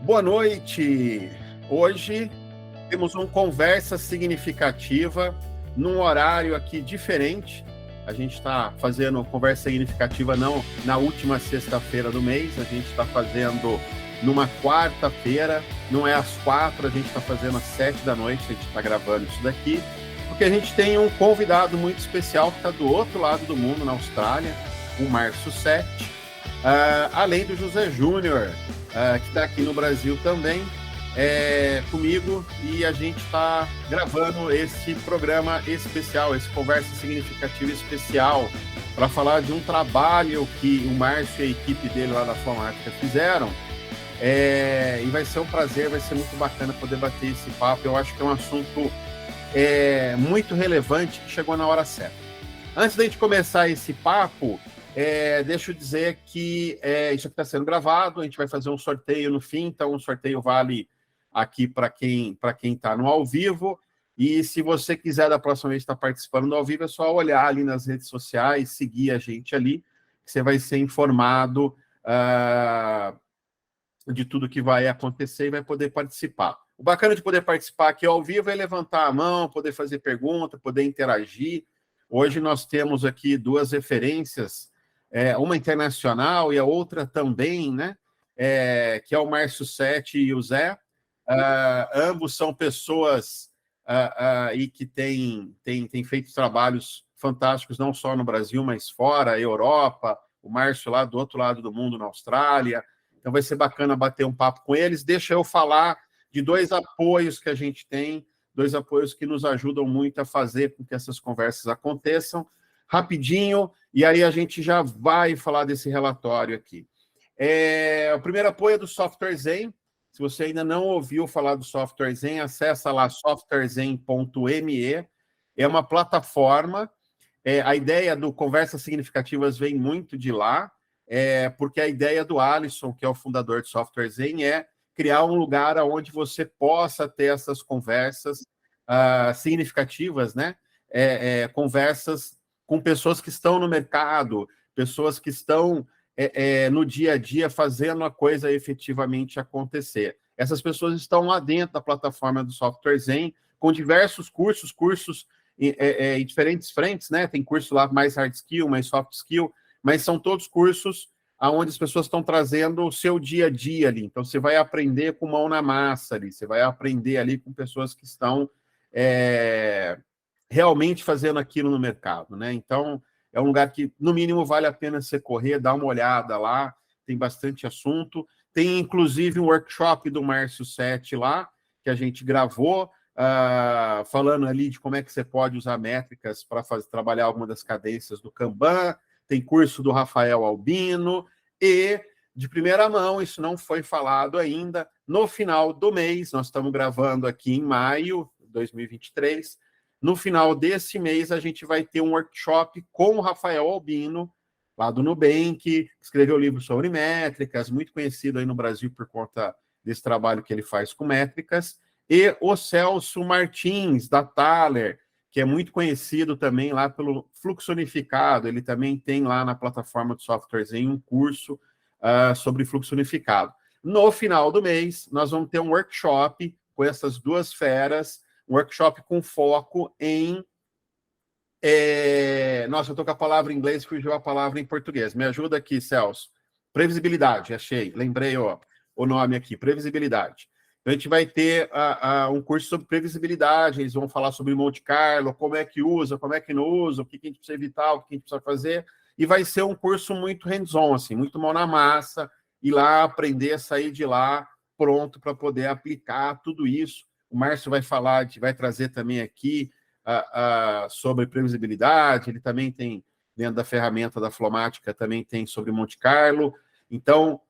Boa noite! Hoje temos uma conversa significativa num horário aqui diferente. A gente está fazendo uma conversa significativa não na última sexta-feira do mês, a gente está fazendo numa quarta-feira, não é às 4, a gente está fazendo às 7 da noite, a gente está gravando isso daqui, porque a gente tem um convidado muito especial que está do outro lado do mundo, na Austrália, o Márcio Sete, além do José Júnior, que está aqui no Brasil também, comigo, e a gente está gravando esse programa especial, esse Conversa Significativa especial, para falar de um trabalho que o Márcio e a equipe dele lá da Flomática fizeram. E vai ser um prazer, vai ser muito bacana poder bater esse papo. Eu acho que é um assunto muito relevante que chegou na hora certa. Antes da gente começar esse papo, deixa eu dizer que isso aqui está sendo gravado, a gente vai fazer um sorteio no fim, então o sorteio vale aqui para quem está no ao vivo, e se você quiser da próxima vez estar participando do ao vivo, é só olhar ali nas redes sociais, seguir a gente ali, que você vai ser informado de tudo que vai acontecer e vai poder participar. O bacana de poder participar aqui ao vivo é levantar a mão, poder fazer pergunta, poder interagir. Hoje nós temos aqui duas referências, uma internacional e a outra também, né? Que é o Márcio Sete e o Zé. Ambos são pessoas e que têm feito trabalhos fantásticos, não só no Brasil, mas fora, Europa, o Márcio lá do outro lado do mundo, na Austrália. Então vai ser bacana bater um papo com eles. Deixa eu falar de dois apoios que a gente tem, dois apoios que nos ajudam muito a fazer com que essas conversas aconteçam. Rapidinho, e aí a gente já vai falar desse relatório aqui. O primeiro apoio é do Software Zen. Se você ainda não ouviu falar do Software Zen, acessa lá softwarezen.me. É uma plataforma. A ideia do Conversas Significativas vem muito de lá, porque a ideia do Alisson, que é o fundador do Software Zen, é criar um lugar onde você possa ter essas conversas significativas, né? Conversas com pessoas que estão no mercado, pessoas que estão no dia a dia fazendo a coisa efetivamente acontecer. Essas pessoas estão lá dentro da plataforma do Software Zen, com diversos cursos em diferentes frentes, né? Tem curso lá mais hard skill, mais soft skill, mas são todos cursos onde as pessoas estão trazendo o seu dia a dia ali. Então, você vai aprender com mão na massa ali, você vai aprender ali com pessoas que estão realmente fazendo aquilo no mercado, né? Então, é um lugar que, no mínimo, vale a pena você correr, dar uma olhada lá, tem bastante assunto. Tem, inclusive, um workshop do Márcio Sete lá, que a gente gravou, falando ali de como é que você pode usar métricas para trabalhar alguma das cadências do Kanban. Tem curso do Rafael Albino, e, de primeira mão, isso não foi falado ainda, no final do mês, nós estamos gravando aqui em maio de 2023, no final desse mês a gente vai ter um workshop com o Rafael Albino, lá do Nubank, que escreveu livro sobre métricas, muito conhecido aí no Brasil por conta desse trabalho que ele faz com métricas, e o Celso Martins, da Thaler, que é muito conhecido também lá pelo Fluxo Unificado. Ele também tem lá na plataforma de softwares um curso sobre fluxo unificado. No final do mês, nós vamos ter um workshop com essas duas feras, um workshop com foco em... Nossa, eu estou com a palavra em inglês e fugiu a palavra em português. Me ajuda aqui, Celso. Previsibilidade, achei. Lembrei o nome aqui, previsibilidade. A gente vai ter um curso sobre previsibilidade, eles vão falar sobre Monte Carlo, como é que usa, como é que não usa, o que a gente precisa evitar, o que a gente precisa fazer, e vai ser um curso muito hands-on, assim, muito mão na massa, ir lá, aprender a sair de lá pronto para poder aplicar tudo isso. O Márcio vai falar, vai trazer também aqui sobre previsibilidade, ele também tem, dentro da ferramenta da Flomática, também tem sobre Monte Carlo. Então,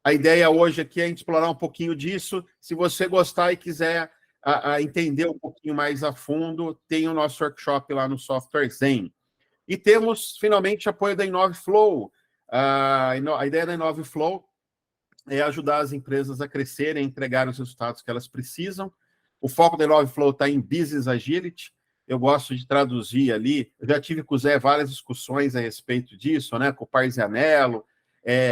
a ideia hoje aqui é a gente explorar um pouquinho disso. Se você gostar e quiser entender um pouquinho mais a fundo, tem o nosso workshop lá no Software Zen. E temos, finalmente, apoio da InoveFlow. A ideia da InoveFlow é ajudar as empresas a crescerem, a entregar os resultados que elas precisam. O foco da InoveFlow está em Business Agility. Eu gosto de traduzir ali. Eu já tive com o Zé várias discussões a respeito disso, né? Com o Parzianello.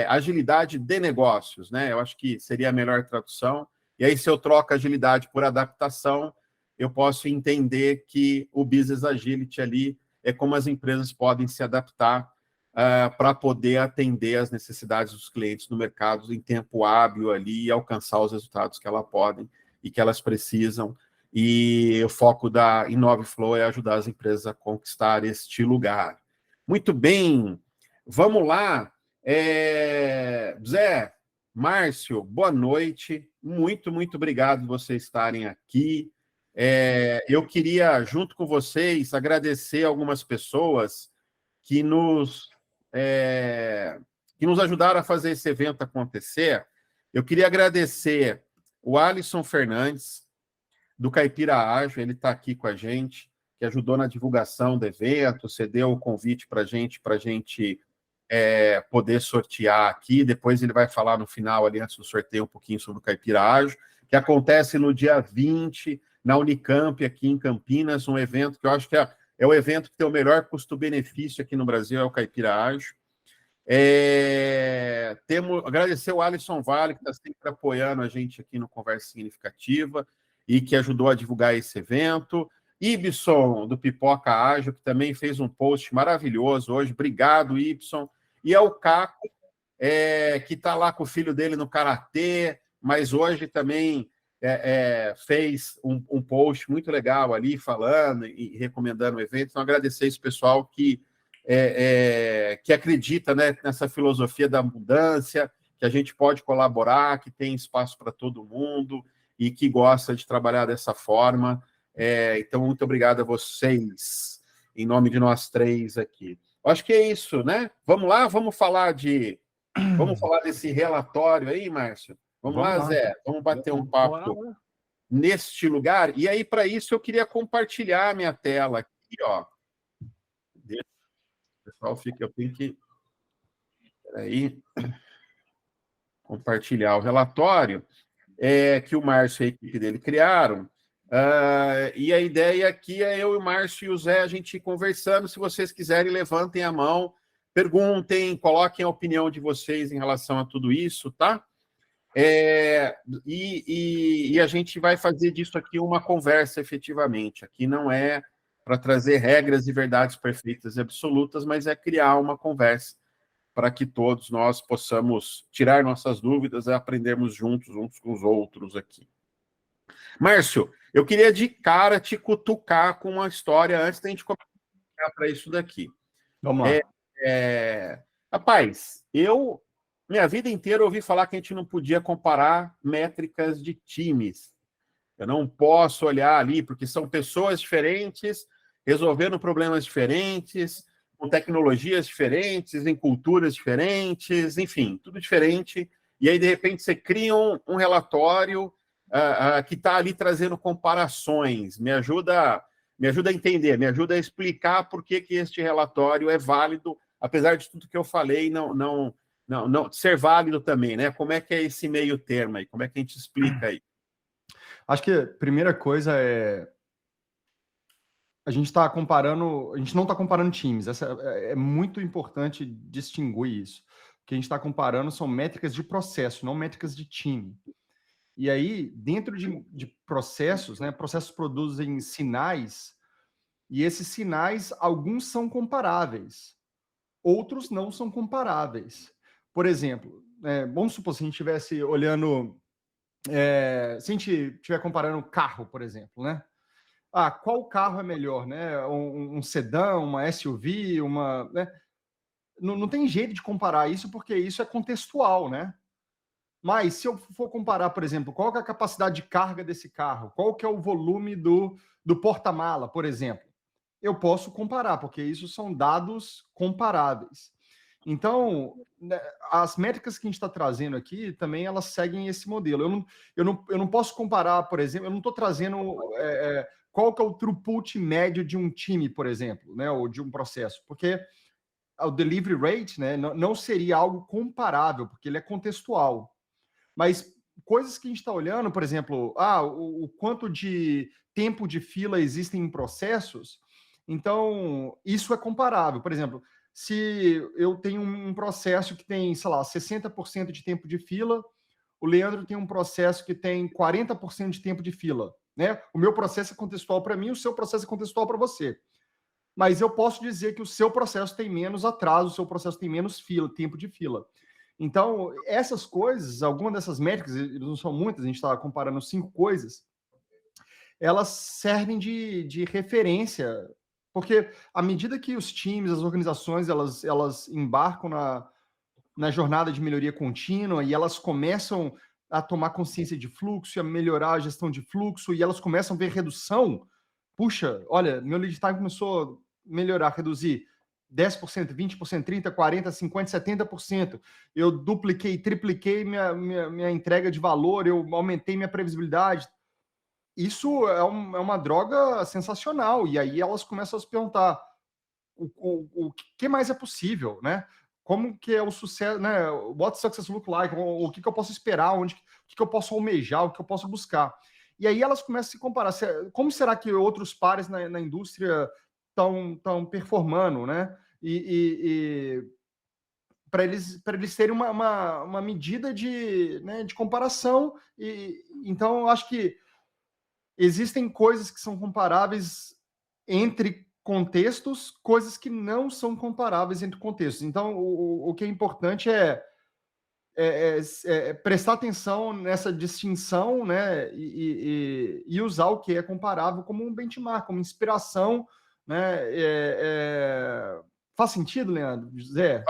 agilidade de negócios, né? Eu acho que seria a melhor tradução. E aí, se eu troco agilidade por adaptação, eu posso entender que o Business Agility ali é como as empresas podem se adaptar para poder atender as necessidades dos clientes no mercado em tempo hábil ali e alcançar os resultados que elas podem e que elas precisam. E o foco da InnovaFlow é ajudar as empresas a conquistar este lugar. Muito bem, vamos lá. Zé, Márcio, boa noite. Muito, muito obrigado por vocês estarem aqui. Eu queria, junto com vocês, agradecer algumas pessoas que nos ajudaram a fazer esse evento acontecer. Eu queria agradecer o Alisson Fernandes, do Caipira Ágil, ele está aqui com a gente, que ajudou na divulgação do evento, cedeu o convite para a gente poder sortear aqui. Depois ele vai falar no final, ali antes do sorteio, um pouquinho sobre o Caipira Ágil, que acontece no dia 20, na Unicamp, aqui em Campinas, um evento que eu acho que é o evento que tem o melhor custo-benefício aqui no Brasil, é o Caipira Ágil. Agradecer o Alisson Vale, que está sempre apoiando a gente aqui no Conversa Significativa e que ajudou a divulgar esse evento. Ibson, do Pipoca Ágil, que também fez um post maravilhoso hoje. Obrigado, Ibson. E é o Caco, que está lá com o filho dele no Karatê, mas hoje também fez um post muito legal ali, falando e recomendando o evento. Então, agradecer esse pessoal que acredita, né, nessa filosofia da mudança, que a gente pode colaborar, que tem espaço para todo mundo e que gosta de trabalhar dessa forma. Então, muito obrigado a vocês, em nome de nós três aqui. Acho que é isso, né? Vamos lá, vamos falar desse relatório aí, Márcio? Vamos lá, Zé, vamos bater um papo neste lugar. E aí, para isso, eu queria compartilhar minha tela aqui, ó. Pessoal, eu tenho que compartilhar o relatório que o Márcio e a equipe dele criaram. E a ideia aqui é eu, o Márcio e o Zé, a gente conversando. Se vocês quiserem, levantem a mão, perguntem, coloquem a opinião de vocês em relação a tudo isso, tá? E a gente vai fazer disso aqui uma conversa, efetivamente. Aqui não é para trazer regras e verdades perfeitas e absolutas, mas é criar uma conversa para que todos nós possamos tirar nossas dúvidas e aprendermos juntos, uns com os outros aqui. Márcio, eu queria de cara te cutucar com uma história antes da gente começar para isso daqui. Vamos lá. Rapaz, minha vida inteira ouvi falar que a gente não podia comparar métricas de times. Eu não posso olhar ali, porque são pessoas diferentes, resolvendo problemas diferentes, com tecnologias diferentes, em culturas diferentes, enfim, tudo diferente. E aí, de repente, você cria um relatório que está ali trazendo comparações. Me ajuda a entender, me ajuda a explicar por que este relatório é válido, apesar de tudo que eu falei, não ser válido também, né? Como é que é esse meio termo aí? Como é que a gente explica aí? Acho que a primeira coisa a gente não está comparando times. É muito importante distinguir isso. O que a gente está comparando são métricas de processo, não métricas de time. E aí, dentro de processos, né, processos produzem sinais, e esses sinais, alguns são comparáveis, outros não são comparáveis. Por exemplo, vamos supor, se a gente estivesse olhando, se a gente estiver comparando carro, por exemplo, né? Qual carro é melhor, né? Um sedã, uma SUV, né? Não tem jeito de comparar isso, porque isso é contextual, né? Mas se eu for comparar, por exemplo, qual que é a capacidade de carga desse carro, qual que é o volume do porta-mala, por exemplo, eu posso comparar, porque isso são dados comparáveis. Então, né, as métricas que a gente está trazendo aqui também elas seguem esse modelo. Eu não posso comparar, por exemplo, eu não estou trazendo qual que é o throughput médio de um time, por exemplo, né, ou de um processo, porque o delivery rate, né, não seria algo comparável, porque ele é contextual. Mas coisas que a gente está olhando, por exemplo, o quanto de tempo de fila existem em processos, então isso é comparável. Por exemplo, se eu tenho um processo que tem, sei lá, 60% de tempo de fila, o Leandro tem um processo que tem 40% de tempo de fila, né? O meu processo é contextual para mim, o seu processo é contextual para você. Mas eu posso dizer que o seu processo tem menos atraso, o seu processo tem menos fila, tempo de fila. Então, essas coisas, algumas dessas métricas, não são muitas, a gente está comparando 5 coisas, elas servem de referência, porque à medida que os times, as organizações, elas embarcam na jornada de melhoria contínua e elas começam a tomar consciência de fluxo, a melhorar a gestão de fluxo, e elas começam a ver redução. Puxa, olha, meu lead time começou a melhorar, reduzir 10%, 20%, 30%, 40%, 50%, 70%. Eu dupliquei, tripliquei minha entrega de valor, eu aumentei minha previsibilidade. Isso é uma droga sensacional. E aí elas começam a se perguntar o que mais é possível, né? Como que é o sucesso, né? What success look like? O que eu posso esperar? O que eu posso almejar? O que eu posso buscar? E aí elas começam a se comparar. Como será que outros pares na indústria estão performando, né? E para eles terem uma medida de comparação. Então, eu acho que existem coisas que são comparáveis entre contextos, coisas que não são comparáveis entre contextos. Então, o que é importante é prestar atenção nessa distinção, né, e usar o que é comparável como um benchmark, como inspiração, né? Faz sentido, Leandro? Zé?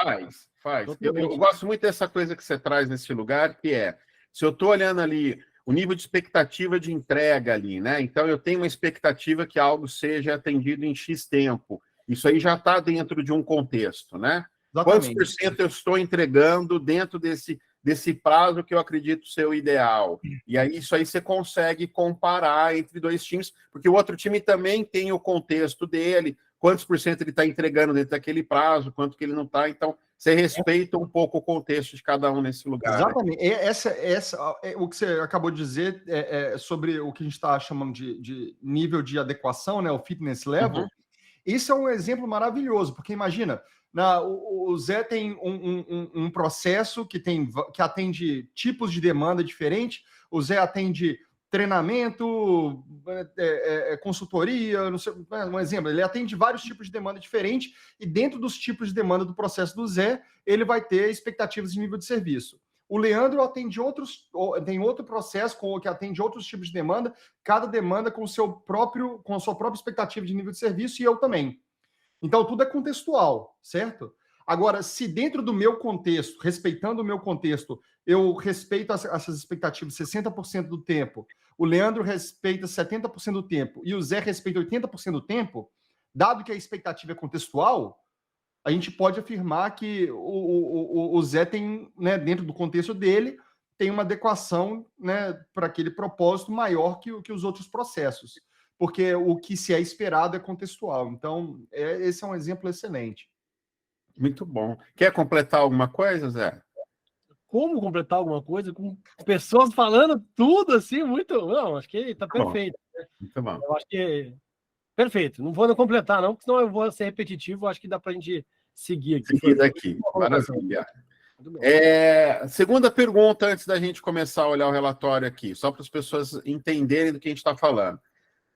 Faz. Eu gosto muito dessa coisa que você traz nesse lugar, que é, se eu estou olhando ali o nível de expectativa de entrega ali, né? Então, eu tenho uma expectativa que algo seja atendido em X tempo. Isso aí já está dentro de um contexto, né? Quantos por cento eu estou entregando dentro desse prazo que eu acredito ser o ideal? E aí, isso aí você consegue comparar entre dois times, porque o outro time também tem o contexto dele, quantos por cento ele está entregando dentro daquele prazo, quanto que ele não está. Então, você respeita um pouco o contexto de cada um nesse lugar. Exatamente. Né? O que você acabou de dizer sobre o que a gente está chamando de nível de adequação, né, o fitness level. Uhum. Isso é um exemplo maravilhoso, porque imagina, o Zé tem um processo que atende tipos de demanda diferentes, o Zé atende treinamento, consultoria, não sei, um exemplo, ele atende vários tipos de demanda diferentes, e dentro dos tipos de demanda do processo do Zé, ele vai ter expectativas de nível de serviço. O Leandro tem outro processo que atende outros tipos de demanda, cada demanda com a sua própria expectativa de nível de serviço, e eu também. Então, tudo é contextual, certo? Agora, se dentro do meu contexto, respeitando o meu contexto, eu respeito essas expectativas 60% do tempo, o Leandro respeita 70% do tempo e o Zé respeita 80% do tempo, dado que a expectativa é contextual, a gente pode afirmar que o Zé tem, né, dentro do contexto dele, tem uma adequação, né, para aquele propósito maior que os outros processos, porque o que se é esperado é contextual. Então, esse é um exemplo excelente. Muito bom. Quer completar alguma coisa, Zé? Como completar alguma coisa com pessoas falando tudo assim, muito... Não, acho que está perfeito. Muito bom. Eu acho que... Perfeito. Não vou completar, não, porque senão eu vou ser repetitivo. Acho que dá para a gente seguir aqui. Seguir daqui. Maravilha. Segunda pergunta, antes da gente começar a olhar o relatório aqui, só para as pessoas entenderem do que a gente está falando.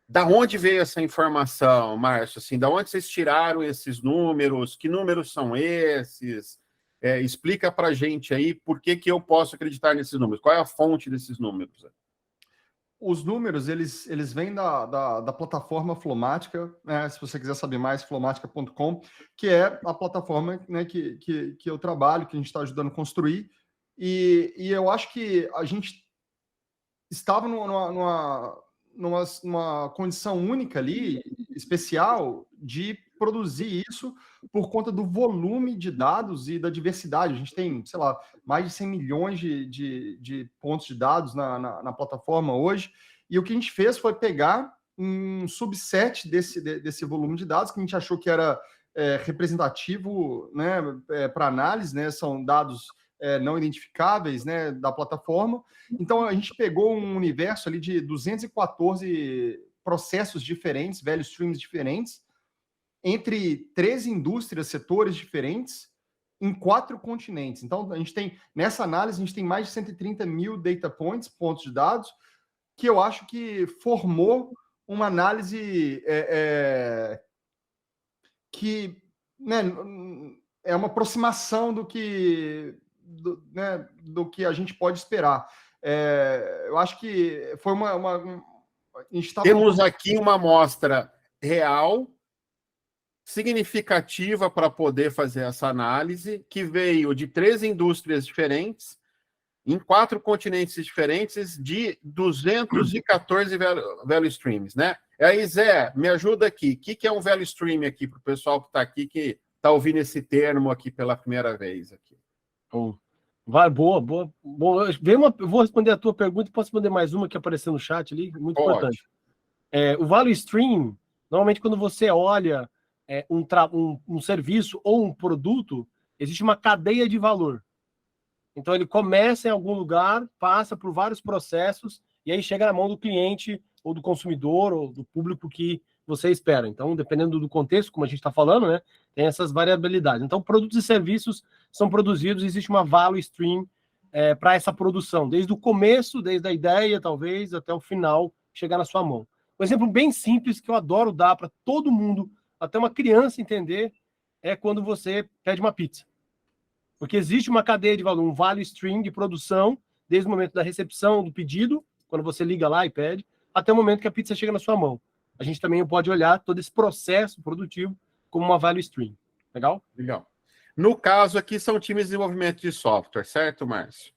Da onde veio essa informação, Márcio? Assim, da onde vocês tiraram esses números? Que números são esses? Explica para a gente aí por que eu posso acreditar nesses números. Qual é a fonte desses números? Os números, eles vêm da plataforma Flomática, né? Se você quiser saber mais, flomática.com, que é a plataforma, né, que eu trabalho, que a gente está ajudando a construir. E eu acho que a gente estava numa condição única ali, especial, de produzir isso por conta do volume de dados e da diversidade. A gente tem, sei lá, mais de 100 milhões de pontos de dados na plataforma hoje, e o que a gente fez foi pegar um subset desse volume de dados que a gente achou que era representativo, né, para análise, né, são dados não identificáveis, né, da plataforma. Então, a gente pegou um universo ali de 214 processos diferentes, value streams diferentes, entre 13 indústrias, setores diferentes, em 4 continentes. Então, a gente tem, nessa análise, a gente tem mais de 130 mil data points, pontos de dados, que eu acho que formou uma análise que, né, é uma aproximação do que a gente pode esperar. Eu acho que foi Temos aqui uma amostra real, significativa para poder fazer essa análise, que veio de 3 indústrias diferentes, em 4 continentes diferentes, de 214 value streams, né? Aí, Zé, me ajuda aqui. O que é um value stream aqui para o pessoal que está aqui, que está ouvindo esse termo aqui pela primeira vez? Aqui. Vai, boa. Eu vou responder a tua pergunta e posso responder mais uma que apareceu no chat ali, muito importante. O value stream, normalmente quando você olha um serviço ou um produto, existe uma cadeia de valor. Então ele começa em algum lugar, passa por vários processos e aí chega na mão do cliente ou do consumidor ou do público que você espera. Então, dependendo do contexto, como a gente está falando, né, tem essas variabilidades. Então, produtos e serviços são produzidos, existe uma value stream para essa produção, desde o começo, desde a ideia, talvez, até o final, chegar na sua mão. Um exemplo bem simples que eu adoro dar para todo mundo, até uma criança entender, é quando você pede uma pizza. Porque existe uma cadeia de valor, um value stream de produção, desde o momento da recepção do pedido, quando você liga lá e pede, até o momento que a pizza chega na sua mão. A gente também pode olhar todo esse processo produtivo como uma value stream. Legal? Legal. No caso aqui, são times de desenvolvimento de software, certo, Márcio?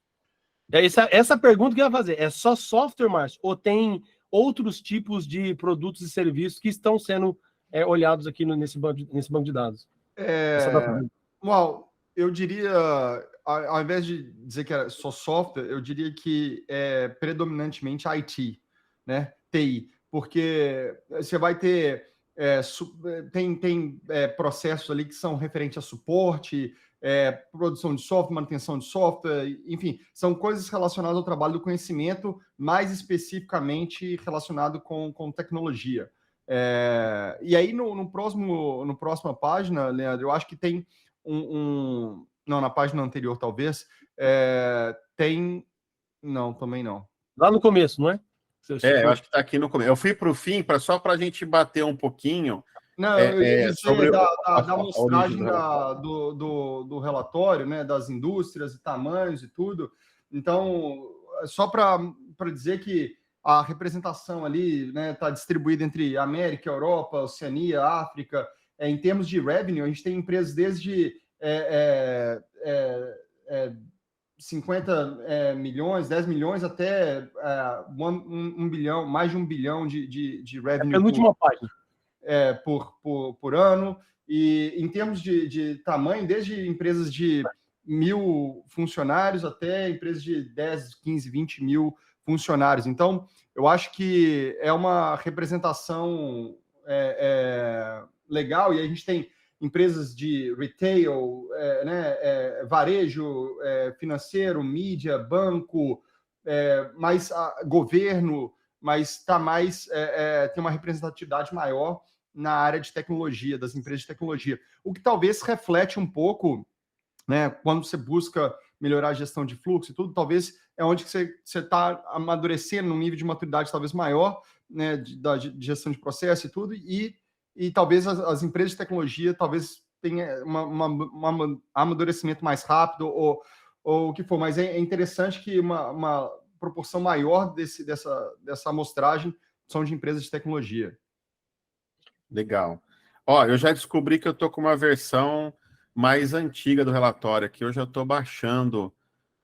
Essa pergunta que eu ia fazer, é só software, Márcio? Ou tem outros tipos de produtos e serviços que estão sendo olhados aqui nesse banco de dados? Eu diria, ao invés de dizer que era só software, eu diria que é predominantemente IT, né? TI, porque você vai ter tem processos ali que são referentes a suporte, produção de software, manutenção de software, enfim, são coisas relacionadas ao trabalho do conhecimento, mais especificamente relacionado com tecnologia. E aí, no próxima página, Leandro, eu acho que tem não, na página anterior, talvez, tem... Não, também não. Lá no começo, não é? Eu acho que está aqui no começo. Eu fui para o fim, só para a gente bater um pouquinho. Não, eu ia dizer sobre da amostragem do relatório, né, das indústrias e tamanhos e tudo. Então, só para dizer que a representação ali está distribuída entre América, Europa, Oceania, África. Em termos de revenue, a gente tem empresas desde 50 milhões, 10 milhões, até 1 bilhão, mais de 1 bilhão de revenue. Penúltima página. Por ano. E em termos de tamanho, desde empresas de 1.000 funcionários até empresas de 10, 15, 20 mil funcionários. Então, eu acho que é uma representação legal, e a gente tem empresas de retail, varejo, financeiro, mídia, banco, mais governo, mas está mais tem uma representatividade maior na área de tecnologia, das empresas de tecnologia. O que talvez reflete um pouco, né, quando você busca melhorar a gestão de fluxo e tudo, talvez é onde você está amadurecendo num nível de maturidade talvez maior, né, de gestão de processo e tudo, e talvez as empresas de tecnologia talvez tenham um amadurecimento mais rápido ou o que for, mas é interessante que uma proporção maior dessa amostragem são de empresas de tecnologia. Legal. Eu já descobri que eu estou com uma versão mais antiga do relatório aqui. Eu já estou baixando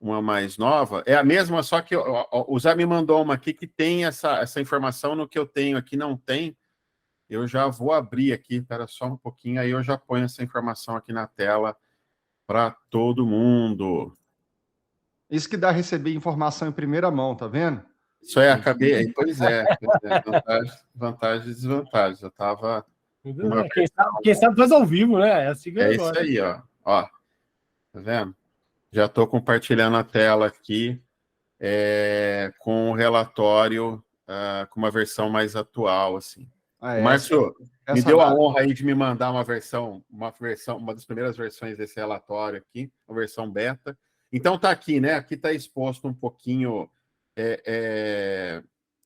uma mais nova. É a mesma, só que o Zé me mandou uma aqui que tem essa informação. No que eu tenho aqui não tem. Eu já vou abrir aqui, espera só um pouquinho, aí eu já ponho essa informação aqui na tela para todo mundo. Isso que dá a receber informação em primeira mão, tá vendo? Isso acabei. Pois é. Vantagens e desvantagens. Eu estava. Quem sabe faz ao vivo, né? Isso aí, ó. Tá vendo? Já estou compartilhando a tela aqui com o relatório com uma versão mais atual, assim. O Márcio me deu a honra aí de me mandar uma das primeiras versões desse relatório aqui, uma versão beta. Então tá aqui, né? Aqui está exposto um pouquinho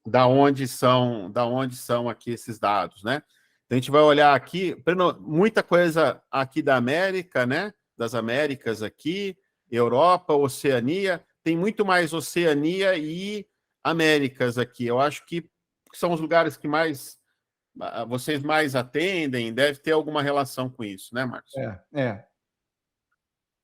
da onde são aqui esses dados, né? Então a gente vai olhar aqui, muita coisa aqui da América, né? Das Américas aqui, Europa, Oceania, tem muito mais Oceania e Américas aqui. Eu acho que são os lugares que vocês mais atendem, deve ter alguma relação com isso, né, Marcos?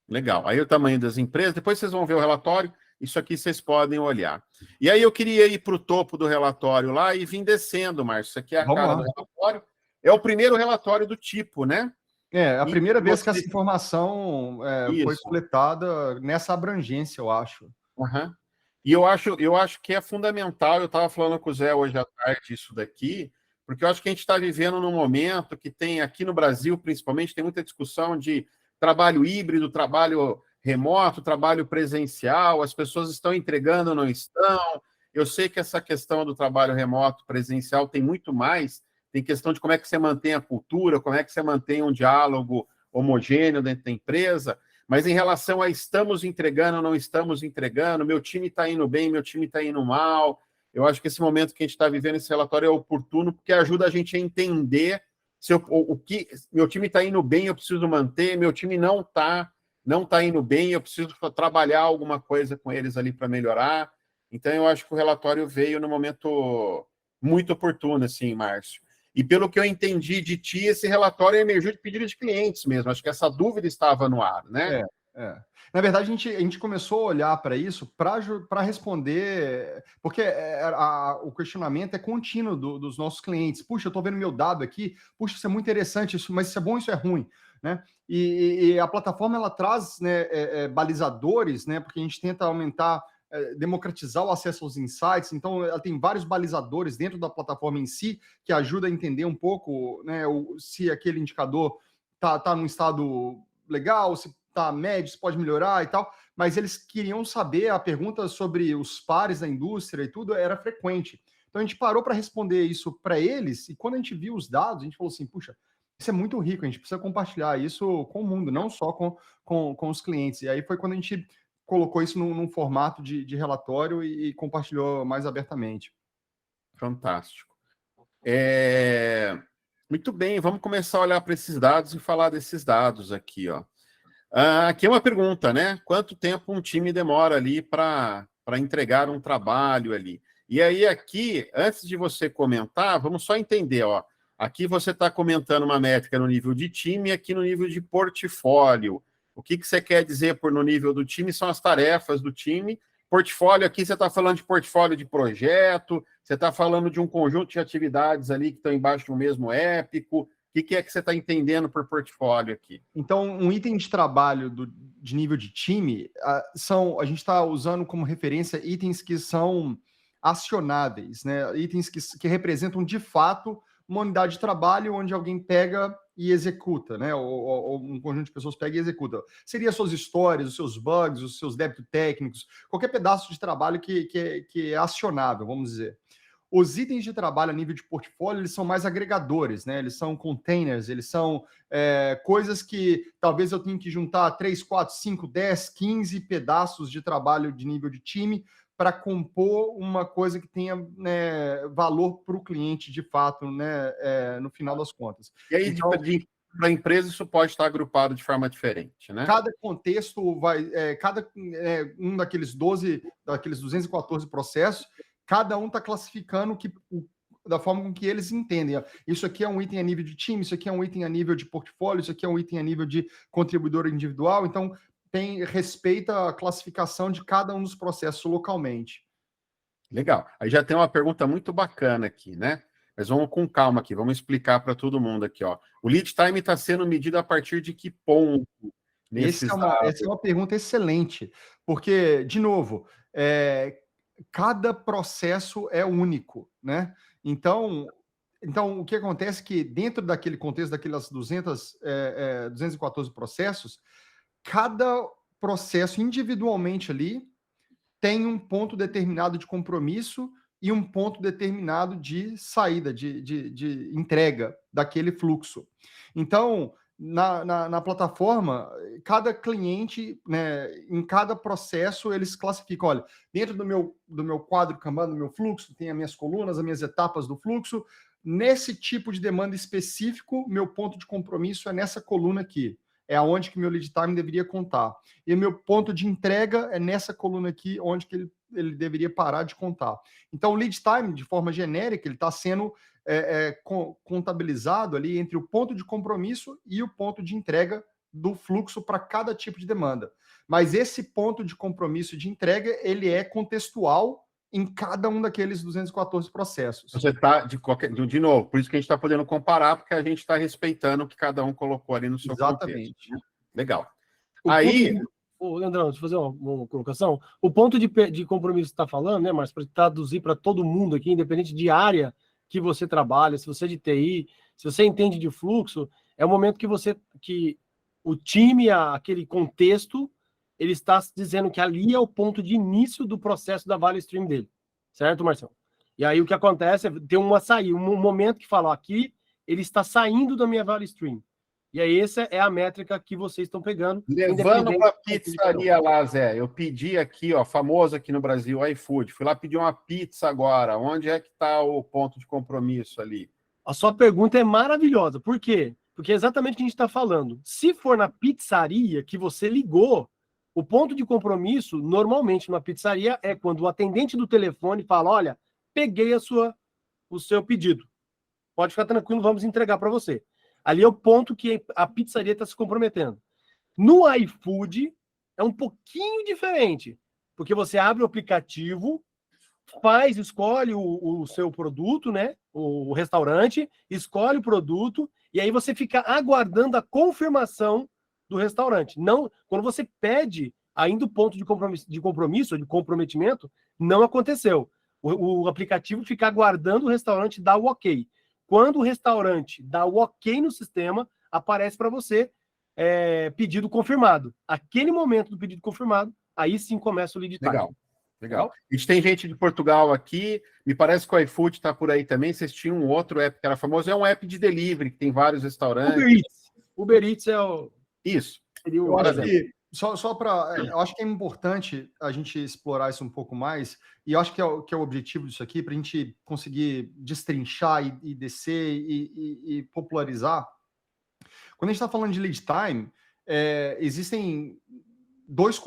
Legal. Aí o tamanho das empresas, depois vocês vão ver o relatório, isso aqui vocês podem olhar. E aí eu queria ir para o topo do relatório lá e vir descendo, Márcio. Isso aqui é a cara do relatório. É o primeiro relatório do tipo, né? A primeira vez que essa informação foi coletada nessa abrangência, eu acho. Uhum. E eu acho que é fundamental, eu estava falando com o Zé hoje à tarde isso daqui, porque eu acho que a gente está vivendo num momento que tem, aqui no Brasil, principalmente, tem muita discussão de trabalho híbrido, trabalho remoto, trabalho presencial, as pessoas estão entregando ou não estão. Eu sei que essa questão do trabalho remoto, presencial, tem muito mais, tem questão de como é que você mantém a cultura, como é que você mantém um diálogo homogêneo dentro da empresa, mas em relação a estamos entregando ou não estamos entregando, meu time está indo bem, meu time está indo mal, eu acho que esse momento que a gente está vivendo, esse relatório é oportuno, porque ajuda a gente a entender se o que meu time está indo bem, eu preciso manter, meu time não tá indo bem, eu preciso trabalhar alguma coisa com eles ali para melhorar. Então, eu acho que o relatório veio no momento muito oportuno, assim, Márcio. E pelo que eu entendi de ti, esse relatório emergiu de pedido de clientes mesmo. Acho que essa dúvida estava no ar, né? Na verdade, a gente começou a olhar para isso para responder, porque o questionamento é contínuo dos nossos clientes. Puxa, eu estou vendo meu dado aqui, puxa, isso é muito interessante, mas isso é bom, isso é ruim, né? E a plataforma ela traz, né, balizadores, né? Porque a gente tenta aumentar, democratizar o acesso aos insights. Então, ela tem vários balizadores dentro da plataforma em si que ajuda a entender um pouco, né, se aquele indicador tá num estado legal, se tá médio, se pode melhorar e tal, mas eles queriam saber, a pergunta sobre os pares da indústria e tudo era frequente. Então a gente parou para responder isso para eles, e quando a gente viu os dados, a gente falou assim, puxa, isso é muito rico, a gente precisa compartilhar isso com o mundo, não só com os clientes. E aí foi quando a gente colocou isso num formato de relatório e compartilhou mais abertamente. Fantástico. Muito bem, vamos começar a olhar para esses dados e falar desses dados aqui, ó. Aqui é uma pergunta, né? Quanto tempo um time demora ali para entregar um trabalho ali? E aí, aqui, antes de você comentar, vamos só entender, ó. Aqui você está comentando uma métrica no nível de time e aqui no nível de portfólio. O que você quer dizer por no nível do time são as tarefas do time. Portfólio, aqui você está falando de portfólio de projeto, você está falando de um conjunto de atividades ali que estão embaixo do mesmo épico. O que é que você está entendendo por portfólio aqui? Então, um item de trabalho de nível de time a gente está usando como referência itens que são acionáveis, né? Itens que representam de fato uma unidade de trabalho onde alguém pega e executa, né? Ou um conjunto de pessoas pega e executa. Seria suas histórias, os seus bugs, os seus débitos técnicos, qualquer pedaço de trabalho que é acionável, vamos dizer. Os itens de trabalho a nível de portfólio, eles são mais agregadores, né? Eles são containers, eles são coisas que talvez eu tenha que juntar 3, 4, 5, 10, 15 pedaços de trabalho de nível de time para compor uma coisa que tenha, né, valor para o cliente de fato, né, no final das contas. E aí, então, para a empresa, isso pode estar agrupado de forma diferente, né? Cada contexto vai... um daqueles 214 processos, cada um está classificando da forma com que eles entendem. Isso aqui é um item a nível de time, isso aqui é um item a nível de portfólio, isso aqui é um item a nível de contribuidor individual. Então, respeita a classificação de cada um dos processos localmente. Legal. Aí já tem uma pergunta muito bacana aqui, né? Mas vamos com calma aqui, vamos explicar para todo mundo aqui, ó. O lead time está sendo medido a partir de que ponto? Essa é uma pergunta excelente, porque, de novo, cada processo é único, né? Então, o que acontece é que dentro daquele contexto, daquelas 214 processos, cada processo individualmente ali tem um ponto determinado de compromisso e um ponto determinado de saída, de entrega daquele fluxo. Então, na plataforma, cada cliente, né, em cada processo, eles classificam, olha, dentro do meu quadro Kanban, do meu fluxo, tem as minhas colunas, as minhas etapas do fluxo. Nesse tipo de demanda específico, meu ponto de compromisso é nessa coluna aqui. É aonde que meu lead time deveria contar. E meu ponto de entrega é nessa coluna aqui, onde que ele deveria parar de contar. Então, o lead time, de forma genérica, ele está sendo contabilizado ali entre o ponto de compromisso e o ponto de entrega do fluxo para cada tipo de demanda. Mas esse ponto de compromisso de entrega, ele é contextual em cada um daqueles 214 processos. Você está, de novo, por isso que a gente está podendo comparar, porque a gente está respeitando o que cada um colocou ali no seu Exatamente. contexto. Legal. Aí... Leandrão, deixa eu fazer uma colocação. O ponto de compromisso que você está falando, né, Márcio, para traduzir para todo mundo aqui, independente de área que você trabalha, se você é de TI, se você entende de fluxo, é o momento que o time, aquele contexto, ele está dizendo que ali é o ponto de início do processo da value stream dele. Certo, Marcelo? E aí o que acontece é ter uma saída, um momento que fala, aqui ele está saindo da minha value stream. E aí essa é a métrica que vocês estão pegando. Levando para a pizzaria lá, Zé, eu pedi aqui, ó, famoso aqui no Brasil, iFood, fui lá pedir uma pizza agora, onde é que está o ponto de compromisso ali? A sua pergunta é maravilhosa, por quê? Porque é exatamente o que a gente está falando. Se for na pizzaria que você ligou, o ponto de compromisso, normalmente numa pizzaria, é quando o atendente do telefone fala, olha, peguei o seu pedido, pode ficar tranquilo, vamos entregar para você. Ali é o ponto que a pizzaria está se comprometendo. No iFood, é um pouquinho diferente, porque você abre o aplicativo, escolhe o seu produto, né? O restaurante, escolhe o produto, e aí você fica aguardando a confirmação do restaurante. Não, quando você pede, ainda o ponto de compromisso, de comprometimento, não aconteceu. O aplicativo fica aguardando o restaurante dar o ok. Quando o restaurante dá o ok no sistema, aparece para você pedido confirmado. Aquele momento do pedido confirmado, aí sim começa o lead time. Legal. A gente tem gente de Portugal aqui, me parece que o iFood está por aí também. Vocês tinham um outro app que era famoso, é um app de delivery, que tem vários restaurantes. Uber Eats é o... Isso. Eu acho que, eu acho que é importante a gente explorar isso um pouco mais, e eu acho que é o objetivo disso aqui, para a gente conseguir destrinchar e descer e popularizar. Quando a gente está falando de lead time, existem dois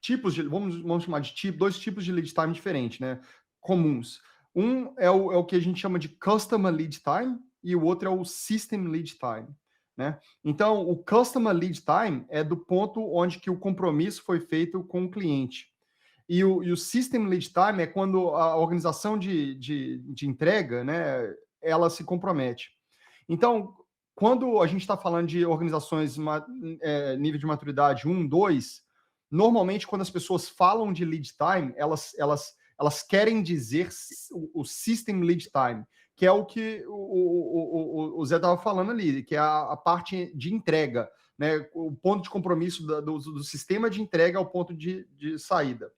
tipos de, vamos chamar de dois tipos de lead time diferentes, né? Comuns. Um é o que a gente chama de Customer Lead Time e o outro é o System Lead Time, né? Então, o Customer Lead Time é do ponto onde que o compromisso foi feito com o cliente. E o System Lead Time é quando a organização de entrega, né, ela se compromete. Então, quando a gente está falando de organizações nível de maturidade 1, 2, normalmente quando as pessoas falam de lead time, elas querem dizer o System Lead Time, que é o que o Zé estava falando ali, que é a parte de entrega, né? O ponto de compromisso do sistema de entrega ao ponto de saída.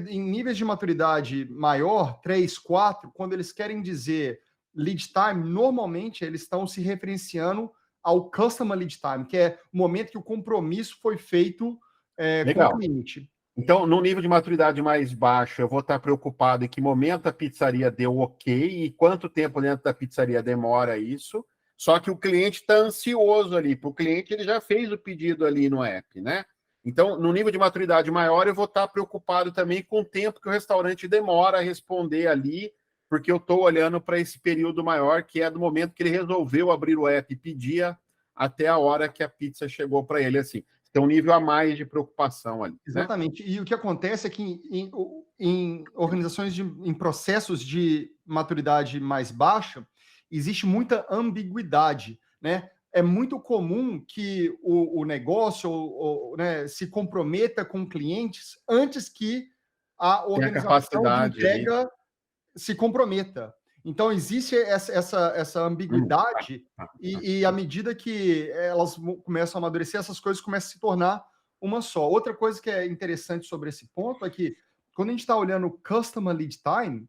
Em níveis de maturidade maior, 3, 4, quando eles querem dizer lead time, normalmente eles estão se referenciando ao Customer Lead Time, que é o momento que o compromisso foi feito com o cliente. Então, no nível de maturidade mais baixo, eu vou estar preocupado em que momento a pizzaria deu ok e quanto tempo dentro da pizzaria demora isso. Só que o cliente está ansioso ali. Para o cliente, ele já fez o pedido ali no app, né? Então, no nível de maturidade maior, eu vou estar preocupado também com o tempo que o restaurante demora a responder ali, porque eu estou olhando para esse período maior, que é do momento que ele resolveu abrir o app e pedir até a hora que a pizza chegou para ele, assim. Tem um nível a mais de preocupação ali. Exatamente. Né? E o que acontece é que em organizações, em processos de maturidade mais baixa, existe muita ambiguidade, né? É muito comum que o negócio né, se comprometa com clientes antes que a organização de entrega se comprometa. Então, existe essa ambiguidade e à medida que elas começam a amadurecer, essas coisas começam a se tornar uma só. Outra coisa que é interessante sobre esse ponto é que quando a gente está olhando Customer Lead Time,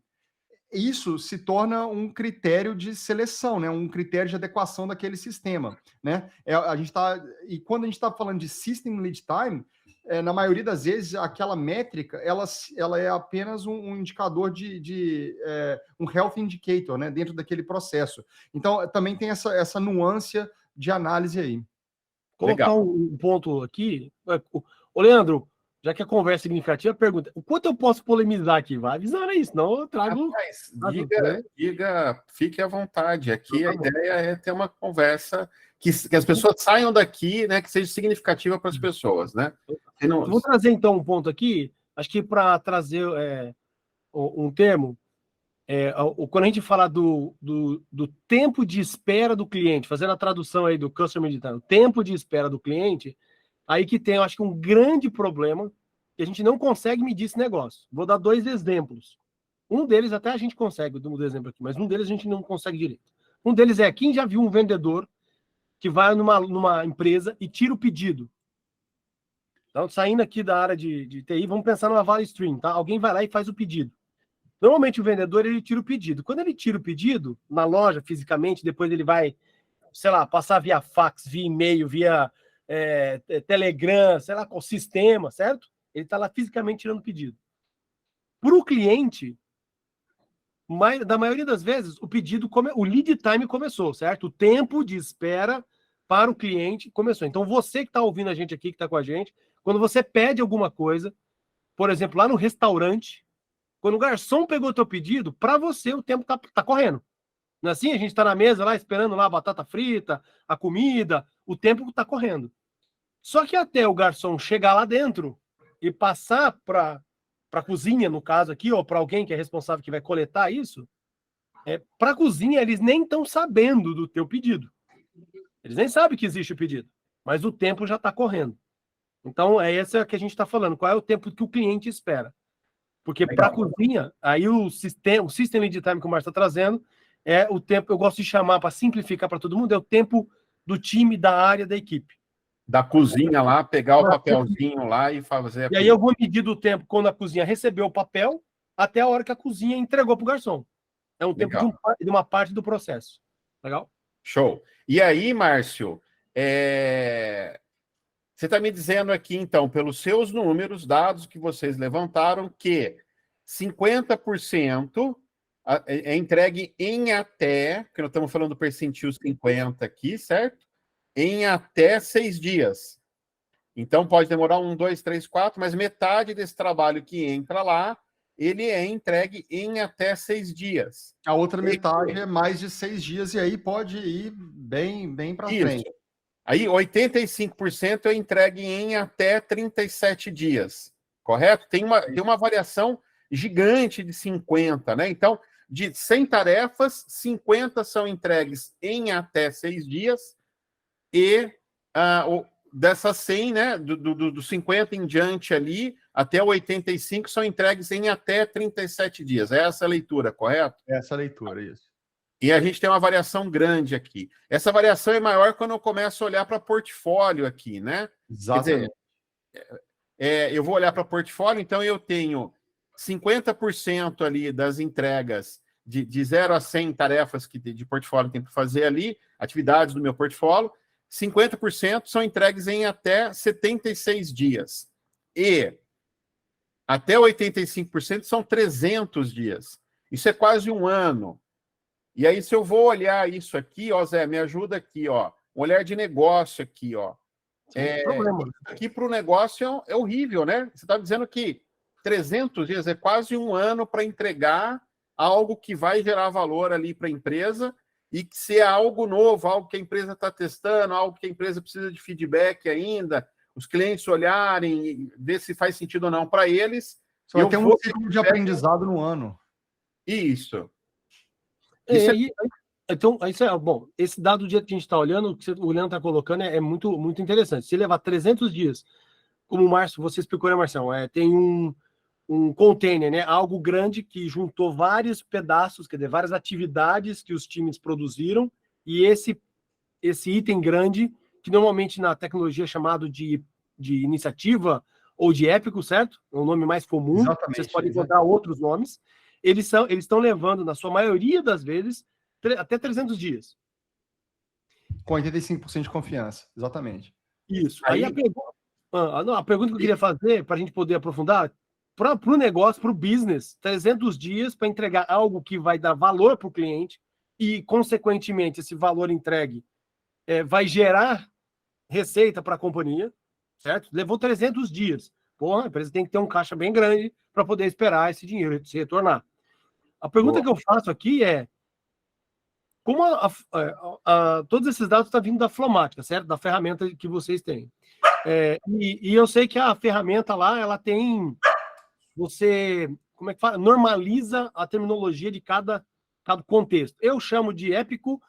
isso se torna um critério de seleção, né? Um critério de adequação daquele sistema, né? E quando a gente está falando de System Lead Time, na maioria das vezes, aquela métrica, ela é apenas um indicador um health indicator, né? Dentro daquele processo. Então, também tem essa nuance de análise aí. Colocar um ponto aqui. Ô, Leandro, já que a conversa é significativa, pergunta: o quanto eu posso polemizar aqui? Vai avisando aí, senão eu trago. Rapaz, diga, fique à vontade. Aqui a ideia é ter uma conversa que as pessoas saiam daqui, né, que seja significativa para as pessoas, né? Vou trazer então um ponto aqui, acho que para trazer um termo, quando a gente fala do tempo de espera do cliente, fazendo a tradução aí do Customer Lead Time, o tempo de espera do cliente, aí que tem, eu acho que um grande problema, que a gente não consegue medir esse negócio. Vou dar 2 exemplos. Um deles até a gente consegue, do exemplo aqui, mas um deles a gente não consegue direito. Um deles é, quem já viu um vendedor que vai numa empresa e tira o pedido? Então, saindo aqui da área de TI, vamos pensar numa Value Stream, tá? Alguém vai lá e faz o pedido. Normalmente o vendedor, ele tira o pedido. Quando ele tira o pedido, na loja, fisicamente, depois ele vai, sei lá, passar via fax, via e-mail, via Telegram, sei lá qual sistema, certo? Ele está lá fisicamente tirando o pedido. Para o cliente, da maioria das vezes, o lead time começou, certo? O tempo de espera para o cliente começou. Então, você que está ouvindo a gente aqui, que está com a gente, quando você pede alguma coisa, por exemplo, lá no restaurante, quando o garçom pegou o teu pedido, para você o tempo tá correndo. Não é assim? A gente está na mesa lá, esperando lá a batata frita, a comida, o tempo está correndo. Só que até o garçom chegar lá dentro e passar para a cozinha, no caso aqui, ou para alguém que é responsável que vai coletar isso, para a cozinha eles nem estão sabendo do teu pedido. Eles nem sabem que existe o pedido, mas o tempo já está correndo. Então, esse que a gente está falando. Qual é o tempo que o cliente espera? Porque para a cozinha, aí o System Lead Time que o Márcio está trazendo é o tempo, eu gosto de chamar, para simplificar para todo mundo, é o tempo do time, da área, da equipe. Da cozinha lá, pegar o papelzinho lá e fazer... E aí eu vou medir do tempo quando a cozinha recebeu o papel até a hora que a cozinha entregou para o garçom. É um tempo de uma parte do processo. Legal? Show. E aí, Márcio, você está me dizendo aqui, então, pelos seus números, dados que vocês levantaram, que 50% é entregue em até, que nós estamos falando do percentil 50 aqui, certo? Em até 6 dias. Então, pode demorar 1, 2, 3, 4, mas metade desse trabalho que entra lá, ele é entregue em até 6 dias. A outra metade é mais de 6 dias, e aí pode ir bem para frente. Aí, 85% é entregue em até 37 dias, correto? Tem uma variação gigante de 50, né? Então, de 100 tarefas, 50 são entregues em até 6 dias, e dessas 100, né, do 50 em diante ali, até 85 são entregues em até 37 dias. É essa a leitura, correto? Essa leitura, isso. E a gente tem uma variação grande aqui. Essa variação é maior quando eu começo a olhar para portfólio aqui, né? Exatamente. Quer dizer, eu vou olhar para portfólio, então eu tenho 50% ali das entregas de 0 a 100 tarefas que de portfólio tem para fazer ali, atividades do meu portfólio, 50% são entregues em até 76 dias. E até 85% são 300 dias. Isso é quase um ano. E aí, se eu vou olhar isso aqui, ó, Zé, me ajuda aqui, ó. Um olhar de negócio aqui, ó. Aqui para o negócio é horrível, né? Você está dizendo que 300 dias é quase um ano para entregar algo que vai gerar valor ali para a empresa, e que se é algo novo, algo que a empresa está testando, algo que a empresa precisa de feedback ainda, os clientes olharem, ver se faz sentido ou não para eles. Só vai ter um ciclo de aprendizado no ano. Isso. Então, isso é bom. Esse dado do dia que a gente está olhando, o que o Leandro está colocando é muito, muito interessante. Se levar 300 dias, como o Márcio, você explicou, né, Marcelo? Tem um container, né? Algo grande que juntou vários pedaços, quer dizer, várias atividades que os times produziram, e esse item grande, que normalmente na tecnologia é chamado de iniciativa ou de Épico, certo? É o nome mais comum. Exatamente, Vocês podem encontrar outros nomes. Eles estão levando, na sua maioria das vezes, até 300 dias. Com 85% de confiança, exatamente. Isso. Aí a pergunta que eu queria fazer, para a gente poder aprofundar, para o negócio, para o business, 300 dias para entregar algo que vai dar valor para o cliente e, consequentemente, esse valor entregue vai gerar receita para a companhia, certo? Levou 300 dias. Porra, a empresa tem que ter um caixa bem grande para poder esperar esse dinheiro se retornar. A pergunta que eu faço aqui é como todos esses dados estão vindo da Flomática, certo? Da ferramenta que vocês têm. E eu sei que a ferramenta lá, ela tem... Você, como é que fala? Normaliza a terminologia de cada contexto. Eu chamo de épico,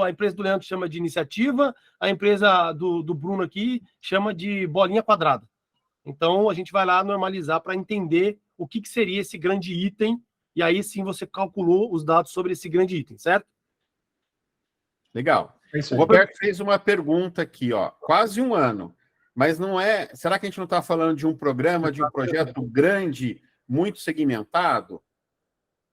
a empresa do Leandro chama de iniciativa, a empresa do Bruno aqui chama de bolinha quadrada. Então, a gente vai lá normalizar para entender o que seria esse grande item, e aí sim você calculou os dados sobre esse grande item, certo? Legal. O Roberto fez uma pergunta aqui, ó, quase um ano, mas não é... Será que a gente não está falando de um programa, de um projeto grande, muito segmentado?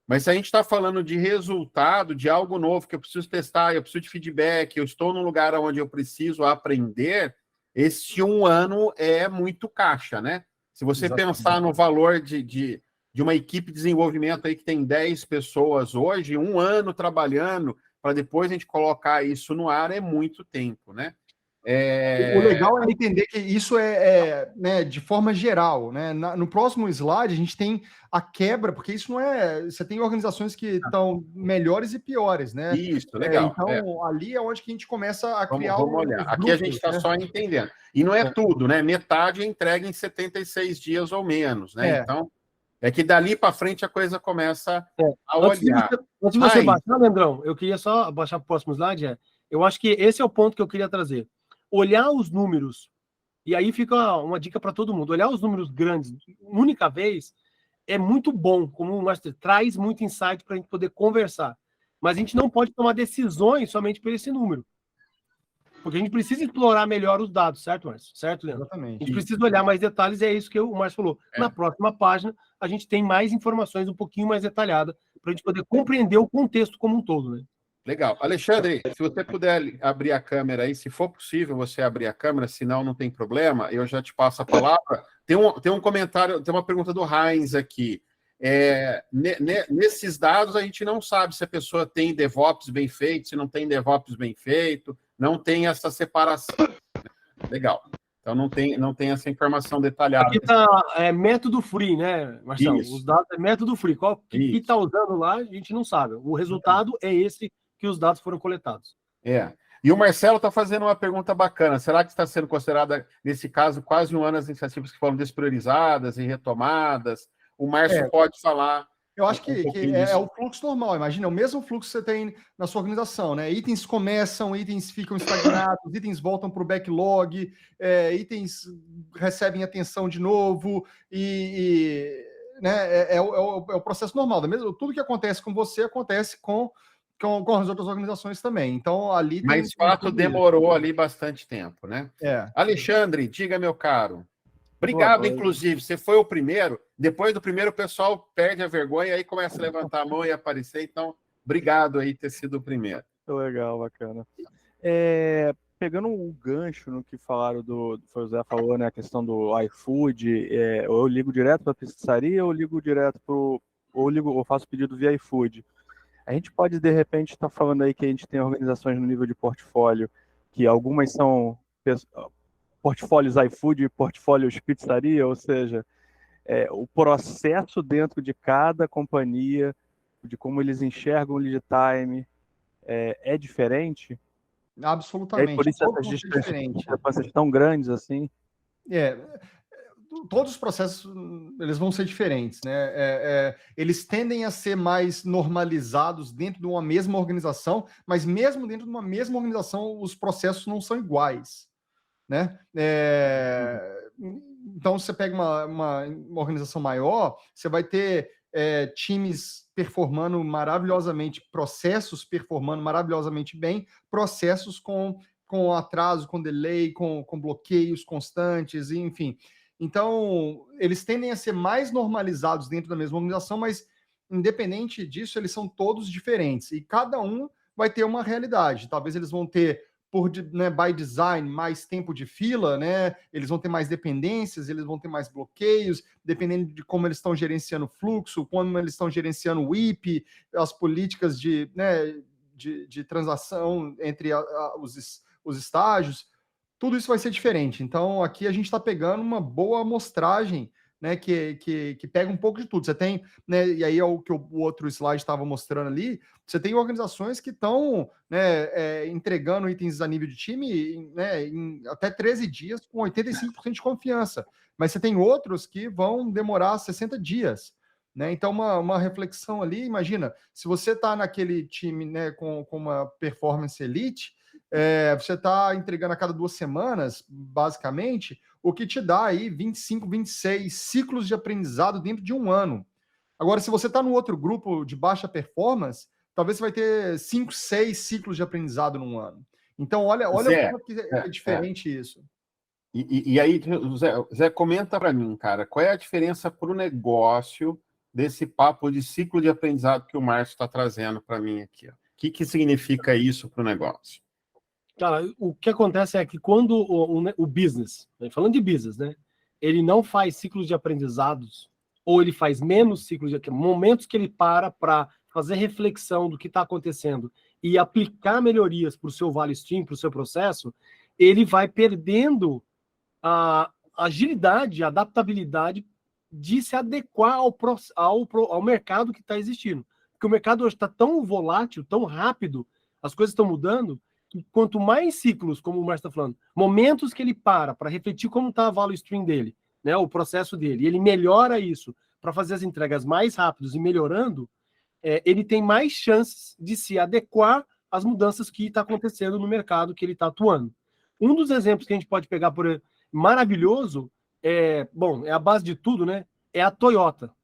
Mas se a gente está falando de resultado, de algo novo que eu preciso testar, eu preciso de feedback, eu estou num lugar onde eu preciso aprender, esse um ano é muito caixa, né? Se você pensar no valor de uma equipe de desenvolvimento aí que tem 10 pessoas hoje, um ano trabalhando, para depois a gente colocar isso no ar, é muito tempo, né? O legal é entender que isso né, de forma geral, né? No próximo slide, a gente tem a quebra, porque isso não é... Você tem organizações que estão melhores e piores, né? Isso, legal. Então, ali é onde que a gente começa a criar... Vamos olhar. Aqui a gente está só entendendo. E não é tudo, né? Metade é entrega em 76 dias ou menos, né? Então, é que dali para frente a coisa começa a olhar. Antes de você baixar, Leandrão, eu queria só baixar para o próximo slide. Eu acho que esse é o ponto que eu queria trazer. Olhar os números, e aí fica uma dica para todo mundo, olhar os números grandes, única vez, é muito bom, como o Master traz muito insight para a gente poder conversar. Mas a gente não pode tomar decisões somente por esse número. Porque a gente precisa explorar melhor os dados, certo, Márcio? Certo, Leandro? Exatamente. A gente precisa olhar mais detalhes, e é isso que o Márcio falou. Na próxima página, a gente tem mais informações um pouquinho mais detalhadas para a gente poder compreender o contexto como um todo, né? Legal. Alexandre, se você puder abrir a câmera aí, se for possível você abrir a câmera, senão não tem problema, eu já te passo a palavra. Tem um comentário, tem uma pergunta do Heinz aqui. Nesses dados, a gente não sabe se a pessoa tem DevOps bem feito, se não tem DevOps bem feito, não tem essa separação. Legal. Então, não tem essa informação detalhada. Aqui está método free, né, Marcelo? Isso. Os dados é método free. Qual que está usando lá, a gente não sabe. O resultado é esse que os dados foram coletados. E o Marcelo está fazendo uma pergunta bacana. Será que está sendo considerada, nesse caso, quase um ano as iniciativas que foram despriorizadas e retomadas? O Márcio pode falar. Eu acho que é o fluxo normal. Imagina, o mesmo fluxo que você tem na sua organização, né? Itens começam, itens ficam estagnados, itens voltam para o backlog, itens recebem atenção de novo, né? É o processo normal. Tudo que acontece com você acontece com as outras organizações também. Então, ali... Mas o fato demorou ali bastante tempo, né? Alexandre, diga, meu caro. Obrigado, inclusive. Você foi o primeiro. Depois do primeiro, o pessoal perde a vergonha, aí começa a levantar a mão e aparecer. Então, obrigado aí ter sido o primeiro. Legal, bacana. Pegando o gancho no que falaram foi o Zé falou, né? A questão do iFood, eu ligo direto para a pizzaria ou ligo direto ou faço pedido via iFood. A gente pode, de repente, estar falando aí que a gente tem organizações no nível de portfólio, que algumas são portfólios iFood e portfólios pizzaria, ou seja, o processo dentro de cada companhia, de como eles enxergam o lead time, é diferente? Absolutamente. Por isso essas discrepâncias tão grandes assim? Todos os processos eles vão ser diferentes, né? Eles tendem a ser mais normalizados dentro de uma mesma organização, mas mesmo dentro de uma mesma organização, os processos não são iguais, né? Então, você pega uma organização maior, você vai ter times performando maravilhosamente, processos performando maravilhosamente bem, processos com atraso, com delay, com bloqueios constantes, enfim. Então, eles tendem a ser mais normalizados dentro da mesma organização, mas independente disso, eles são todos diferentes. E cada um vai ter uma realidade. Talvez eles vão ter, by design, mais tempo de fila, né? Eles vão ter mais dependências, eles vão ter mais bloqueios, dependendo de como eles estão gerenciando o fluxo, como eles estão gerenciando o IP, as políticas de transação entre os estágios. Tudo isso vai ser diferente. Então, aqui a gente está pegando uma boa amostragem, né, que pega um pouco de tudo. Você tem, né, e aí é o que o outro slide estava mostrando ali, você tem organizações que estão, né, entregando itens a nível de time, né, em até 13 dias com 85% de confiança. Mas você tem outros que vão demorar 60 dias. Né? Então, uma reflexão ali, imagina, se você está naquele time, né, com uma performance elite, você está entregando a cada 2 semanas, basicamente, o que te dá aí 25, 26 ciclos de aprendizado dentro de um ano. Agora, se você está no outro grupo de baixa performance, talvez você vai ter 5, 6 ciclos de aprendizado num ano. Então, olha como que é diferente isso. E aí, Zé, comenta para mim, cara, qual é a diferença para o negócio desse papo de ciclo de aprendizado que o Márcio está trazendo para mim aqui? O que significa isso para o negócio? Cara, o que acontece é que quando o business, falando de business, né, ele não faz ciclos de aprendizados, ou ele faz menos ciclos de momentos que ele para fazer reflexão do que está acontecendo e aplicar melhorias para o seu value stream, para o seu processo, ele vai perdendo a agilidade, a adaptabilidade de se adequar ao mercado que está existindo. Porque o mercado hoje está tão volátil, tão rápido, as coisas estão mudando, que quanto mais ciclos, como o Márcio está falando, momentos que ele para refletir como está a value stream dele, né, o processo dele, e ele melhora isso para fazer as entregas mais rápidas e melhorando, ele tem mais chances de se adequar às mudanças que está acontecendo no mercado que ele está atuando. Um dos exemplos que a gente pode pegar maravilhoso, é a base de tudo, né? É a Toyota.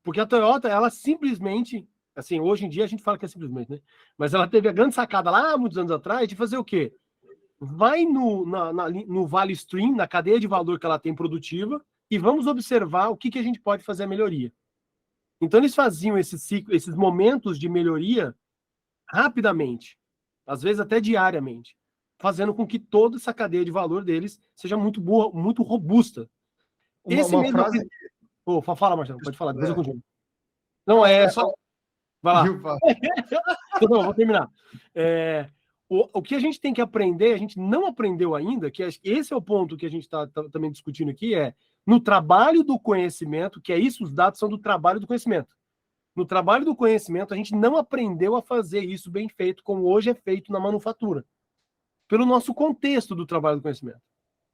Porque a Toyota, ela simplesmente, assim, hoje em dia a gente fala que é simplesmente, né? Mas ela teve a grande sacada lá, muitos anos atrás, de fazer o quê? Vai no value stream, na cadeia de valor que ela tem produtiva, e vamos observar o que a gente pode fazer a melhoria. Então, eles faziam esses momentos de melhoria rapidamente, às vezes até diariamente, fazendo com que toda essa cadeia de valor deles seja muito boa, muito robusta. Uma frase... Fala, Marcelo, pode falar, depois eu continuo. Não, só... Vai lá. Não, vou terminar. O que a gente tem que aprender, a gente não aprendeu ainda, que esse é o ponto que a gente está também discutindo aqui, no trabalho do conhecimento, que é isso, os dados são do trabalho do conhecimento. No trabalho do conhecimento, a gente não aprendeu a fazer isso bem feito, como hoje é feito na manufatura, pelo nosso contexto do trabalho do conhecimento.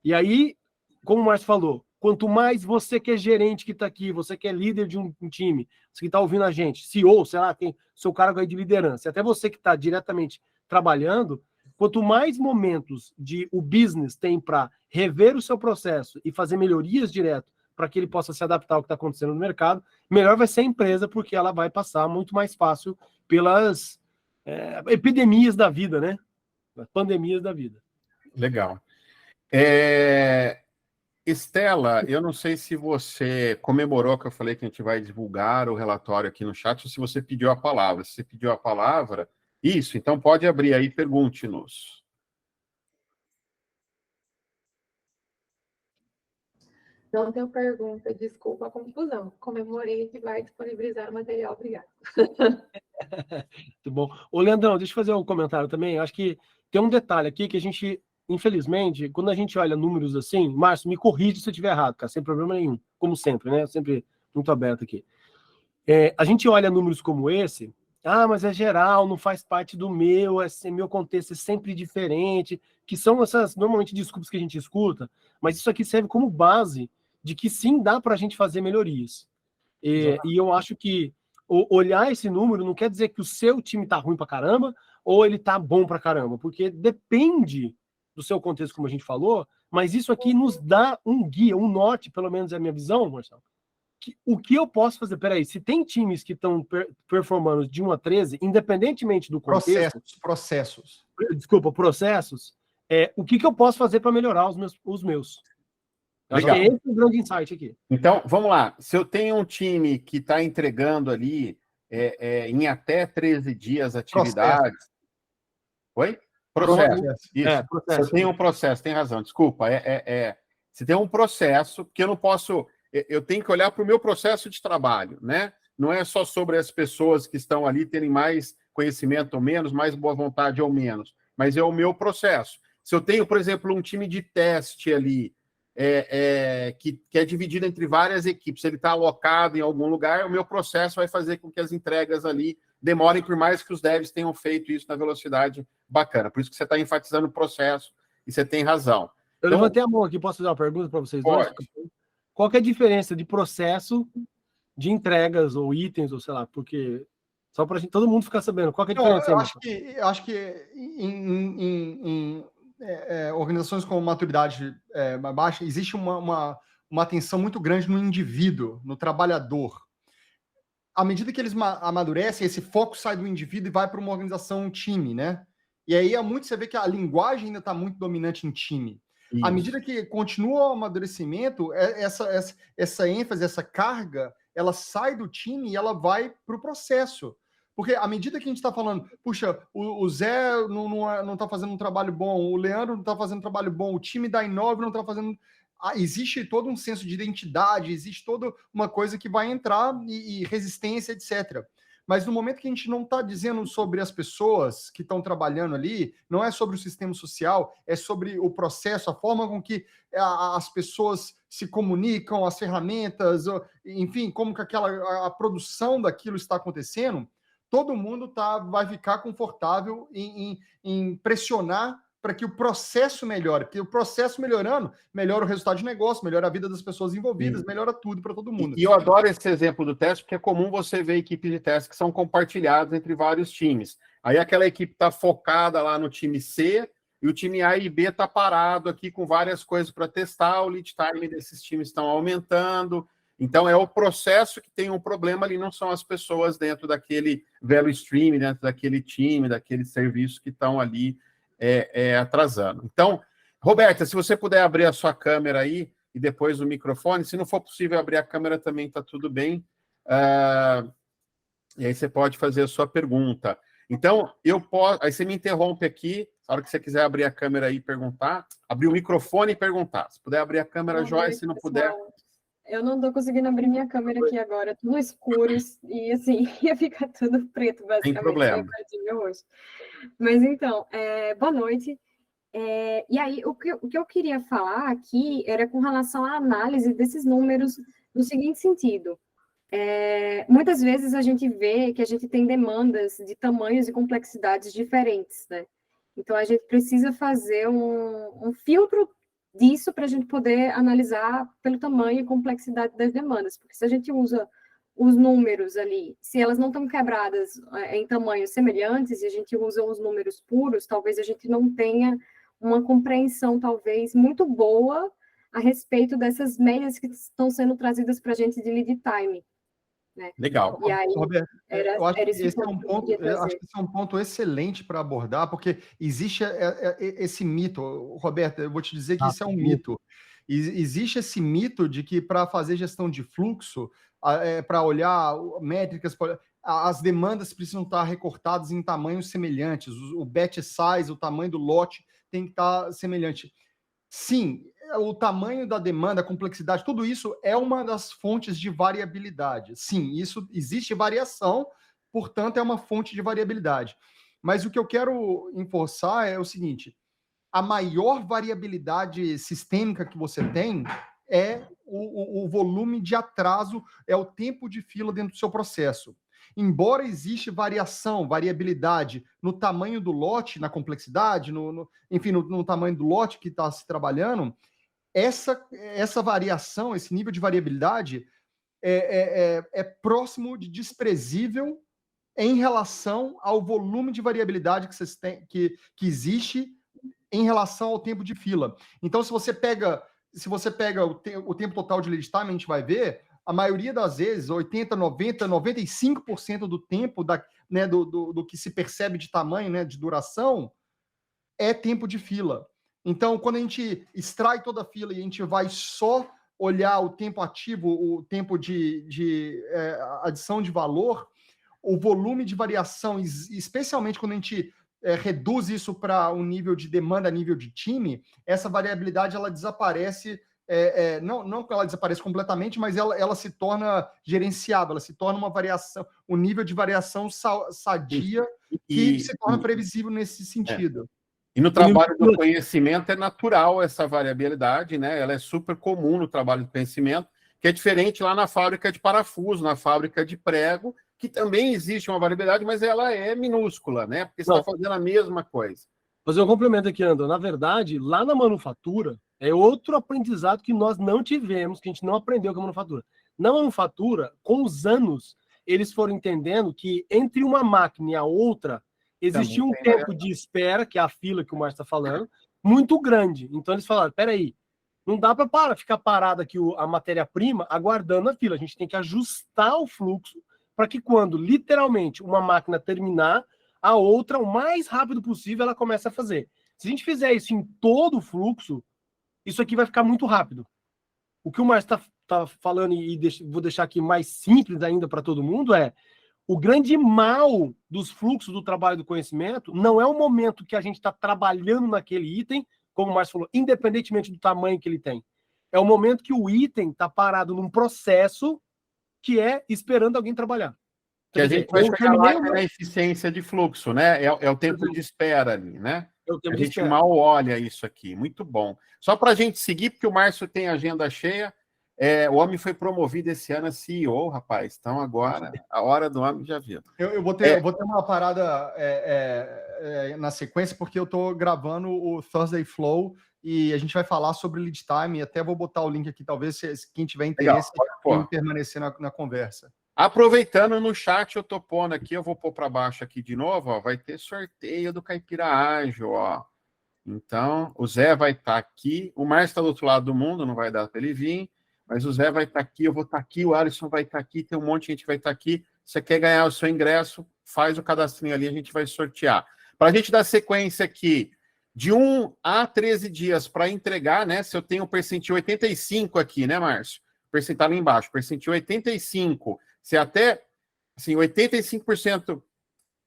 E aí, como o Márcio falou, quanto mais você que é gerente que está aqui, você que é líder de um time, você que está ouvindo a gente, CEO, sei lá, tem seu cargo aí de liderança, até você que está diretamente trabalhando, quanto mais momentos o business tem para rever o seu processo e fazer melhorias direto para que ele possa se adaptar ao que está acontecendo no mercado, melhor vai ser a empresa, porque ela vai passar muito mais fácil pelas epidemias da vida, né? As pandemias da vida. Legal. Estela, eu não sei se você comemorou que eu falei que a gente vai divulgar o relatório aqui no chat, ou se você pediu a palavra. Se você pediu a palavra, isso, então pode abrir aí, pergunte-nos. Não tenho pergunta, desculpa a confusão. Comemorei que vai disponibilizar o material, obrigada. Muito bom. Ô, Leandrão, deixa eu fazer um comentário também. Eu acho que tem um detalhe aqui que a gente, infelizmente, quando a gente olha números assim, Márcio, me corrige se eu estiver errado, cara, sem problema nenhum, como sempre, né? Sempre muito aberto aqui. A gente olha números como esse, mas é geral, não faz parte do meu contexto é sempre diferente, que são essas, normalmente, desculpas que a gente escuta, mas isso aqui serve como base de que sim, dá para a gente fazer melhorias. E eu acho que olhar esse número não quer dizer que o seu time está ruim para caramba ou ele está bom para caramba, porque depende do seu contexto, como a gente falou, mas isso aqui nos dá um guia, um norte, pelo menos é a minha visão, Marcelo, o que eu posso fazer? Peraí, se tem times que estão performando de 1 a 13, independentemente do contexto... Processos. O que eu posso fazer para melhorar os meus? Acho que é esse o grande insight aqui. Então, vamos lá. Se eu tenho um time que está entregando ali em até 13 dias atividades... Oi? Processo. Isso. Processo. Se eu tenho um processo, tem razão, desculpa. Se tem um processo, porque eu não posso... Eu tenho que olhar para o meu processo de trabalho, né? Não é só sobre as pessoas que estão ali terem mais conhecimento ou menos, mais boa vontade ou menos, mas é o meu processo. Se eu tenho, por exemplo, um time de teste ali, que é dividido entre várias equipes, ele está alocado em algum lugar, o meu processo vai fazer com que as entregas ali demorem, por mais que os devs tenham feito isso na velocidade bacana. Por isso que você está enfatizando o processo, e você tem razão. Eu levantei a mão aqui, posso fazer uma pergunta para vocês dois? Qual que é a diferença de processo de entregas ou itens, ou sei lá, porque só para todo mundo ficar sabendo, qual que é a diferença? Eu acho que em organizações com maturidade baixa, existe uma atenção muito grande no indivíduo, no trabalhador. À medida que eles amadurecem, esse foco sai do indivíduo e vai para uma organização, um time, né? E aí você vê que a linguagem ainda está muito dominante em time. Isso. À medida que continua o amadurecimento, essa ênfase, essa carga, ela sai do time e ela vai para o processo. Porque à medida que a gente está falando, puxa, o Zé não está fazendo um trabalho bom, o Leandro não está fazendo um trabalho bom, o time da Inove não está fazendo... existe todo um senso de identidade, existe toda uma coisa que vai entrar e resistência, etc. Mas no momento que a gente não está dizendo sobre as pessoas que estão trabalhando ali, não é sobre o sistema social, é sobre o processo, a forma com que as pessoas se comunicam, as ferramentas, enfim, como que a produção daquilo está acontecendo, todo mundo vai ficar confortável em pressionar para que o processo melhore, porque o processo melhorando, melhora o resultado de negócio, melhora a vida das pessoas envolvidas, melhora tudo para todo mundo. E eu adoro esse exemplo do teste, porque é comum você ver equipes de teste que são compartilhadas entre vários times. Aí aquela equipe está focada lá no time C, e o time A e B está parado aqui com várias coisas para testar, o lead time desses times estão aumentando. Então, é o processo que tem um problema ali, não são as pessoas dentro daquele value stream, dentro daquele time, daquele serviço que estão ali atrasando. Então, Roberta, se você puder abrir a sua câmera aí e depois o microfone, se não for possível abrir a câmera também está tudo bem. E aí você pode fazer a sua pergunta. Então, aí você me interrompe aqui, na hora que você quiser abrir a câmera aí e perguntar, abrir o microfone e perguntar. Se puder abrir a câmera, joia, se não puder... Eu não estou conseguindo abrir minha câmera aqui agora, tudo escuro, e assim, ia ficar tudo preto, basicamente. Sem problema. Mas então, boa noite. E aí, o que eu queria falar aqui era com relação à análise desses números no seguinte sentido. Muitas vezes a gente vê que a gente tem demandas de tamanhos e complexidades diferentes, né? Então, a gente precisa fazer um filtro disso para a gente poder analisar pelo tamanho e complexidade das demandas, porque se a gente usa os números ali, se elas não estão quebradas em tamanhos semelhantes e a gente usa os números puros, talvez a gente não tenha uma compreensão, talvez, muito boa a respeito dessas médias que estão sendo trazidas para a gente de lead time. Né? Legal. E aí, Roberto, eu acho que esse é um ponto excelente para abordar, porque existe esse mito, Roberto, eu vou te dizer que isso é um mito. Existe esse mito de que para fazer gestão de fluxo, para olhar métricas, as demandas precisam estar recortadas em tamanhos semelhantes, o batch size, o tamanho do lote tem que estar semelhante. Sim, o tamanho da demanda, a complexidade, tudo isso é uma das fontes de variabilidade. Sim, isso existe variação, portanto, é uma fonte de variabilidade. Mas o que eu quero enforçar é o seguinte: a maior variabilidade sistêmica que você tem é o volume de atraso, é o tempo de fila dentro do seu processo. Embora existe variabilidade no tamanho do lote, na complexidade, enfim, no tamanho do lote que está se trabalhando, essa variação, esse nível de variabilidade é próximo de desprezível em relação ao volume de variabilidade que existe em relação ao tempo de fila. Então, se você pega o tempo total de lead time, a gente vai ver, a maioria das vezes, 80%, 90%, 95% do tempo do que se percebe de tamanho, né, de duração, é tempo de fila. Então, quando a gente extrai toda a fila e a gente vai só olhar o tempo ativo, o tempo de adição de valor, o volume de variação, especialmente quando a gente reduz isso para um nível de demanda, nível de time, essa variabilidade ela desaparece, não que ela desapareça completamente, mas ela se torna gerenciável, ela se torna uma variação, um nível de variação sadia que se torna previsível nesse sentido. E no trabalho do conhecimento é natural essa variabilidade, né? Ela é super comum no trabalho do conhecimento, que é diferente lá na fábrica de parafuso, na fábrica de prego, que também existe uma variabilidade, mas ela é minúscula, né? Porque você está fazendo a mesma coisa. Fazer um complemento aqui, André. Na verdade, lá na manufatura, é outro aprendizado que nós não tivemos, que a gente não aprendeu com a manufatura. Na manufatura, com os anos, eles foram entendendo que entre uma máquina e a outra, existia um tempo de espera, que é a fila que o Márcio está falando, muito grande. Então eles falaram, peraí, não dá para ficar parado aqui a matéria-prima aguardando a fila. A gente tem que ajustar o fluxo para que quando, literalmente, uma máquina terminar, a outra, o mais rápido possível, ela começa a fazer. Se a gente fizer isso em todo o fluxo, isso aqui vai ficar muito rápido. O que o Márcio está falando, e vou deixar aqui mais simples ainda para todo mundo, o grande mal dos fluxos do trabalho do conhecimento não é o momento que a gente está trabalhando naquele item, como o Márcio falou, independentemente do tamanho que ele tem. É o momento que o item está parado num processo que é esperando alguém trabalhar. Que a gente vai chegar lá na eficiência de fluxo, né? É o tempo de espera ali, né? A gente mal olha isso aqui. Muito bom. Só para a gente seguir, porque o Márcio tem agenda cheia, o homem foi promovido esse ano a CEO, rapaz. Então, agora, a hora do homem já viu. Eu vou ter uma parada na sequência, porque eu estou gravando o Thursday Flow e a gente vai falar sobre lead time. E até vou botar o link aqui, talvez, quem tiver interesse em permanecer na conversa. Aproveitando no chat, eu tô pondo aqui, eu vou pôr para baixo aqui de novo, ó, vai ter sorteio do Caipira Ágil, ó. Então, o Zé vai estar aqui, o Márcio está do outro lado do mundo, não vai dar para ele vir, mas o Zé vai estar aqui, eu vou estar aqui, o Alisson vai estar aqui, tem um monte de gente que vai estar aqui. Você quer ganhar o seu ingresso, faz o cadastrinho ali, a gente vai sortear. Para a gente dar sequência aqui, de 1 a 13 dias para entregar, né? Se eu tenho o percentil 85 aqui, né, Márcio? Percentual ali embaixo, percentil 85, se até, assim, 85%,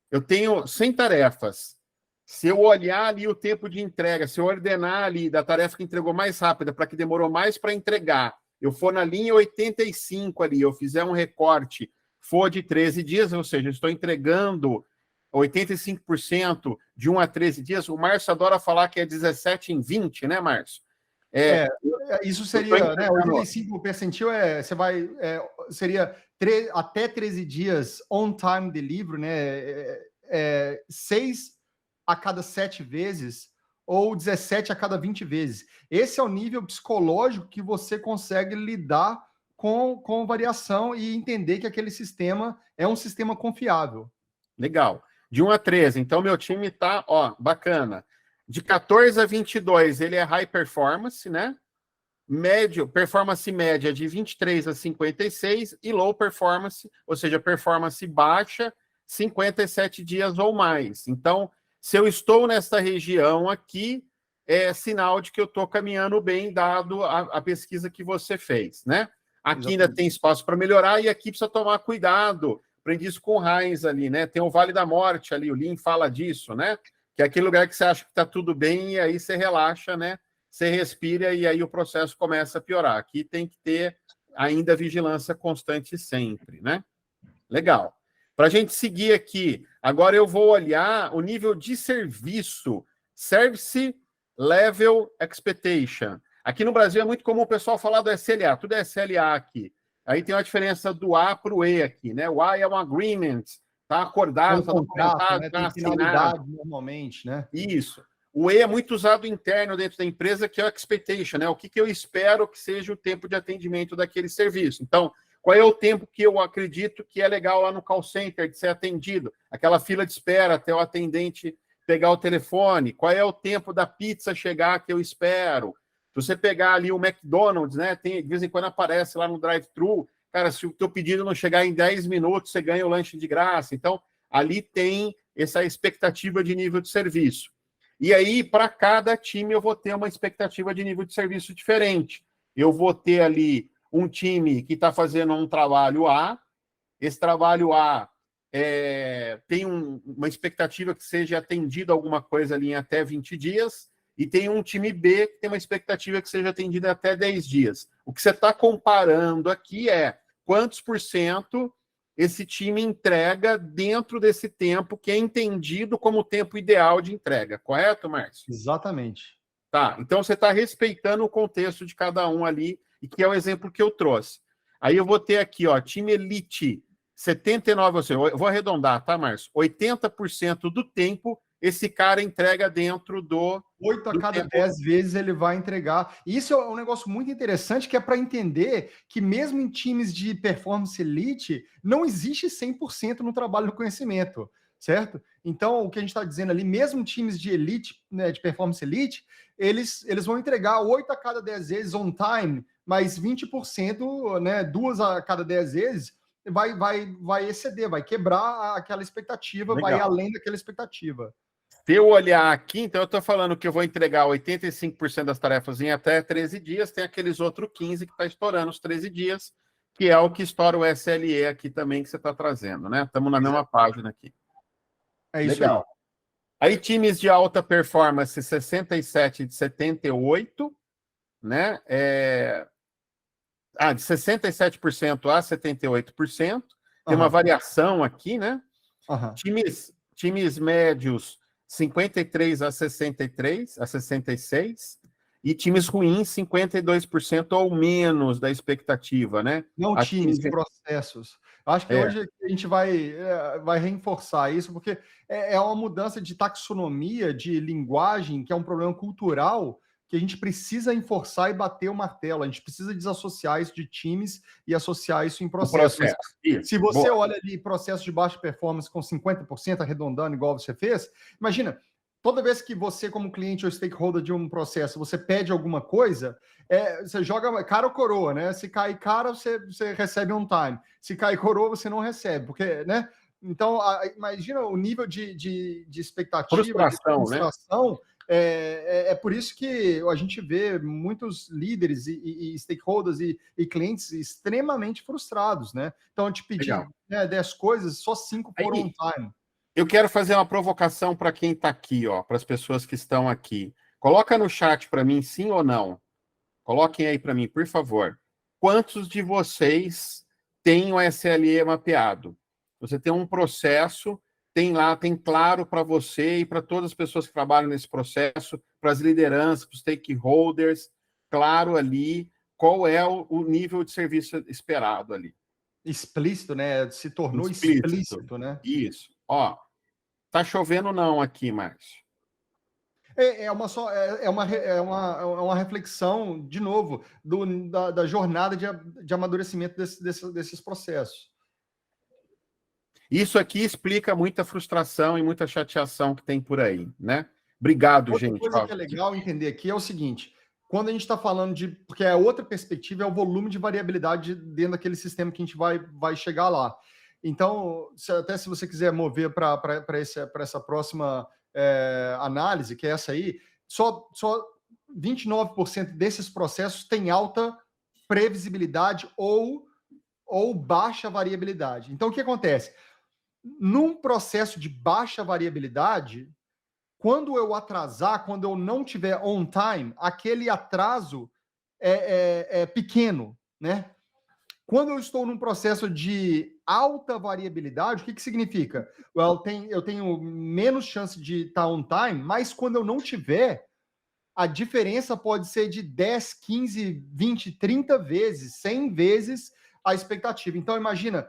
eu tenho 100 tarefas. Se eu olhar ali o tempo de entrega, se eu ordenar ali da tarefa que entregou mais rápida para que demorou mais para entregar, eu for na linha 85 ali, eu fizer um recorte, for de 13 dias, ou seja, eu estou entregando 85% de 1 a 13 dias, o Márcio adora falar que é 17 em 20, né, Márcio? Isso seria, né, 85 percentil seria até 13 dias on-time delivery, né, 6 a cada 7 vezes ou 17 a cada 20 vezes. Esse é o nível psicológico que você consegue lidar com variação e entender que aquele sistema é um sistema confiável. Legal. De 1 a 13, então meu time está, bacana. De 14 a 22, ele é high performance, né? Performance média de 23 a 56 e low performance, ou seja, performance baixa, 57 dias ou mais. Então, se eu estou nessa região aqui, é sinal de que eu estou caminhando bem, dado a pesquisa que você fez, né? Aqui ainda tem espaço para melhorar e aqui precisa tomar cuidado. Aprendi isso com o Heinz ali, né? Tem o Vale da Morte ali, o Lean fala disso, né? Que é aquele lugar que você acha que está tudo bem e aí você relaxa, né? Você respira e aí o processo começa a piorar. Aqui tem que ter ainda vigilância constante sempre, né? Legal. Para a gente seguir aqui, agora eu vou olhar o nível de serviço, Service Level Expectation. Aqui no Brasil é muito comum o pessoal falar do SLA, tudo é SLA aqui. Aí tem uma diferença do A para o E aqui, né? O A é um agreement, está acordado, está documentado, está assinado. Normalmente, né? Isso. O E é muito usado interno dentro da empresa, que é o expectation, né? O que eu espero que seja o tempo de atendimento daquele serviço. Então, qual é o tempo que eu acredito que é legal lá no call center de ser atendido? Aquela fila de espera até o atendente pegar o telefone. Qual é o tempo da pizza chegar que eu espero? Se você pegar ali o McDonald's, né? De vez em quando aparece lá no drive-thru. Cara, se o teu pedido não chegar em 10 minutos, você ganha o lanche de graça. Então, ali tem essa expectativa de nível de serviço. E aí, para cada time, eu vou ter uma expectativa de nível de serviço diferente. Eu vou ter ali um time que está fazendo um trabalho A, esse trabalho A tem uma expectativa que seja atendido alguma coisa ali em até 20 dias, e tem um time B que tem uma expectativa que seja atendida até 10 dias. O que você está comparando aqui é quantos por cento esse time entrega dentro desse tempo que é entendido como o tempo ideal de entrega. Correto, Márcio? Exatamente. Tá, então você está respeitando o contexto de cada um ali, e que é o exemplo que eu trouxe. Aí eu vou ter aqui, ó, time Elite, 79%, eu vou arredondar, tá, Márcio? 80% do tempo, esse cara entrega dentro do... 8 a cada 10 vezes ele vai entregar. E isso é um negócio muito interessante, que é para entender que mesmo em times de performance elite, não existe 100% no trabalho do conhecimento, certo? Então, o que a gente está dizendo ali, mesmo times de elite, né, de performance elite, eles vão entregar 8 a cada 10 vezes on time, mas 20%, né, 2 a cada 10 vezes, vai exceder, vai quebrar aquela expectativa, Legal. vai além daquela expectativa. Se eu olhar aqui, então eu estou falando que eu vou entregar 85% das tarefas em até 13 dias, tem aqueles outros 15 que está estourando os 13 dias, que é o que estoura o SLE aqui também que você está trazendo, né? Estamos na mesma página aqui. É isso. Legal. Aí times de alta performance, 67 de 78, né? De 67% a 78%. Tem uma variação aqui, né? Times médios, 53 a 63, a 66, e times ruins, 52% ou menos da expectativa, né? Não times, processos. Acho que hoje a gente vai reforçar isso, porque é uma mudança de taxonomia, de linguagem, que é um problema cultural, que a gente precisa enforçar e bater o martelo. A gente precisa desassociar isso de times e associar isso em processos. Se você olha ali processo de baixa performance com 50%, arredondando igual você fez, imagina, toda vez que você, como cliente ou stakeholder de um processo, você pede alguma coisa, você joga cara ou coroa, né? Se cai cara, você recebe on time. Se cai coroa, você não recebe, porque, né? Então, imagina o nível de expectativa, frustração, de frustração, né? É por isso que a gente vê muitos líderes e stakeholders e clientes extremamente frustrados, né? Então, eu te pedi 10 coisas, só 5 foram on time. Eu quero fazer uma provocação para quem está aqui, ó, para as pessoas que estão aqui. Coloca no chat para mim, sim ou não. Coloquem aí para mim, por favor. Quantos de vocês têm o SLE mapeado? Você tem um processo, tem claro para você e para todas as pessoas que trabalham nesse processo, para as lideranças, para os stakeholders, claro ali qual é o nível de serviço esperado ali. Explícito, né? Se tornou explícito, né? Isso. Ó, tá chovendo não aqui, Márcio. É uma reflexão, de novo, da jornada de amadurecimento desses processos. Isso aqui explica muita frustração e muita chateação que tem por aí, né? Obrigado, gente. Outra coisa que é legal entender aqui é o seguinte, quando a gente está falando porque a outra perspectiva é o volume de variabilidade dentro daquele sistema que a gente vai chegar lá. Então, até se você quiser mover para essa próxima análise, que é essa aí, só 29% desses processos têm alta previsibilidade ou baixa variabilidade. Então, o que acontece? Num processo de baixa variabilidade, quando eu atrasar, quando eu não tiver on time, aquele atraso é pequeno, né? Quando eu estou num processo de alta variabilidade, o que significa? Eu tenho menos chance de estar on time, mas quando eu não tiver, a diferença pode ser de 10, 15, 20, 30 vezes, 100 vezes a expectativa. Então, imagina,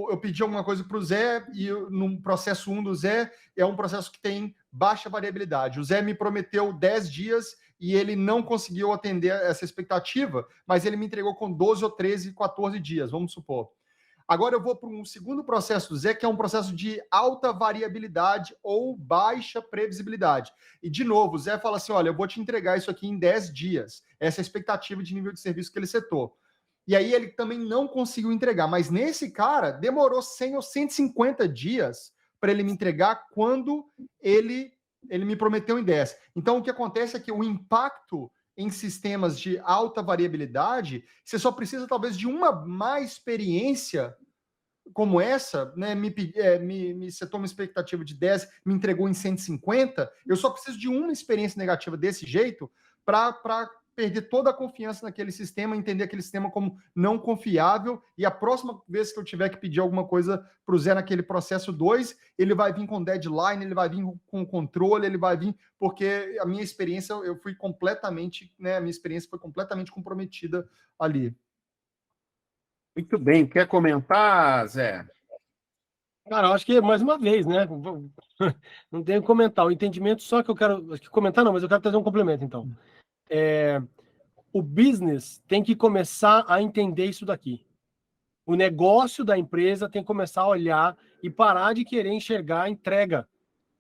eu pedi alguma coisa para o Zé e no processo 1 do Zé é um processo que tem baixa variabilidade. O Zé me prometeu 10 dias e ele não conseguiu atender essa expectativa, mas ele me entregou com 12 ou 13, 14 dias, vamos supor. Agora eu vou para um segundo processo do Zé, que é um processo de alta variabilidade ou baixa previsibilidade. E, de novo, o Zé fala assim, olha, eu vou te entregar isso aqui em 10 dias. Essa é a expectativa de nível de serviço que ele setou. E aí ele também não conseguiu entregar. Mas nesse cara, demorou 100 ou 150 dias para ele me entregar quando ele me prometeu em 10. Então, o que acontece é que o impacto em sistemas de alta variabilidade, você só precisa talvez de uma má experiência como essa, né, me setou uma expectativa de 10, me entregou em 150, eu só preciso de uma experiência negativa desse jeito para perder toda a confiança naquele sistema, entender aquele sistema como não confiável, e a próxima vez que eu tiver que pedir alguma coisa para o Zé naquele processo 2, ele vai vir com deadline, ele vai vir com controle, ele vai vir, porque a minha experiência, eu fui completamente, né, a minha experiência foi completamente comprometida ali. Muito bem. Quer comentar, Zé? Cara, eu acho que, mais uma vez, né? Não tenho que comentar. O entendimento só que eu quero... Acho que comentar não, mas eu quero trazer um complemento, então. O business tem que começar a entender isso daqui. O negócio da empresa tem que começar a olhar e parar de querer enxergar a entrega.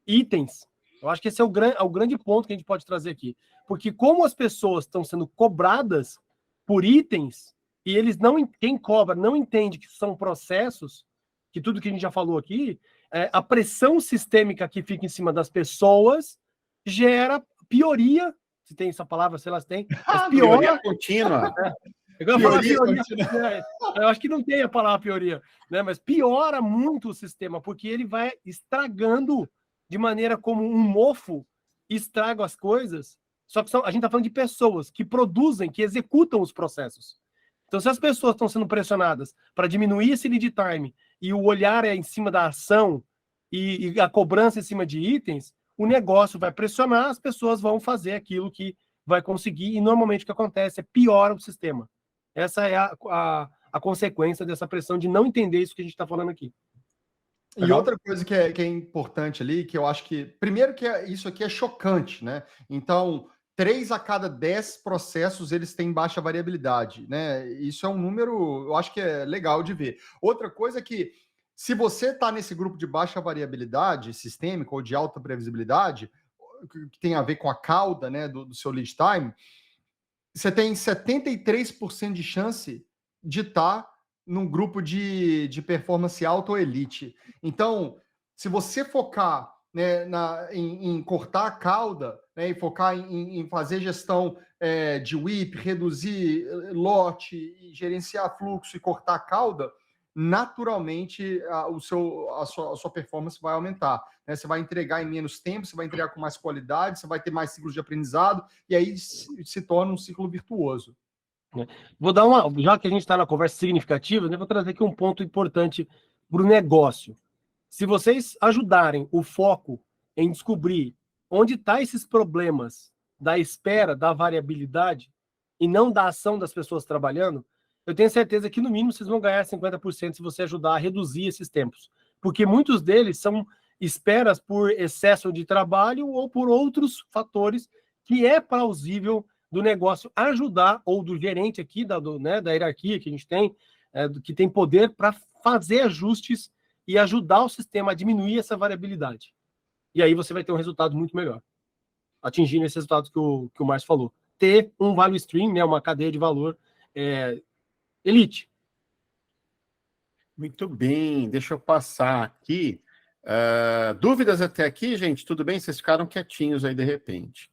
Itens. Eu acho que esse é o grande ponto que a gente pode trazer aqui. Porque como as pessoas estão sendo cobradas por itens, e eles não, quem cobra não entende que são processos, que tudo que a gente já falou aqui, a pressão sistêmica que fica em cima das pessoas gera pioria, se tem essa palavra, sei lá se tem, mas pioria contínua. Eu acho que não tem a palavra pioria, né? Mas piora muito o sistema, porque ele vai estragando de maneira como um mofo estraga as coisas, só que a gente está falando de pessoas que produzem, que executam os processos. Então, se as pessoas estão sendo pressionadas para diminuir esse lead time e o olhar é em cima da ação e a cobrança em cima de itens, o negócio vai pressionar, as pessoas vão fazer aquilo que vai conseguir e normalmente o que acontece é piora o sistema. Essa é a consequência dessa pressão de não entender isso que a gente está falando aqui. E outra coisa que é importante ali, que eu acho que... Primeiro que isso aqui é chocante, né? Então, 3 a cada 10 processos, eles têm baixa variabilidade, né? Isso é um número, eu acho que é legal de ver. Outra coisa é que, se você está nesse grupo de baixa variabilidade sistêmica ou de alta previsibilidade, que tem a ver com a cauda, né, do seu lead time, você tem 73% de chance de estar num grupo de performance alta ou elite. Então, se você focar, né, em cortar a cauda, né, e focar em fazer gestão de WIP, reduzir lote, e gerenciar fluxo e cortar a cauda, naturalmente a sua performance vai aumentar. Né? Você vai entregar em menos tempo, você vai entregar com mais qualidade, você vai ter mais ciclos de aprendizado, e aí se torna um ciclo virtuoso. Vou dar já que a gente está na conversa significativa, né, vou trazer aqui um ponto importante para o negócio. Se vocês ajudarem o foco em descobrir onde estão esses problemas da espera, da variabilidade, e não da ação das pessoas trabalhando, eu tenho certeza que, no mínimo, vocês vão ganhar 50% se você ajudar a reduzir esses tempos. Porque muitos deles são esperas por excesso de trabalho ou por outros fatores que é plausível do negócio ajudar, ou do gerente aqui, da hierarquia que a gente tem, que tem poder para fazer ajustes e ajudar o sistema a diminuir essa variabilidade. E aí você vai ter um resultado muito melhor, atingindo esses resultados que o Márcio falou. Ter um value stream, né, uma cadeia de valor elite. Muito bem, deixa eu passar aqui. Dúvidas até aqui, gente? Tudo bem? Vocês ficaram quietinhos aí de repente.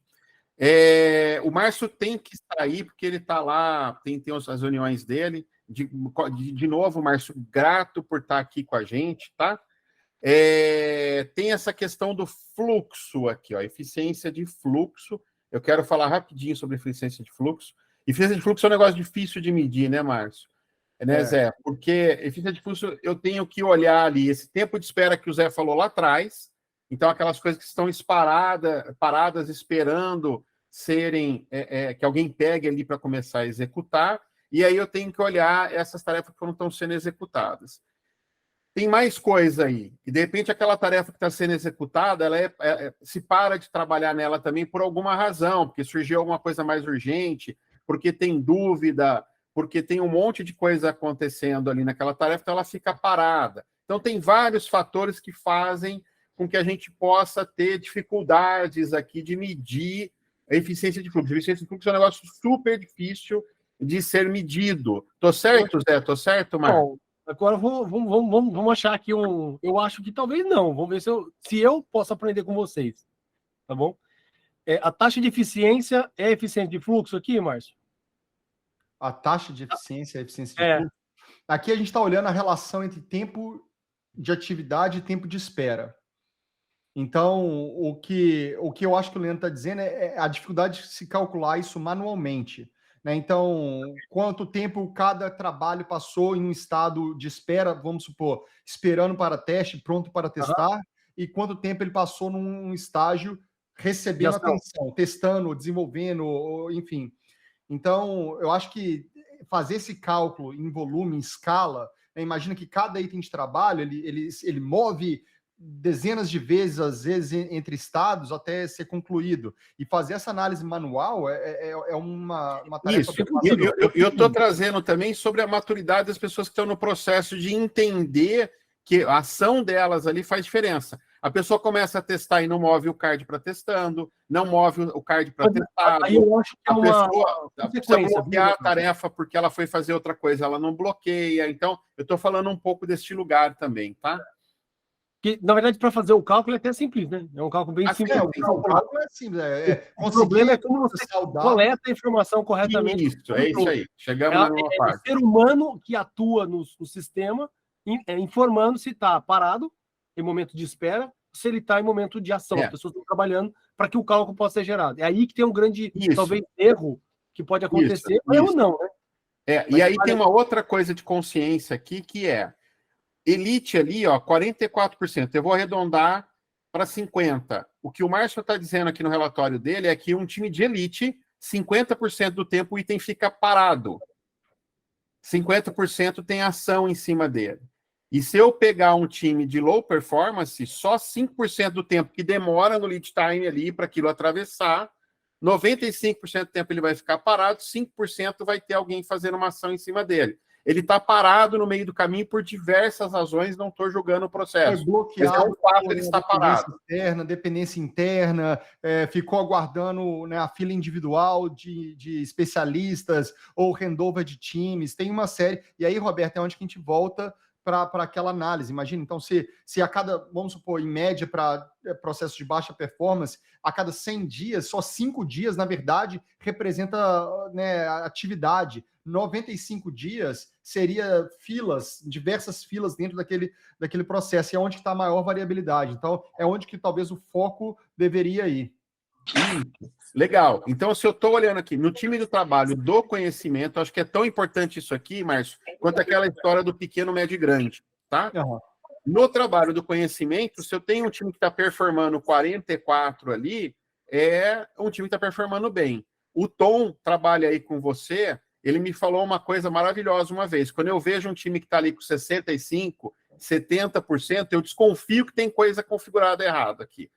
O Márcio tem que sair, porque ele está lá, tem as reuniões dele. De novo, Márcio, grato por estar aqui com a gente, tá? Tem essa questão do fluxo aqui, ó, eficiência de fluxo. Eu quero falar rapidinho sobre eficiência de fluxo. Eficiência de fluxo é um negócio difícil de medir, né, Márcio? Né, Zé? Porque eficiência de fluxo, eu tenho que olhar ali esse tempo de espera que o Zé falou lá atrás. Então, aquelas coisas que estão paradas esperando que alguém pegue ali para começar a executar, e aí eu tenho que olhar essas tarefas que não estão sendo executadas. Tem mais coisa aí, e de repente aquela tarefa que está sendo executada, ela se para de trabalhar nela também por alguma razão, porque surgiu alguma coisa mais urgente, porque tem dúvida, porque tem um monte de coisa acontecendo ali naquela tarefa, então ela fica parada. Então tem vários fatores que fazem com que a gente possa ter dificuldades aqui de medir a eficiência de fluxo. A eficiência de fluxo é um negócio super difícil de ser medido. Tô certo, Zé? Tô certo, Marcos? Agora vamos achar aqui um. Eu acho que talvez não. Vamos ver se eu posso aprender com vocês. Tá bom? A taxa de eficiência é eficiência de fluxo aqui, Márcio? A taxa de eficiência, a eficiência de fluxo. Aqui a gente está olhando a relação entre tempo de atividade e tempo de espera. Então, o que eu acho que o Leandro está dizendo é a dificuldade de se calcular isso manualmente. Né? Então, quanto tempo cada trabalho passou em um estado de espera, vamos supor, esperando para teste, pronto para testar, e quanto tempo ele passou num estágio recebendo atenção, testando, desenvolvendo, enfim. Então, eu acho que fazer esse cálculo em volume, em escala, né? Imagina que cada item de trabalho, ele move dezenas de vezes, às vezes, entre estados até ser concluído. E fazer essa análise manual é uma tarefa... Isso, eu estou trazendo também sobre a maturidade das pessoas que estão no processo de entender que a ação delas ali faz diferença. A pessoa começa a testar e não move o card para testando, não move o card para testado. Aí eu acho que a pessoa precisa bloquear a tarefa porque ela foi fazer outra coisa, ela não bloqueia. Então, eu estou falando um pouco deste lugar também, tá? Que, na verdade, para fazer o cálculo é até simples, né? É um cálculo bem simples. O cálculo é simples. O problema é como você coleta a informação corretamente. Isso, é isso aí. Chegamos na nova parte. É o ser humano que atua no sistema, informando se está parado em momento de espera, se ele está em momento de ação. As pessoas estão trabalhando para que o cálculo possa ser gerado. É aí que tem um grande, talvez, erro que pode acontecer, ou não, né? E aí tem uma outra coisa de consciência aqui, que é Elite ali, ó, 44%. Eu vou arredondar para 50%. O que o Márcio está dizendo aqui no relatório dele é que um time de elite, 50% do tempo o item fica parado. 50% tem ação em cima dele. E se eu pegar um time de low performance, só 5% do tempo que demora no lead time ali para aquilo atravessar, 95% do tempo ele vai ficar parado, 5% vai ter alguém fazendo uma ação em cima dele. Ele está parado no meio do caminho por diversas razões, não estou julgando o processo. Bloqueado, é um fato, ele está parado. Dependência interna, ficou aguardando, né, a fila individual de especialistas ou handover de times, tem uma série. E aí, Roberto, é onde que a gente volta para aquela análise. Imagina, então, se a cada, vamos supor, em média, para processos de baixa performance, a cada 100 dias, só 5 dias, na verdade, representa, né, a atividade. 95 dias seria filas, diversas filas dentro daquele processo, e é onde está a maior variabilidade. Então, é onde que talvez o foco deveria ir. Legal. Então, se eu estou olhando aqui no time do trabalho do conhecimento, acho que é tão importante isso aqui, Márcio, quanto aquela história do pequeno, médio e grande, tá? Uhum. No trabalho do conhecimento, se eu tenho um time que está performando 44 ali, é um time que está performando bem. O Tom trabalha aí com você, ele me falou uma coisa maravilhosa uma vez. Quando eu vejo um time que está ali com 65%, 70%, eu desconfio que tem coisa configurada errada aqui.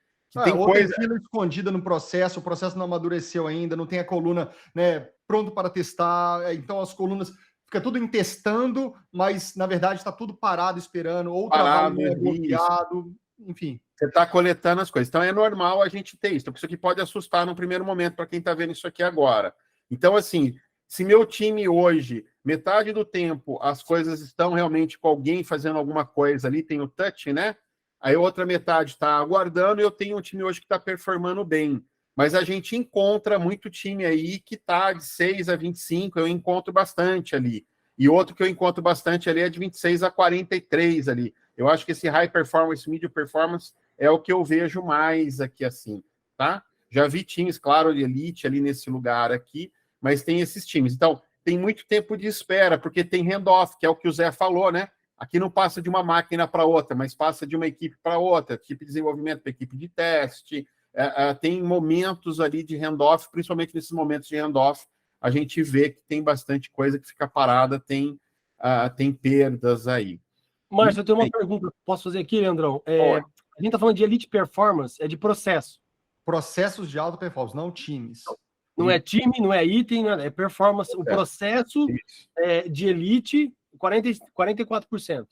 Tem coisa fila escondida no processo, o processo não amadureceu ainda, não tem a coluna, né, pronto para testar, então as colunas fica tudo em testando, mas na verdade está tudo parado esperando, ou parado, trabalho bloqueado, enfim. Você está coletando as coisas. Então é normal a gente ter isso. Isso aqui pode assustar no primeiro momento para quem está vendo isso aqui agora. Então, assim, se meu time hoje, metade do tempo, as coisas estão realmente com alguém fazendo alguma coisa ali, tem o touch, né? Aí a outra metade está aguardando e eu tenho um time hoje que está performando bem. Mas a gente encontra muito time aí que está de 6 a 25, eu encontro bastante ali. E outro que eu encontro bastante ali é de 26 a 43 ali. Eu acho que esse high performance, medium performance é o que eu vejo mais aqui assim, tá? Já vi times, claro, de elite ali nesse lugar aqui, mas tem esses times. Então, tem muito tempo de espera, porque tem handoff, que é o que o Zé falou, né? Aqui não passa de uma máquina para outra, mas passa de uma equipe para outra, equipe de desenvolvimento para equipe de teste. Tem momentos ali de handoff, principalmente nesses momentos de handoff, a gente vê que tem bastante coisa que fica parada, tem perdas aí. Mas eu tenho uma pergunta que posso fazer aqui, Leandrão. A gente está falando de elite performance, é de processo. Processos de alta performance, não times. Não é time, não é item, é performance. O processo de elite, 44%.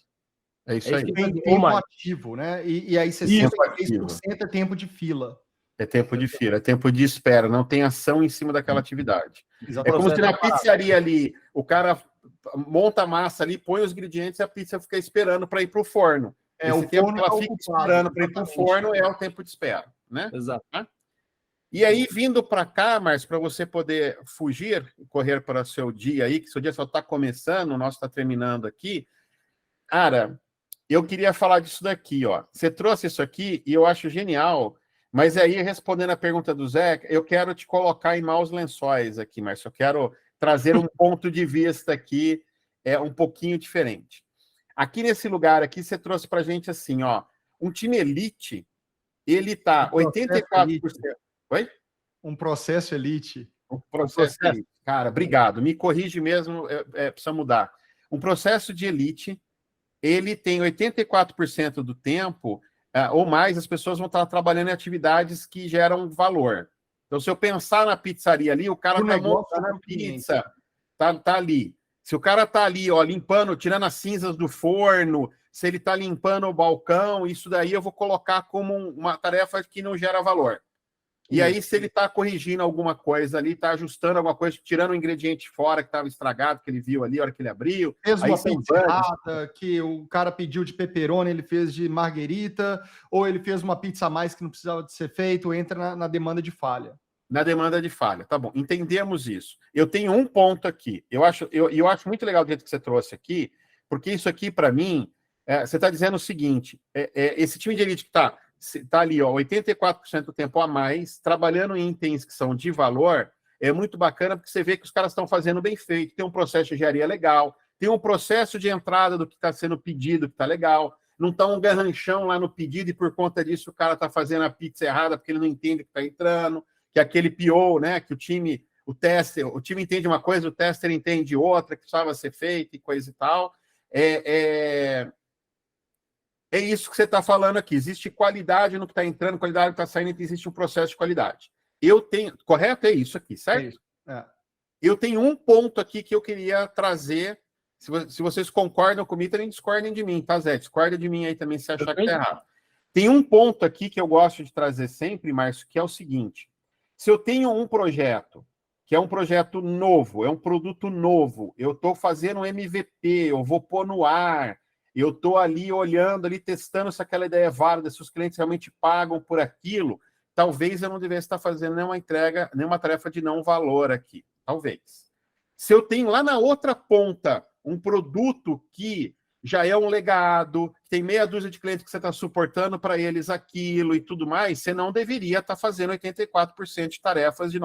É isso aí. Tem tempo ativo, né? E aí 63% é tempo de fila. É tempo de fila, é tempo de espera, não tem ação em cima daquela atividade. Exatamente. É como se na pizzaria ali, o cara monta a massa ali, põe os ingredientes e a pizza fica esperando para ir para o forno. Esse tempo que ela fica esperando para ir para o forno é o tempo de espera, né? Exato. E aí, vindo para cá, Márcio, para você poder fugir, correr para o seu dia aí, que seu dia só está começando, o nosso está terminando aqui. Cara, eu queria falar disso daqui, ó. Você trouxe isso aqui e eu acho genial, mas aí, respondendo a pergunta do Zé, eu quero te colocar em maus lençóis aqui, Márcio. Eu quero trazer um ponto de vista aqui um pouquinho diferente. Aqui nesse lugar aqui, você trouxe para a gente assim, ó, um time elite, ele está 84%. Oi? Um processo elite. Um processo elite. Cara, obrigado. Me corrige mesmo, precisa mudar. Um processo de elite, ele tem 84% do tempo, ou mais, as pessoas vão estar trabalhando em atividades que geram valor. Então, se eu pensar na pizzaria ali, o cara está montando pizza, tá ali. Se o cara está ali, ó, limpando, tirando as cinzas do forno, se ele está limpando o balcão, isso daí eu vou colocar como uma tarefa que não gera valor. E aí, se ele está corrigindo alguma coisa ali, está ajustando alguma coisa, tirando um ingrediente fora que estava estragado, que ele viu ali, a hora que ele abriu. Fez uma pizza errada, que o cara pediu de pepperoni, ele fez de marguerita, ou ele fez uma pizza a mais que não precisava de ser feito, entra na demanda de falha. Na demanda de falha, tá bom. Entendemos isso. Eu tenho um ponto aqui. Eu acho muito legal o jeito que você trouxe aqui, porque isso aqui, para mim, você está dizendo o seguinte, esse time de elite que está ali, ó, 84% do tempo a mais, trabalhando em itens que são de valor, é muito bacana, porque você vê que os caras estão fazendo bem feito, tem um processo de engenharia legal, tem um processo de entrada do que está sendo pedido que está legal, não está um garranchão lá no pedido e por conta disso o cara está fazendo a pizza errada porque ele não entende o que está entrando, que aquele PO, né, que o time entende uma coisa, o tester entende outra, que precisava ser feita e coisa e tal. É isso que você está falando aqui. Existe qualidade no que está entrando, qualidade no que está saindo, existe um processo de qualidade. Correto? É isso aqui, certo? É isso. Eu tenho um ponto aqui que eu queria trazer. Se vocês concordam comigo, também discordem de mim, tá, Zé? Discorda de mim aí também se achar que está errado. Tem um ponto aqui que eu gosto de trazer sempre, Márcio, que é o seguinte. Se eu tenho um projeto, que é um projeto novo, é um produto novo, eu estou fazendo um MVP, eu vou pôr no ar, eu estou ali olhando, ali testando se aquela ideia é válida, se os clientes realmente pagam por aquilo, talvez eu não devesse estar fazendo nenhuma entrega, nenhuma tarefa de não valor aqui. Talvez. Se eu tenho lá na outra ponta um produto que já é um legado, tem meia dúzia de clientes que você está suportando para eles aquilo e tudo mais, você não deveria estar fazendo 84% de tarefas de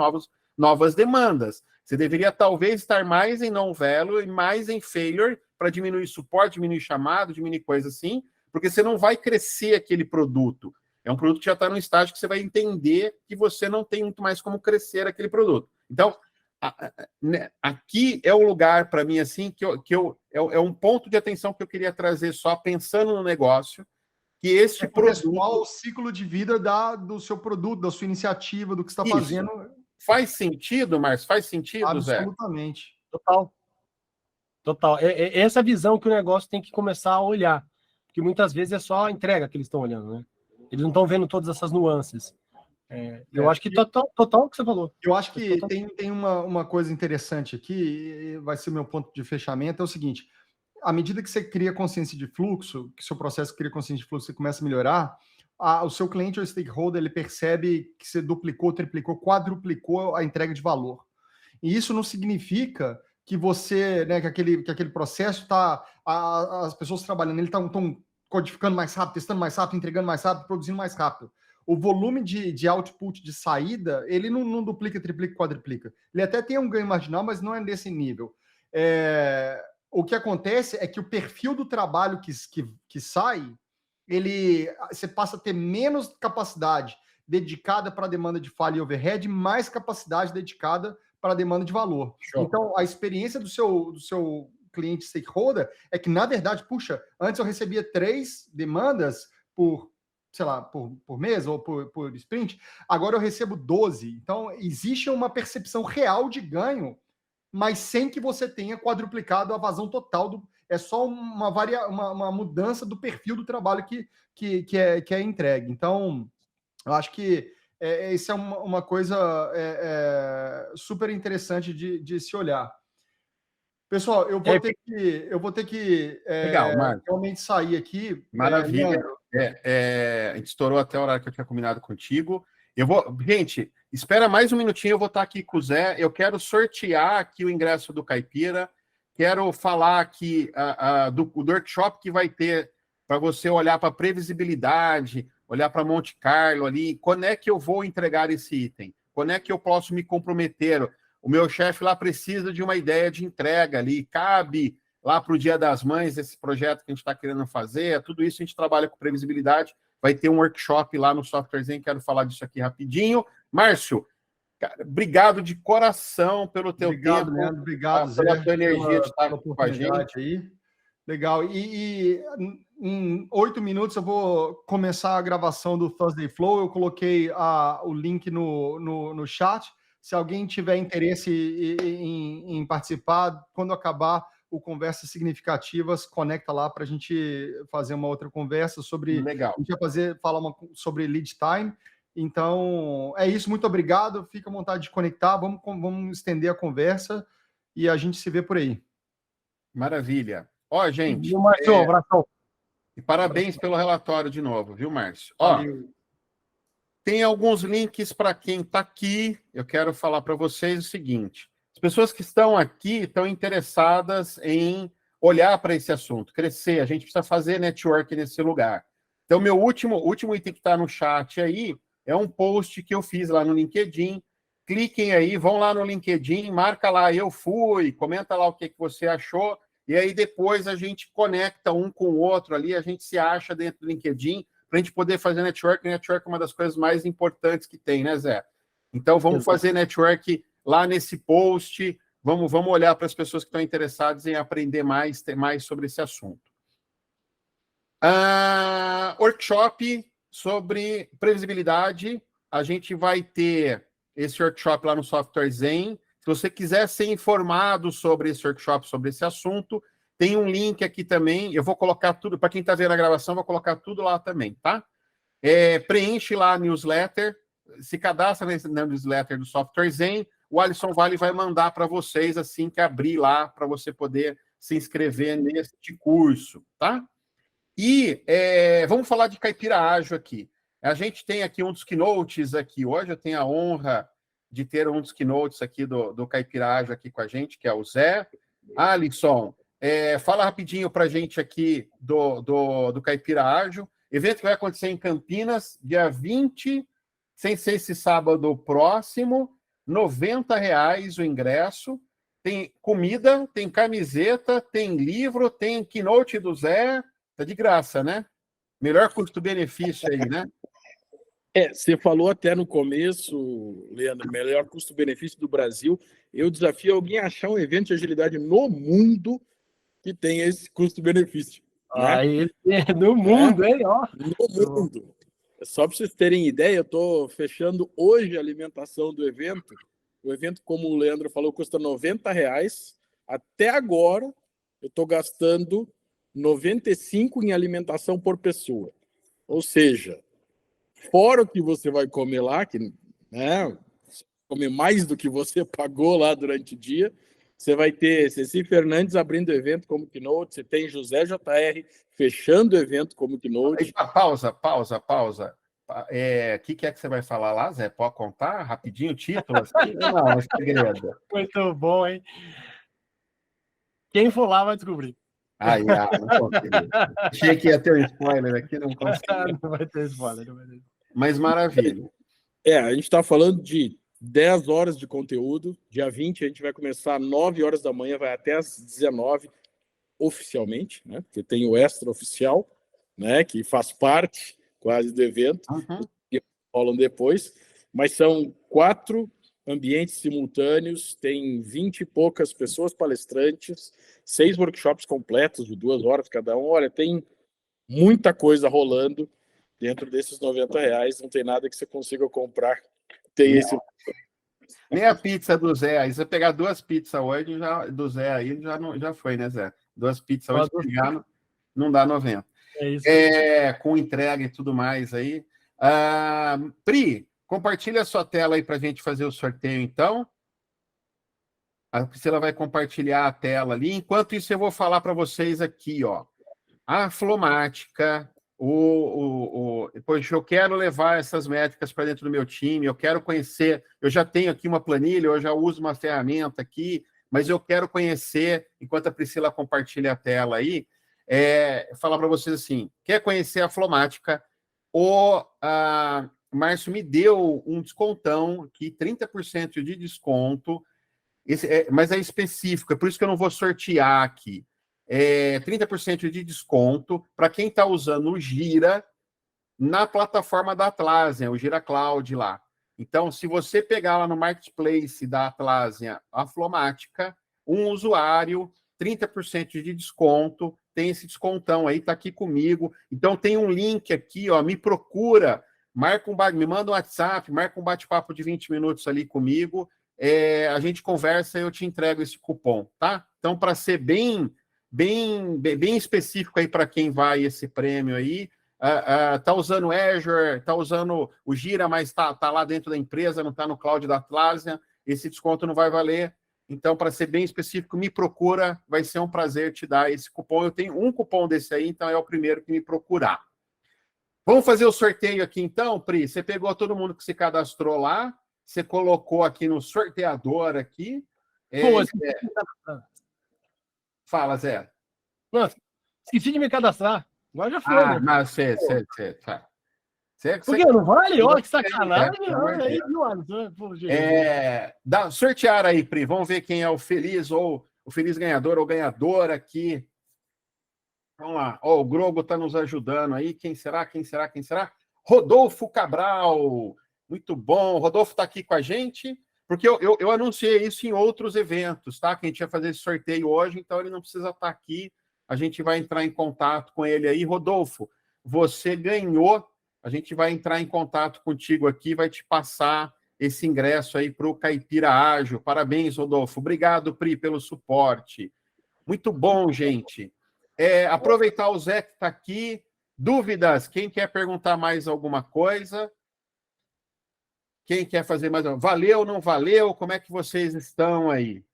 novas demandas. Você deveria talvez estar mais em non-value e mais em failure para diminuir suporte, diminuir chamado, diminuir coisa assim, porque você não vai crescer aquele produto. É um produto que já está num estágio que você vai entender que você não tem muito mais como crescer aquele produto. Então, aqui é o lugar para mim assim é um ponto de atenção que eu queria trazer só pensando no negócio, que este produto, o ciclo de vida do seu produto, da sua iniciativa, do que está fazendo. Faz sentido, Márcio? Faz sentido, Zé? Absolutamente. Total. É essa visão que o negócio tem que começar a olhar, porque muitas vezes é só a entrega que eles estão olhando, né? Eles não estão vendo todas essas nuances. Eu acho que total o que você falou. Eu acho que tem uma coisa interessante aqui, vai ser o meu ponto de fechamento, é o seguinte, à medida que você cria consciência de fluxo, que seu processo cria consciência de fluxo, você começa a melhorar, o seu cliente ou stakeholder, ele percebe que você duplicou, triplicou, quadruplicou a entrega de valor. E isso não significa que você, né, que aquele processo está, as pessoas trabalhando, eles estão codificando mais rápido, testando mais rápido, entregando mais rápido, produzindo mais rápido. O volume de output, de saída, ele não duplica, triplica, quadriplica. Ele até tem um ganho marginal, mas não é desse nível. O que acontece é que o perfil do trabalho que sai, você passa a ter menos capacidade dedicada para a demanda de falha e overhead, mais capacidade dedicada para a demanda de valor. Show. Então, a experiência do seu cliente stakeholder é que, na verdade, puxa, antes eu recebia 3 demandas por mês ou por sprint, agora eu recebo 12. Então, existe uma percepção real de ganho, mas sem que você tenha quadruplicado a vazão total. É só uma mudança do perfil do trabalho que é entregue. Então, eu acho que isso é uma coisa super interessante de se olhar. Pessoal, eu vou ter que Legal, Marco. realmente sair aqui. Maravilha. A gente estourou até o horário que eu tinha combinado contigo. Gente, espera mais um minutinho, eu vou estar aqui com o Zé. Eu quero sortear aqui o ingresso do Caipira. Quero falar aqui do workshop que vai ter para você olhar para previsibilidade, olhar para Monte Carlo ali. Quando é que eu vou entregar esse item? Quando é que eu posso me comprometer? O meu chefe lá precisa de uma ideia de entrega ali. Cabe lá para o Dia das Mães esse projeto que a gente está querendo fazer. Tudo isso a gente trabalha com previsibilidade. Vai ter um workshop lá no Software Zen. Quero falar disso aqui rapidinho. Márcio, cara, obrigado de coração pelo teu tempo. Leandro, obrigado, Zé, pela tua energia de estar pela com a gente. aí. Legal. E em 8 minutos eu vou começar a gravação do Thursday Flow. Eu coloquei o link no chat. Se alguém tiver interesse em participar, quando acabar o Conversas Significativas, conecta lá para a gente fazer uma outra conversa sobre... Legal. A gente vai falar sobre lead time. Então, é isso. Muito obrigado. Fica à vontade de conectar. Vamos estender a conversa e a gente se vê por aí. Maravilha. Ó, gente... Viu, Márcio? Abração. E parabéns pelo relatório de novo, viu, Márcio? Ó, tem alguns links para quem está aqui. Eu quero falar para vocês o seguinte. As pessoas que estão aqui estão interessadas em olhar para esse assunto, crescer. A gente precisa fazer network nesse lugar. Então, meu último item que está no chat aí é um post que eu fiz lá no LinkedIn. Cliquem aí, vão lá no LinkedIn, marca lá, eu fui, comenta lá o que você achou, e aí depois a gente conecta um com o outro ali, a gente se acha dentro do LinkedIn para a gente poder fazer network. Network é uma das coisas mais importantes que tem, né, Zé? Então, vamos fazer network lá nesse post, vamos olhar para as pessoas que estão interessadas em aprender mais, ter mais sobre esse assunto. Workshop sobre previsibilidade, a gente vai ter esse workshop lá no Software Zen. Se você quiser ser informado sobre esse workshop, sobre esse assunto, tem um link aqui também. Eu vou colocar tudo, para quem está vendo a gravação, vou colocar tudo lá também, tá? Preenche lá a newsletter, se cadastra na newsletter do Software Zen. O Alisson Vale vai mandar para vocês assim que abrir lá, para você poder se inscrever neste curso, tá? E vamos falar de Caipira Ágil aqui. A gente tem aqui um dos keynotes aqui. Hoje eu tenho a honra de ter um dos keynotes aqui do Caipira Ágil aqui com a gente, que é o Zé. Alisson, fala rapidinho para a gente aqui do Caipira Ágil. Evento que vai acontecer em Campinas, dia 20, sem ser esse sábado próximo, R$90 o ingresso. Tem comida, tem camiseta, tem livro, tem keynote do Zé. Tá de graça, né? Melhor custo-benefício aí, né? Você falou até no começo, Leandro, melhor custo-benefício do Brasil. Eu desafio alguém a achar um evento de agilidade no mundo que tenha esse custo-benefício. Né? Ele no mundo, hein? Ó. No mundo. Só para vocês terem ideia, eu estou fechando hoje a alimentação do evento. O evento, como o Leandro falou, custa R$90. Até agora, eu estou gastando R$95 em alimentação por pessoa. Ou seja, fora o que você vai comer lá, que comer mais do que você pagou lá durante o dia, você vai ter Ceci Fernandes abrindo o evento como keynote, você tem José JR fechando o evento como keynote. Pausa. O que é que você vai falar lá, Zé? Pode contar rapidinho o título? Assim? Não, é segredo. Muito bom, hein? Quem for lá vai descobrir. Não consegui. Achei que ia ter um spoiler aqui, não consegui. Não vai ter spoiler, não vai ter. Mas maravilha. A gente está falando de 10 horas de conteúdo. Dia 20 a gente vai começar às 9 horas da manhã, vai até às 19 oficialmente, né? Porque tem o extra oficial, né? Que faz parte quase do evento, que rolam depois. Mas são 4 ambientes simultâneos, tem 20 e poucas pessoas palestrantes, 6 workshops completos de 2 horas cada um. Olha, tem muita coisa rolando dentro desses R$90. Não tem nada que você consiga comprar. Tem esse... Nem a pizza do Zé. Aí você pegar 2 pizzas hoje, do Zé aí, já foi, né, Zé? 2 pizzas hoje, pegar, não dá 90. É isso. Com entrega e tudo mais aí. Pri, compartilha a sua tela aí para a gente fazer o sorteio, então. A Priscila vai compartilhar a tela ali. Enquanto isso, eu vou falar para vocês aqui, ó. A Flomática, poxa, eu quero levar essas métricas para dentro do meu time, eu quero conhecer, eu já tenho aqui uma planilha, eu já uso uma ferramenta aqui, mas eu quero conhecer, enquanto a Priscila compartilha a tela aí, falar para vocês assim, quer conhecer a Flomática? O Márcio me deu um descontão aqui, 30% de desconto, mas é específico, é por isso que eu não vou sortear aqui. 30% de desconto para quem está usando o Gira na plataforma da Atlassian, o Gira Cloud lá. Então, se você pegar lá no Marketplace da Atlassian a Flomática, um usuário, 30% de desconto, tem esse descontão aí, está aqui comigo. Então, tem um link aqui, ó, me procura, me manda um WhatsApp, marca um bate-papo de 20 minutos ali comigo, a gente conversa e eu te entrego esse cupom, tá? Então, para ser bem específico aí para quem vai esse prêmio aí, tá usando Azure, tá usando o Gira, mas tá lá dentro da empresa, não tá no cloud da Atlassian, esse desconto não vai valer. Então, para ser bem específico, me procura, vai ser um prazer te dar esse cupom. Eu tenho um cupom desse aí, então é o primeiro que me procurar. Vamos fazer o sorteio aqui então, Pri? Você pegou todo mundo que se cadastrou lá, você colocou aqui no sorteador aqui. Fala, Zé. Nossa, esqueci de me cadastrar. Agora já foi, né? Mas você... Por que não vale? Ó, que sacanagem. Sortear aí, Pri. Vamos ver quem é o feliz ou o feliz ganhador ou ganhadora aqui. Vamos lá. Ó, o Grogo está nos ajudando aí. Quem será? Rodolfo Cabral. Muito bom. Rodolfo está aqui com a gente, porque eu anunciei isso em outros eventos, tá? Que a gente ia fazer esse sorteio hoje, então ele não precisa estar aqui. A gente vai entrar em contato com ele aí. Rodolfo, você ganhou. A gente vai entrar em contato contigo aqui, vai te passar esse ingresso aí para o Caipira Ágil. Parabéns, Rodolfo. Obrigado, Pri, pelo suporte. Muito bom, gente. Aproveitar o Zé que está aqui. Dúvidas? Quem quer perguntar mais alguma coisa? Quem quer fazer mais? Valeu, não valeu? Como é que vocês estão aí?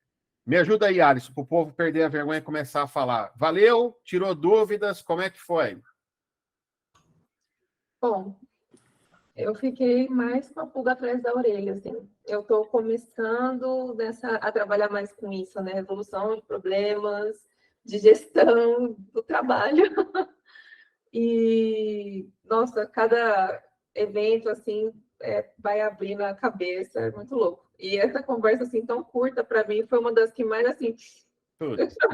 Me ajuda aí, Alisson, para o povo perder a vergonha e começar a falar. Valeu? Tirou dúvidas? Como é que foi? Bom, eu fiquei mais com a pulga atrás da orelha, assim. Eu estou começando a trabalhar mais com isso, né? Resolução de problemas, de gestão do trabalho. E, nossa, cada evento, assim, vai abrindo a cabeça, é muito louco. E essa conversa, assim, tão curta, para mim, foi uma das que mais, assim...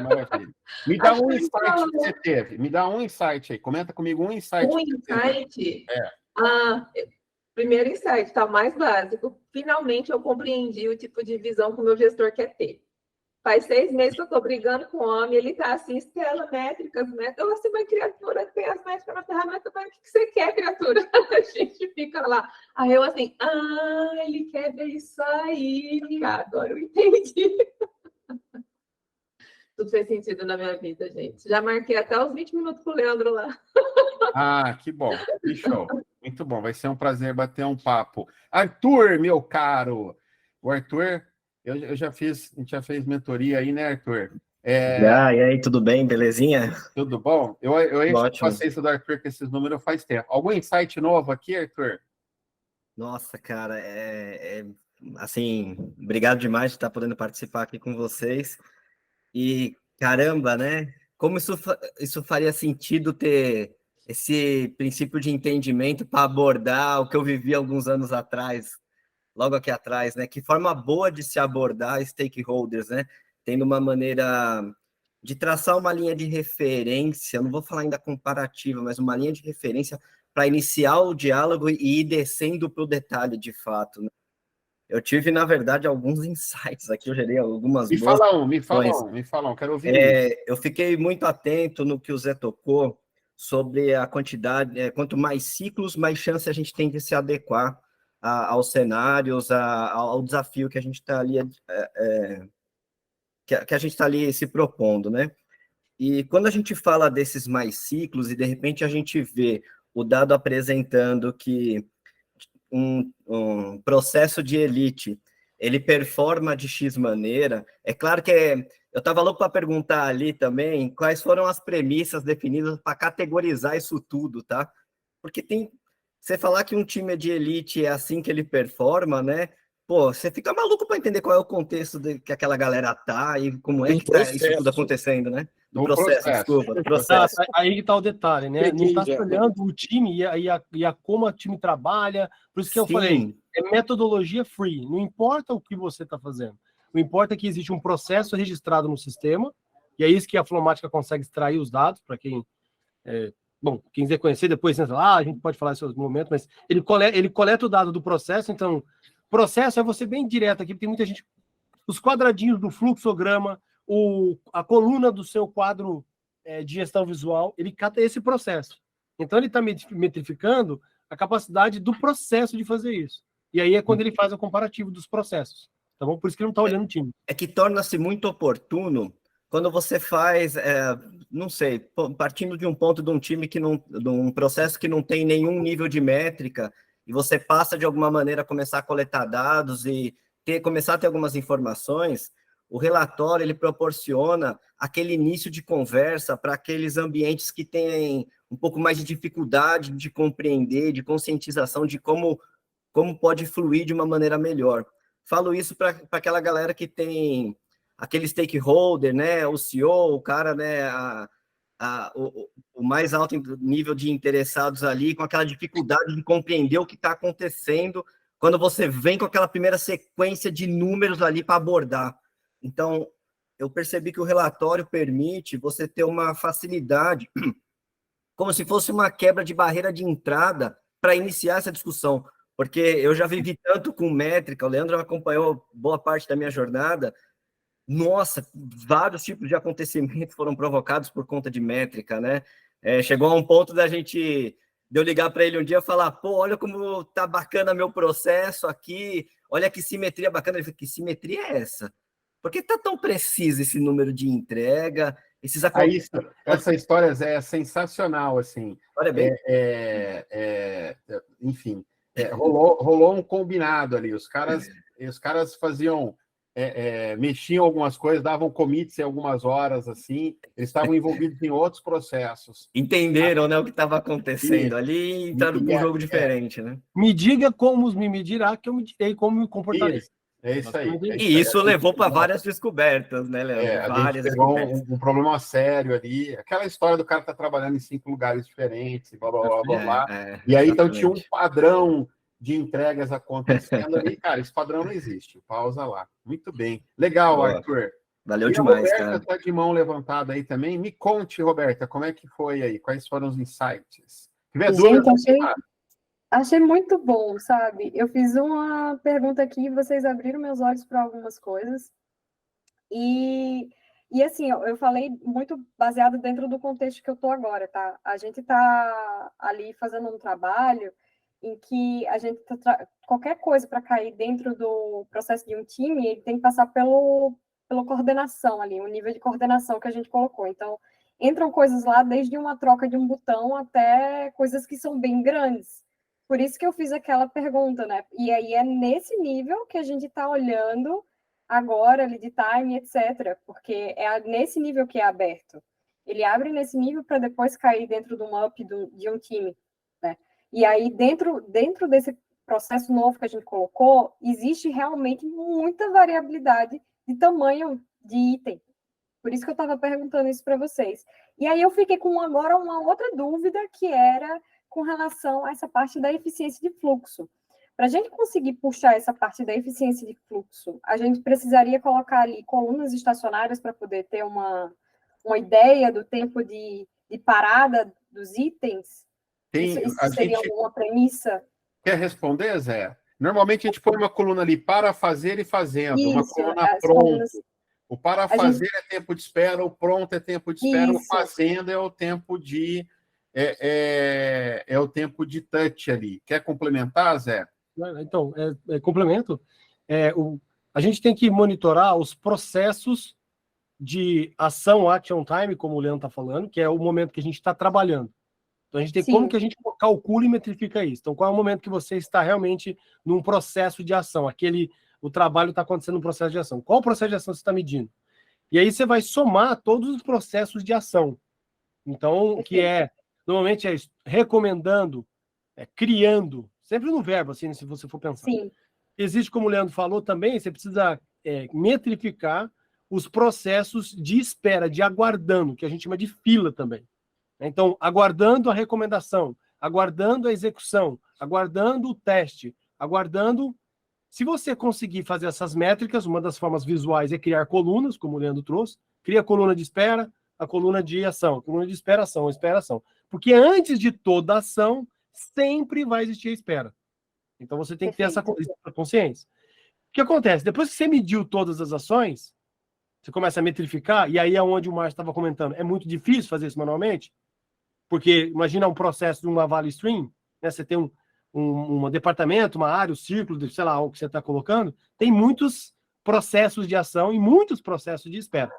Maravilha. Me dá um insight que você teve. Me dá um insight aí. Comenta comigo um insight. Um insight? Primeiro insight, tá mais básico. Finalmente eu compreendi o tipo de visão que o meu gestor quer ter. Faz 6 meses que eu estou brigando com o homem, ele está assim, Estela, métricas, né? Eu assim, mas criatura, tem as métricas na ferramenta, mas o que você quer, criatura? A gente fica lá. Aí eu assim, ele quer ver isso aí. Agora eu entendi. Tudo fez sentido na minha vida, gente. Já marquei até os 20 minutos com o Leandro lá. Que bom. Que show. Muito bom. Vai ser um prazer bater um papo. Arthur, meu caro. O Arthur, a gente já fez mentoria aí, né, Arthur? E aí, tudo bem? Belezinha? Tudo bom? Eu passei isso do Arthur com esses números faz tempo. Algum insight novo aqui, Arthur? Nossa, cara, assim, obrigado demais de estar podendo participar aqui com vocês. E, caramba, né? Como isso faria sentido ter esse princípio de entendimento para abordar o que eu vivi alguns anos atrás, logo aqui atrás, né? Que forma boa de se abordar stakeholders, né? Tendo uma maneira de traçar uma linha de referência, não vou falar ainda comparativa, mas uma linha de referência para iniciar o diálogo e ir descendo para o detalhe de fato, né? Eu tive, na verdade, alguns insights aqui, eu gerei algumas Me fala um, quero ouvir. Eu fiquei muito atento no que o Zé tocou sobre a quantidade, quanto mais ciclos, mais chance a gente tem de se adequar aos cenários, ao desafio que a gente está ali, que a gente está ali se propondo, né? E quando a gente fala desses mais ciclos e de repente a gente vê o dado apresentando que um processo de elite ele performa de X maneira. É claro que eu estava louco para perguntar ali também quais foram as premissas definidas para categorizar isso tudo, tá? Porque você falar que um time é de elite é assim que ele performa, né? Pô, você fica maluco para entender qual é o contexto que aquela galera tá e como é que tá isso tudo acontecendo, né? Do processo, desculpa, do processo. Aí que tá o detalhe, né? Não tá já. olhando o time e a como o time trabalha. Por isso que eu Sim. falei, é metodologia free. Não importa o que você está fazendo. O importante é que existe um processo registrado no sistema, e é isso que a Flomática consegue extrair os dados, para quem... Bom, quem quiser conhecer, depois entra lá, a gente pode falar sobre esse momento, mas ele coleta o dado do processo, então, processo é você bem direto aqui, porque tem muita gente... Os quadradinhos do fluxograma, a coluna do seu quadro de gestão visual, ele cata esse processo. Então, ele está metrificando a capacidade do processo de fazer isso. E aí é quando ele faz o comparativo dos processos. Tá bom? Por isso que ele não está olhando o time. É que torna-se muito oportuno quando você faz, não sei, partindo de um ponto de um time de um processo que não tem nenhum nível de métrica, e você passa de alguma maneira a começar a coletar dados e começar a ter algumas informações, o relatório ele proporciona aquele início de conversa para aqueles ambientes que têm um pouco mais de dificuldade de compreender, de conscientização de como pode fluir de uma maneira melhor. Falo isso para aquela galera que tem aquele stakeholder, né, o CEO, o cara, né, o mais alto nível de interessados ali, com aquela dificuldade de compreender o que está acontecendo, quando você vem com aquela primeira sequência de números ali para abordar. Então, eu percebi que o relatório permite você ter uma facilidade, como se fosse uma quebra de barreira de entrada para iniciar essa discussão, porque eu já vivi tanto com métrica, o Leandro acompanhou boa parte da minha jornada. Nossa, vários tipos de acontecimentos foram provocados por conta de métrica, né? Chegou a um ponto de eu ligar para ele um dia e falar, pô, olha como tá bacana meu processo aqui, olha que simetria bacana. Ele falou, que simetria é essa? Por que tá tão preciso esse número de entrega? Essa história é sensacional, assim. Olha bem. Enfim, rolou um combinado ali. Os caras faziam... mexiam algumas coisas, davam commits em algumas horas, assim, eles estavam envolvidos em outros processos. Entenderam, né, o que estava acontecendo ali e entraram num jogo diferente, né? Me diga como me medirá, que eu me direi como me comportarei. É isso aí. E isso levou para várias descobertas, né, Leandro? Várias descobertas. Um problema sério ali. Aquela história do cara estar trabalhando em 5 lugares diferentes, blá, blá, blá, blá. E aí, então, tinha um padrão de entregas acontecendo ali, cara, esse padrão não existe. Pausa lá. Muito bem. Legal, boa. Arthur. Valeu demais, Roberta, cara. Está de mão levantada aí também. Me conte, Roberta, como é que foi aí? Quais foram os insights? Gente, achei muito bom, sabe? Eu fiz uma pergunta aqui e vocês abriram meus olhos para algumas coisas. E assim, eu falei muito baseado dentro do contexto que eu estou agora, tá? A gente está ali fazendo um trabalho em que a gente qualquer coisa para cair dentro do processo de um time, ele tem que passar pela coordenação ali, o nível de coordenação que a gente colocou. Então, entram coisas lá desde uma troca de um botão até coisas que são bem grandes. Por isso que eu fiz aquela pergunta, né? E aí é nesse nível que a gente está olhando agora, lead time, etc. Porque é nesse nível que é aberto. Ele abre nesse nível para depois cair dentro de um up de um time, né? E aí, dentro desse processo novo que a gente colocou, existe realmente muita variabilidade de tamanho de item. Por isso que eu estava perguntando isso para vocês. E aí eu fiquei com agora uma outra dúvida, que era com relação a essa parte da eficiência de fluxo. Para a gente conseguir puxar essa parte da eficiência de fluxo, a gente precisaria colocar ali colunas estacionárias para poder ter uma ideia do tempo de parada dos itens? Isso seria alguma premissa? Quer responder, Zé? Normalmente a gente põe uma coluna ali para fazer e fazendo, isso, uma coluna pronto. Colunas... O para fazer é tempo de espera, o pronto é tempo de espera, isso. O fazendo é o tempo de o tempo de touch ali. Quer complementar, Zé? Então, complemento. A gente tem que monitorar os processos de ação, action time, como o Leandro está falando, que é o momento que a gente está trabalhando. Então, a gente tem como que a gente calcula e metrifica isso. Então, qual é o momento que você está realmente num processo de ação? o trabalho está acontecendo no processo de ação. Qual processo de ação você está medindo? E aí você vai somar todos os processos de ação. Então, que normalmente é recomendando, criando, sempre no verbo, assim, se você for pensar. Sim. Existe, como o Leandro falou também, você precisa metrificar os processos de espera, de aguardando, que a gente chama de fila também. Então, aguardando a recomendação, aguardando a execução, aguardando o teste, aguardando... Se você conseguir fazer essas métricas, uma das formas visuais é criar colunas, como o Leandro trouxe, cria a coluna de espera, a coluna de ação, a coluna de esperação, esperação. Porque antes de toda ação, sempre vai existir a espera. Então você tem que ter essa consciência. O que acontece? Depois que você mediu todas as ações, você começa a metrificar, e aí é onde o Márcio estava comentando, é muito difícil fazer isso manualmente, porque imagina um processo de uma value stream, né? Você tem um departamento, uma área, um círculo, sei lá, o que você está colocando, tem muitos processos de ação e muitos processos de espera.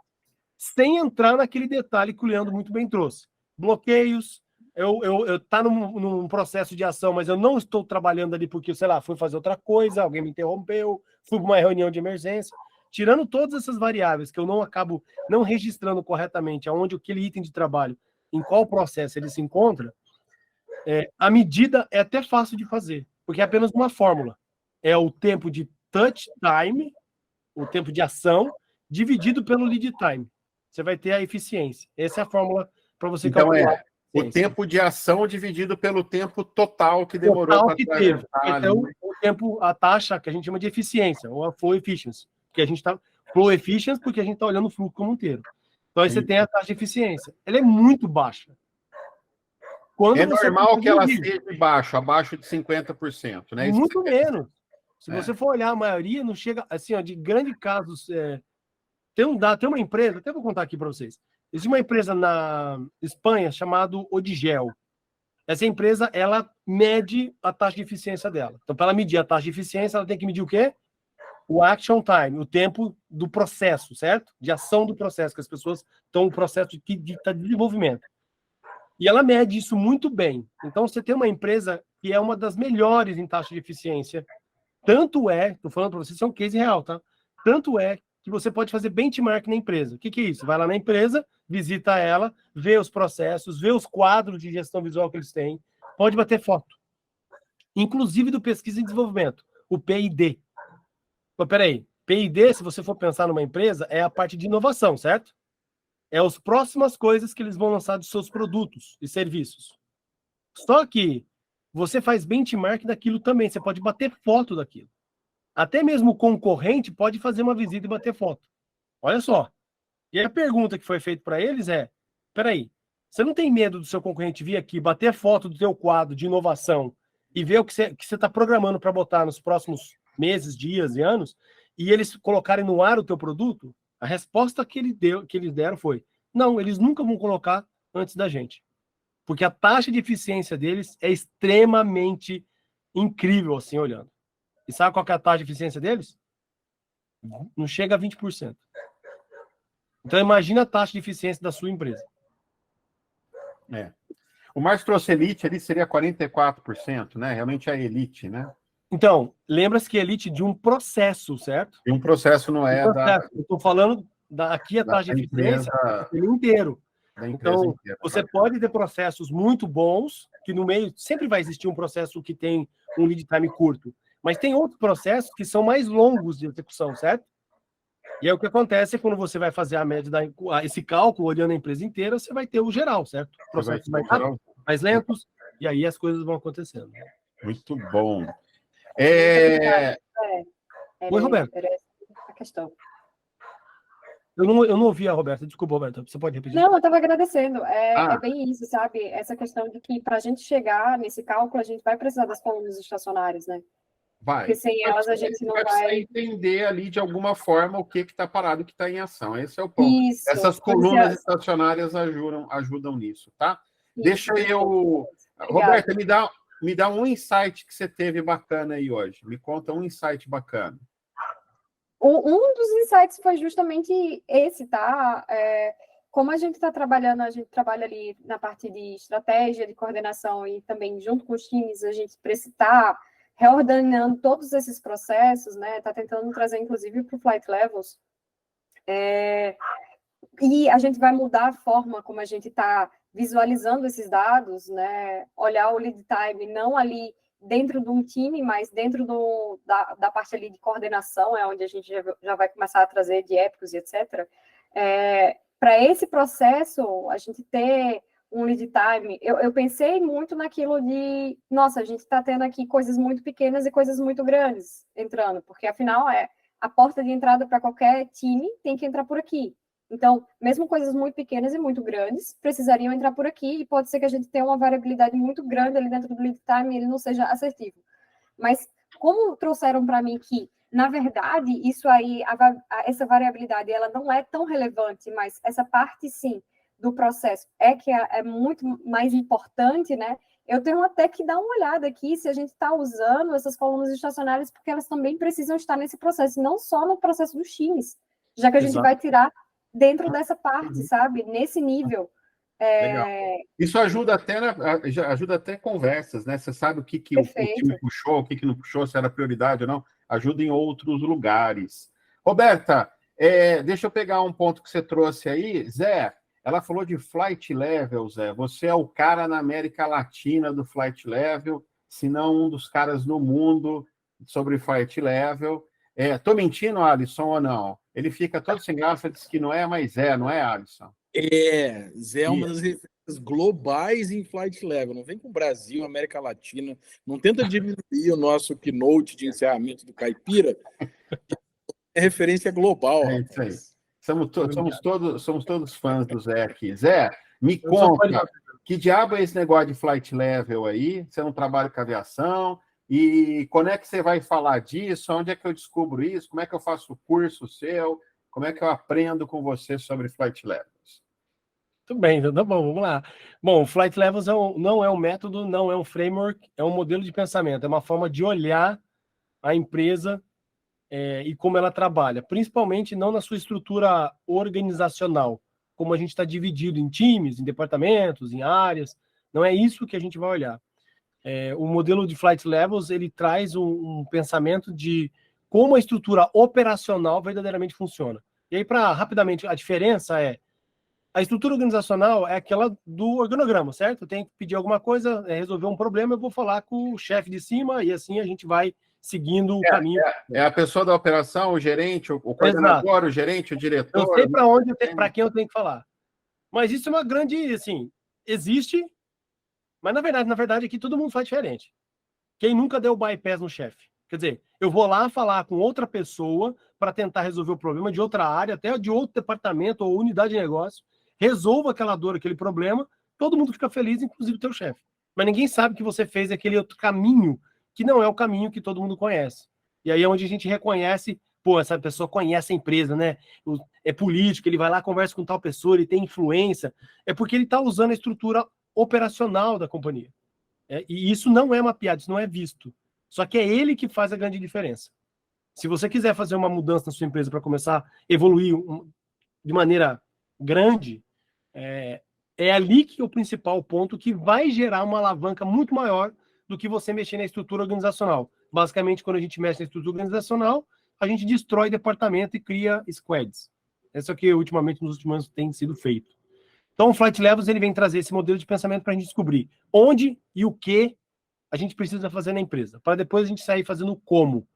Sem entrar naquele detalhe que o Leandro muito bem trouxe. Bloqueios, eu tá num processo de ação, mas eu não estou trabalhando ali porque, sei lá, fui fazer outra coisa, alguém me interrompeu, fui para uma reunião de emergência. Tirando todas essas variáveis que eu não acabo não registrando corretamente aonde aquele item de trabalho, em qual processo ele se encontra, a medida é até fácil de fazer, porque é apenas uma fórmula. É o tempo de touch time, o tempo de ação, dividido pelo lead time. Você vai ter a eficiência. Essa é a fórmula para você calcular. O tempo de ação dividido pelo tempo total que demorou para teve. Então, o tempo, a taxa que a gente chama de eficiência, ou a flow efficiency. Porque a gente está flow efficiency porque a gente está olhando o fluxo como inteiro. Então, aí você tem a taxa de eficiência. Ela é muito baixa. É normal que ela seja abaixo de 50%, né? Muito menos. Se você for olhar, a maioria não chega, assim, ó, de grandes casos. Tem uma empresa, até vou contar aqui para vocês. Existe uma empresa na Espanha chamada Odigel. Essa empresa, ela mede a taxa de eficiência dela. Então, para ela medir a taxa de eficiência, ela tem que medir o quê? O action time, o tempo do processo, certo? De ação do processo, que as pessoas estão no processo de desenvolvimento. E ela mede isso muito bem. Então, você tem uma empresa que é uma das melhores em taxa de eficiência. Tanto estou falando para vocês, isso é um case real, tá? Tanto é que você pode fazer benchmark na empresa. O que é isso? Vai lá na empresa, visita ela, vê os processos, vê os quadros de gestão visual que eles têm, pode bater foto. Inclusive do pesquisa e desenvolvimento, o P&D. Mas peraí, P&D, se você for pensar numa empresa, é a parte de inovação, certo? É as próximas coisas que eles vão lançar dos seus produtos e serviços. Só que você faz benchmark daquilo também, você pode bater foto daquilo. Até mesmo o concorrente pode fazer uma visita e bater foto. Olha só. E a pergunta que foi feita para eles é, peraí, você não tem medo do seu concorrente vir aqui, bater foto do teu quadro de inovação e ver o que você está programando para botar nos próximos meses, dias e anos, e eles colocarem no ar o teu produto? A resposta que eles deram foi, não, eles nunca vão colocar antes da gente. Porque a taxa de eficiência deles é extremamente incrível, assim, olhando. E sabe qual que é a taxa de eficiência deles? Não chega a 20%. Então, imagina a taxa de eficiência da sua empresa. O Márcio trouxe elite ali, seria 44%, né? Realmente é a elite, né? Então, lembra-se que elite de um processo, certo? E um processo não é Eu estou falando aqui a taxa de eficiência inteiro. Então, você pode ter processos muito bons, que no meio sempre vai existir um processo que tem um lead time curto, mas tem outros processos que são mais longos de execução, certo? E aí o que acontece é quando você vai fazer a média, esse cálculo, olhando a empresa inteira, você vai ter o geral, certo? Processos mais rápidos, mais lentos, e aí as coisas vão acontecendo. Muito bom. Oi, Roberto. Era essa a questão. Eu não ouvi a Roberta. Desculpa, Roberta. Você pode repetir? Não, eu estava agradecendo. É bem isso, sabe? Essa questão de que para a gente chegar nesse cálculo, a gente vai precisar das colunas estacionárias, né? Vai. Porque sem elas a gente não vai entender ali de alguma forma o que está parado, o que está em ação. Esse é o ponto. Isso. Essas colunas estacionárias ajudam nisso, tá? Isso. Deixa eu... Roberta, me dá um insight que você teve bacana aí hoje. Me conta um insight bacana. Um dos insights foi justamente esse, tá? Como a gente está trabalhando, a gente trabalha ali na parte de estratégia, de coordenação e também junto com os times, a gente está reordenando todos esses processos, né? Está tentando trazer, inclusive, para o Flight Levels. E a gente vai mudar a forma como a gente está visualizando esses dados, né? Olhar o lead time não ali dentro de um time, mas dentro da parte ali de coordenação, é onde a gente já vai começar a trazer de épicos e etc. Para esse processo, a gente ter um lead time, eu pensei muito naquilo de, nossa, a gente está tendo aqui coisas muito pequenas e coisas muito grandes entrando, porque afinal a porta de entrada para qualquer time tem que entrar por aqui. Então, mesmo coisas muito pequenas e muito grandes precisariam entrar por aqui, e pode ser que a gente tenha uma variabilidade muito grande ali dentro do lead time e ele não seja assertivo. Mas, como trouxeram para mim que, na verdade, isso aí, essa variabilidade, ela não é tão relevante, mas essa parte, sim, do processo que é muito mais importante, né? Eu tenho até que dar uma olhada aqui se a gente está usando essas colunas estacionárias, porque elas também precisam estar nesse processo, não só no processo dos times, já que a gente vai tirar dentro dessa parte, sabe? Nesse nível. Isso ajuda até conversas, né? Você sabe o que o time puxou, o que não puxou, se era prioridade ou não. Ajuda em outros lugares. Roberta, deixa eu pegar um ponto que você trouxe aí. Zé, ela falou de Flight Level, Zé. Você é o cara na América Latina do Flight Level, se não um dos caras no mundo sobre Flight Level. Tô mentindo, Alisson, ou não? Ele fica todo sem graça, diz que não é, mas não é, Alisson? Zé é uma das referências globais em Flight Level. Não vem com o Brasil, América Latina. Não tenta diminuir o nosso keynote de encerramento do Caipira. É referência global. É isso aí. Somos todos fãs do Zé aqui. Zé, me conta, que diabo é esse negócio de Flight Level aí? Você não trabalha com aviação? E quando é que você vai falar disso? Onde é que eu descubro isso? Como é que eu faço o curso seu? Como é que eu aprendo com você sobre Flight Levels? Tudo bem, então tá bom, vamos lá. Bom, o Flight Levels não é um método, não é um framework, é um modelo de pensamento, é uma forma de olhar a empresa e como ela trabalha, principalmente não na sua estrutura organizacional, como a gente está dividido em times, em departamentos, em áreas, não é isso que a gente vai olhar. O modelo de Flight Levels, ele traz um pensamento de como a estrutura operacional verdadeiramente funciona. E aí, rapidamente, a diferença a estrutura organizacional é aquela do organograma, certo? Eu tenho que pedir alguma coisa, resolver um problema, eu vou falar com o chefe de cima e assim a gente vai seguindo o caminho. É a pessoa da operação, o gerente, o coordenador, exato, o gerente, o diretor. Eu sei para quem eu tenho que falar. Mas isso é uma grande, assim, existe, mas na verdade aqui todo mundo faz diferente. Quem nunca deu bypass no chefe? Quer dizer, eu vou lá falar com outra pessoa para tentar resolver o problema de outra área, até de outro departamento ou unidade de negócio, resolva aquela dor, aquele problema, todo mundo fica feliz, inclusive o teu chefe. Mas ninguém sabe que você fez aquele outro caminho, que não é o caminho que todo mundo conhece. E aí é onde a gente reconhece, essa pessoa conhece a empresa, né? É político, ele vai lá, conversa com tal pessoa, ele tem influência, é porque ele está usando a estrutura operacional da companhia. E isso não é mapeado, isso não é visto. Só que é ele que faz a grande diferença. Se você quiser fazer uma mudança na sua empresa para começar a evoluir de maneira grande, é ali que é o principal ponto que vai gerar uma alavanca muito maior do que você mexer na estrutura organizacional. Basicamente, quando a gente mexe na estrutura organizacional, a gente destrói departamento e cria squads. Isso é o que ultimamente nos últimos anos tem sido feito. Então, o Flight Levels ele vem trazer esse modelo de pensamento para a gente descobrir onde e o que a gente precisa fazer na empresa, para depois a gente sair fazendo como.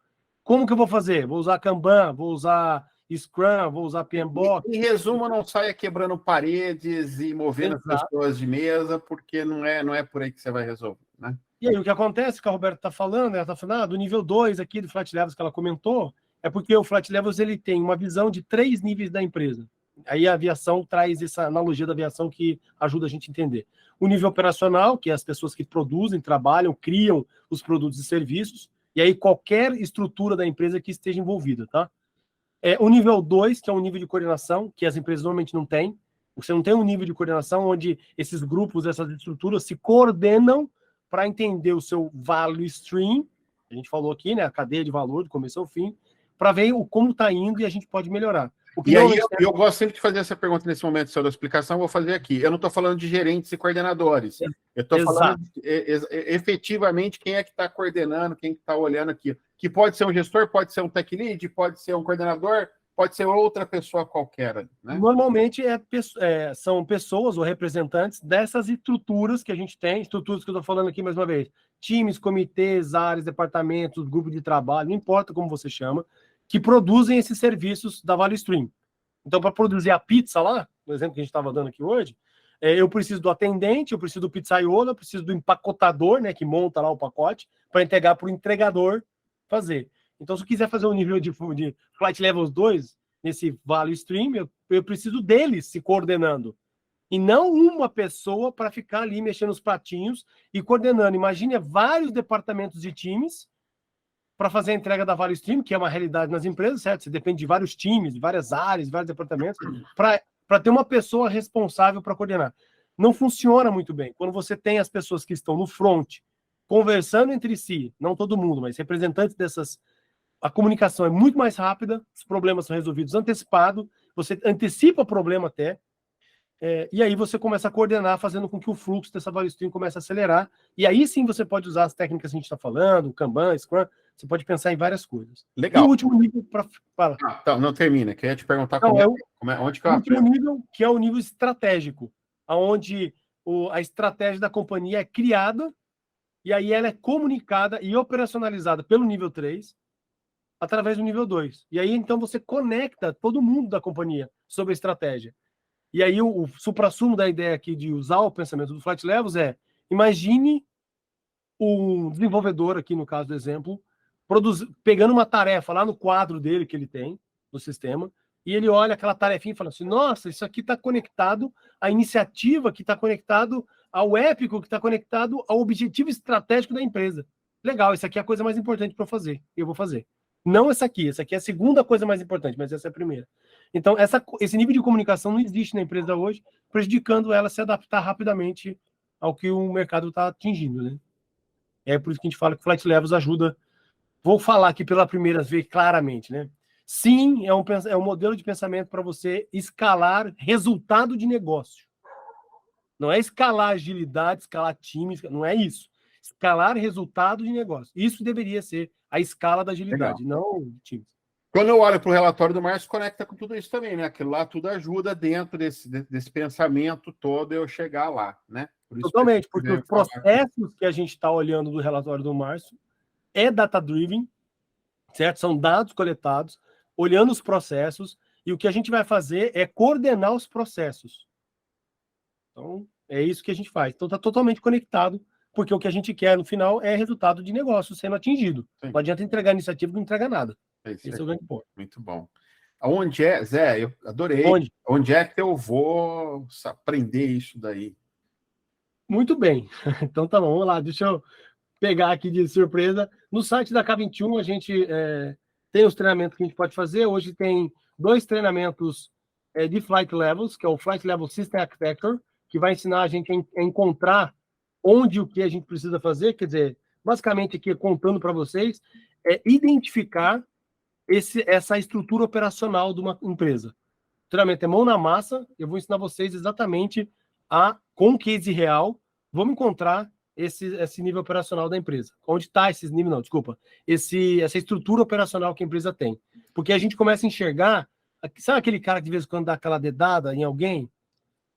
Como que eu vou fazer? Vou usar Kanban, vou usar Scrum, vou usar PMBOK. Em resumo, não saia quebrando paredes e movendo as pessoas de mesa, porque não é por aí que você vai resolver, né? E aí, o que acontece, que a Roberta está falando, ela está falando, do nível 2 aqui do Flight Levels que ela comentou, é porque o Flight Levels ele tem uma visão de 3 níveis da empresa. Aí a aviação traz essa analogia da aviação que ajuda a gente a entender. O nível operacional, que é as pessoas que produzem, trabalham, criam os produtos e serviços, e aí qualquer estrutura da empresa que esteja envolvida, tá? O nível 2, que é um nível de coordenação, que as empresas normalmente não têm. Você não tem um nível de coordenação onde esses grupos, essas estruturas se coordenam para entender o seu value stream, a gente falou aqui, né, a cadeia de valor, do começo ao fim, para ver como está indo e a gente pode melhorar. E aí eu gosto sempre de fazer essa pergunta nesse momento da explicação, vou fazer aqui. Eu não estou falando de gerentes e coordenadores. Eu estou falando efetivamente quem é que está coordenando, quem está olhando aqui. Que pode ser um gestor, pode ser um tech lead, pode ser um coordenador, pode ser outra pessoa qualquer. Né? Normalmente são pessoas ou representantes dessas estruturas que a gente tem, estruturas que eu estou falando aqui mais uma vez. Times, comitês, áreas, departamentos, grupo de trabalho, não importa como você chama, que produzem esses serviços da Value Stream. Então, para produzir a pizza lá, no exemplo que a gente estava dando aqui hoje, eu preciso do atendente, eu preciso do pizzaiolo, eu preciso do empacotador, né, que monta lá o pacote, para entregar para o entregador fazer. Então, se eu quiser fazer um nível de Flight Levels 2, nesse Value Stream, eu preciso deles se coordenando. E não uma pessoa para ficar ali mexendo os pratinhos e coordenando. Imagine vários departamentos de times para fazer a entrega da Value Stream, que é uma realidade nas empresas, certo? Você depende de vários times, de várias áreas, vários departamentos, para ter uma pessoa responsável para coordenar. Não funciona muito bem. Quando você tem as pessoas que estão no front, conversando entre si, não todo mundo, mas representantes dessas... A comunicação é muito mais rápida, os problemas são resolvidos antecipado, você antecipa o problema até, e aí você começa a coordenar, fazendo com que o fluxo dessa Value Stream comece a acelerar, e aí sim você pode usar as técnicas que a gente está falando, Kanban, Scrum, você pode pensar em várias coisas. Legal. E o último nível para falar. Tá, não termina, que eu ia te perguntar onde que eu o último nível, que é o nível estratégico, onde a estratégia da companhia é criada, e aí ela é comunicada e operacionalizada pelo nível 3, através do nível 2. E aí, então, você conecta todo mundo da companhia sobre a estratégia. E aí, o suprassumo da ideia aqui de usar o pensamento do Flight Levels imagine um desenvolvedor, aqui no caso do exemplo, pegando uma tarefa lá no quadro dele que ele tem, no sistema, e ele olha aquela tarefinha e fala assim, nossa, isso aqui está conectado à iniciativa, que está conectado ao épico, que está conectado ao objetivo estratégico da empresa. Legal, isso aqui é a coisa mais importante para eu fazer. Eu vou fazer. Não essa aqui é a segunda coisa mais importante, mas essa é a primeira. Então, esse nível de comunicação não existe na empresa hoje, prejudicando ela a se adaptar rapidamente ao que o mercado está atingindo, né? É por isso que a gente fala que o Flight Levels ajuda. Vou falar aqui pela primeira vez claramente, né? Sim, é um modelo de pensamento para você escalar resultado de negócio. Não é escalar agilidade, escalar times, não é isso. Escalar resultado de negócio. Isso deveria ser a escala da agilidade, não de times. Quando eu olho para o relatório do Márcio, conecta com tudo isso também, né? Aquilo lá tudo ajuda dentro desse pensamento todo eu chegar lá, né? Totalmente, porque os processos que a gente está olhando do relatório do Márcio é data-driven, certo? São dados coletados, olhando os processos, e o que a gente vai fazer é coordenar os processos. Então, é isso que a gente faz. Então, está totalmente conectado, porque o que a gente quer no final é resultado de negócio sendo atingido. Sim. Não adianta entregar iniciativa que não entrega nada. Esse é o grande ponto. Muito bom. Onde é, Zé? Eu adorei. Onde é que eu vou aprender isso daí? Muito bem. Então tá bom, vamos lá. Deixa eu pegar aqui de surpresa. No site da K21 a gente tem os treinamentos que a gente pode fazer. Hoje tem 2 treinamentos de Flight Levels, que é o Flight Level System Architecture, que vai ensinar a gente a encontrar onde o que a gente precisa fazer. Quer dizer, basicamente aqui contando para vocês, identificar essa estrutura operacional de uma empresa. O treinamento é mão na massa, eu vou ensinar vocês exatamente com um case real, vamos encontrar esse nível operacional da empresa. Onde está esse nível? Não, desculpa. Essa estrutura operacional que a empresa tem. Porque a gente começa a enxergar, sabe aquele cara que de vez em quando dá aquela dedada em alguém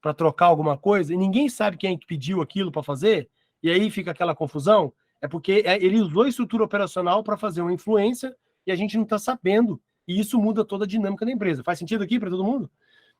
para trocar alguma coisa, e ninguém sabe quem é que pediu aquilo para fazer, e aí fica aquela confusão? É porque ele usou a estrutura operacional para fazer uma influência e a gente não está sabendo. E isso muda toda a dinâmica da empresa. Faz sentido aqui para todo mundo?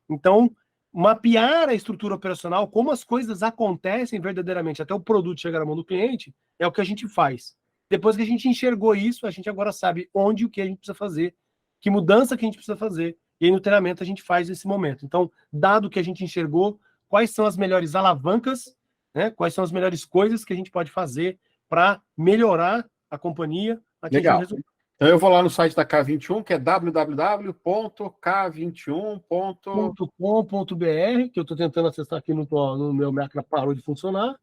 Então, mapear a estrutura operacional, como as coisas acontecem verdadeiramente até o produto chegar na mão do cliente, é o que a gente faz. Depois que a gente enxergou isso, a gente agora sabe onde e o que a gente precisa fazer, que mudança que a gente precisa fazer, e aí no treinamento a gente faz esse momento. Então, dado que a gente enxergou, quais são as melhores alavancas, né? Quais são as melhores coisas que a gente pode fazer para melhorar a companhia, atingir o resultado. Então, eu vou lá no site da K21, que é www.k21.com.br, que eu estou tentando acessar aqui no meu máquina, parou de funcionar.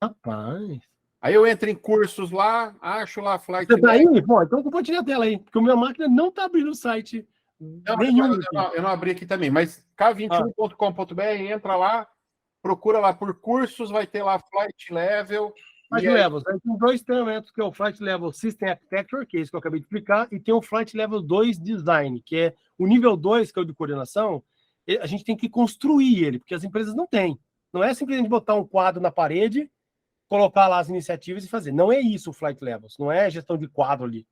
Rapaz. Aí eu entro em cursos lá, acho lá Flight. Você está aí? Bom, então compartilha a tela aí, porque a minha máquina não está abrindo o site Não, Nenhum. eu não abri aqui também, mas k21.com.br, entra lá, procura lá por cursos, vai ter lá Flight Level. Flight Levels. Tem 2 treinamentos, que é o Flight Level System Architecture, que é isso que eu acabei de explicar, e tem o Flight Level 2 Design, que é o nível 2, que é o de coordenação. A gente tem que construir ele, porque as empresas não têm. Não é simplesmente botar um quadro na parede, colocar lá as iniciativas e fazer. Não é isso o Flight Levels, não é gestão de quadro ali.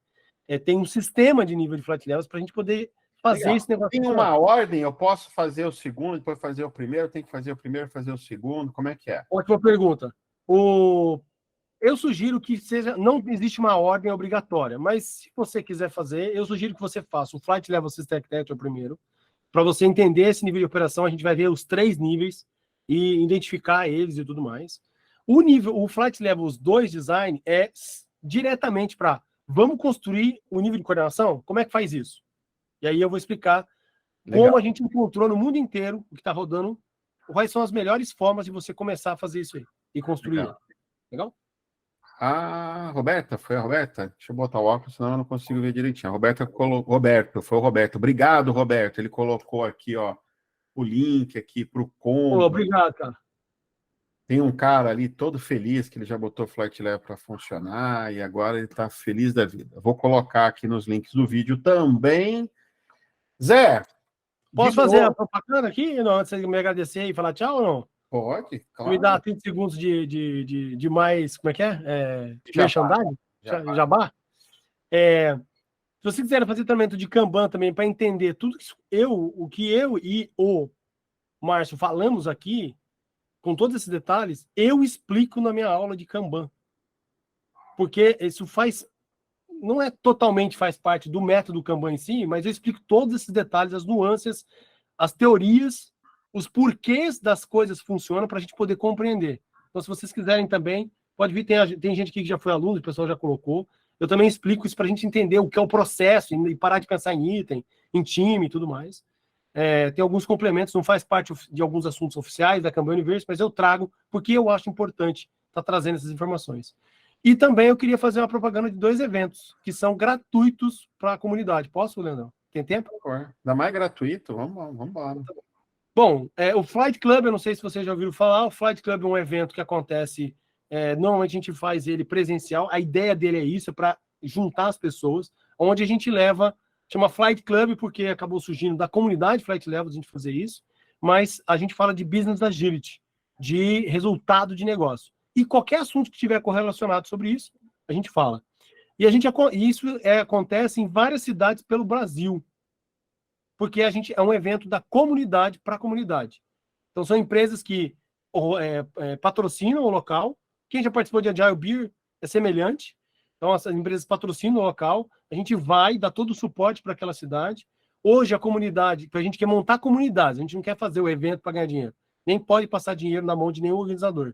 Tem um sistema de nível de Flight Levels para a gente poder fazer esse negócio. Tem uma ordem, eu posso fazer o segundo, depois fazer o primeiro, tem que fazer o primeiro, fazer o segundo, como é que é? Ótima pergunta. Eu sugiro que não existe uma ordem obrigatória, mas se você quiser fazer, eu sugiro que você faça o Flight Level System Architecture primeiro, para você entender esse nível de operação. A gente vai ver os 3 níveis e identificar eles e tudo mais. O Flight Levels 2 Design é diretamente para vamos construir o nível de coordenação? Como é que faz isso? E aí eu vou explicar como a gente encontrou no mundo inteiro o que está rodando, quais são as melhores formas de você começar a fazer isso aí e construir. Legal? Roberta, foi a Roberta? Deixa eu botar o óculos, senão eu não consigo ver direitinho. A Roberta colocou. Foi o Roberto. Obrigado, Roberto. Ele colocou aqui, ó, o link aqui para o combo. Obrigado, cara. Tem um cara ali todo feliz que ele já botou o Flight Level para funcionar e agora ele está feliz da vida. Vou colocar aqui nos links do vídeo também. Zé! Posso fazer a propaganda aqui? Não, antes de me agradecer e falar tchau ou não? Pode, claro. Me dá 30 segundos de mais, como é que é? Merchandising? Jabá? Se vocês quiserem fazer treinamento de Kanban também, para entender tudo isso, o que eu e o Márcio falamos aqui, com todos esses detalhes, eu explico na minha aula de Kanban. Porque isso não é totalmente faz parte do método Kanban em si, mas eu explico todos esses detalhes, as nuances, as teorias, os porquês das coisas funcionam para a gente poder compreender. Então, se vocês quiserem também, pode vir, tem gente aqui que já foi aluno, o pessoal já colocou. Eu também explico isso para a gente entender o que é o processo e parar de pensar em item, em time e tudo mais. Tem alguns complementos, não faz parte de alguns assuntos oficiais da Kanban Universe, mas eu trago porque eu acho importante estar trazendo essas informações. E também eu queria fazer uma propaganda de 2 eventos que são gratuitos para a comunidade. Posso, Leandrão? Tem tempo? Ainda mais gratuito, vamos embora. Bom, o Flight Club, eu não sei se vocês já ouviram falar, o Flight Club é um evento que acontece, normalmente a gente faz ele presencial, a ideia dele é isso, é para juntar as pessoas, onde a gente chama Flight Club, porque acabou surgindo da comunidade Flight Level a gente fazer isso, mas a gente fala de Business Agility, de resultado de negócio. E qualquer assunto que tiver correlacionado sobre isso, a gente fala. E isso acontece em várias cidades pelo Brasil, porque a gente é um evento da comunidade para a comunidade. Então, são empresas que patrocinam o local. Quem já participou de Agile Beer é semelhante. Então, as empresas patrocinam o local. A gente vai dar todo o suporte para aquela cidade. Hoje, a comunidade, a gente quer montar comunidades, a gente não quer fazer o evento para ganhar dinheiro. Nem pode passar dinheiro na mão de nenhum organizador.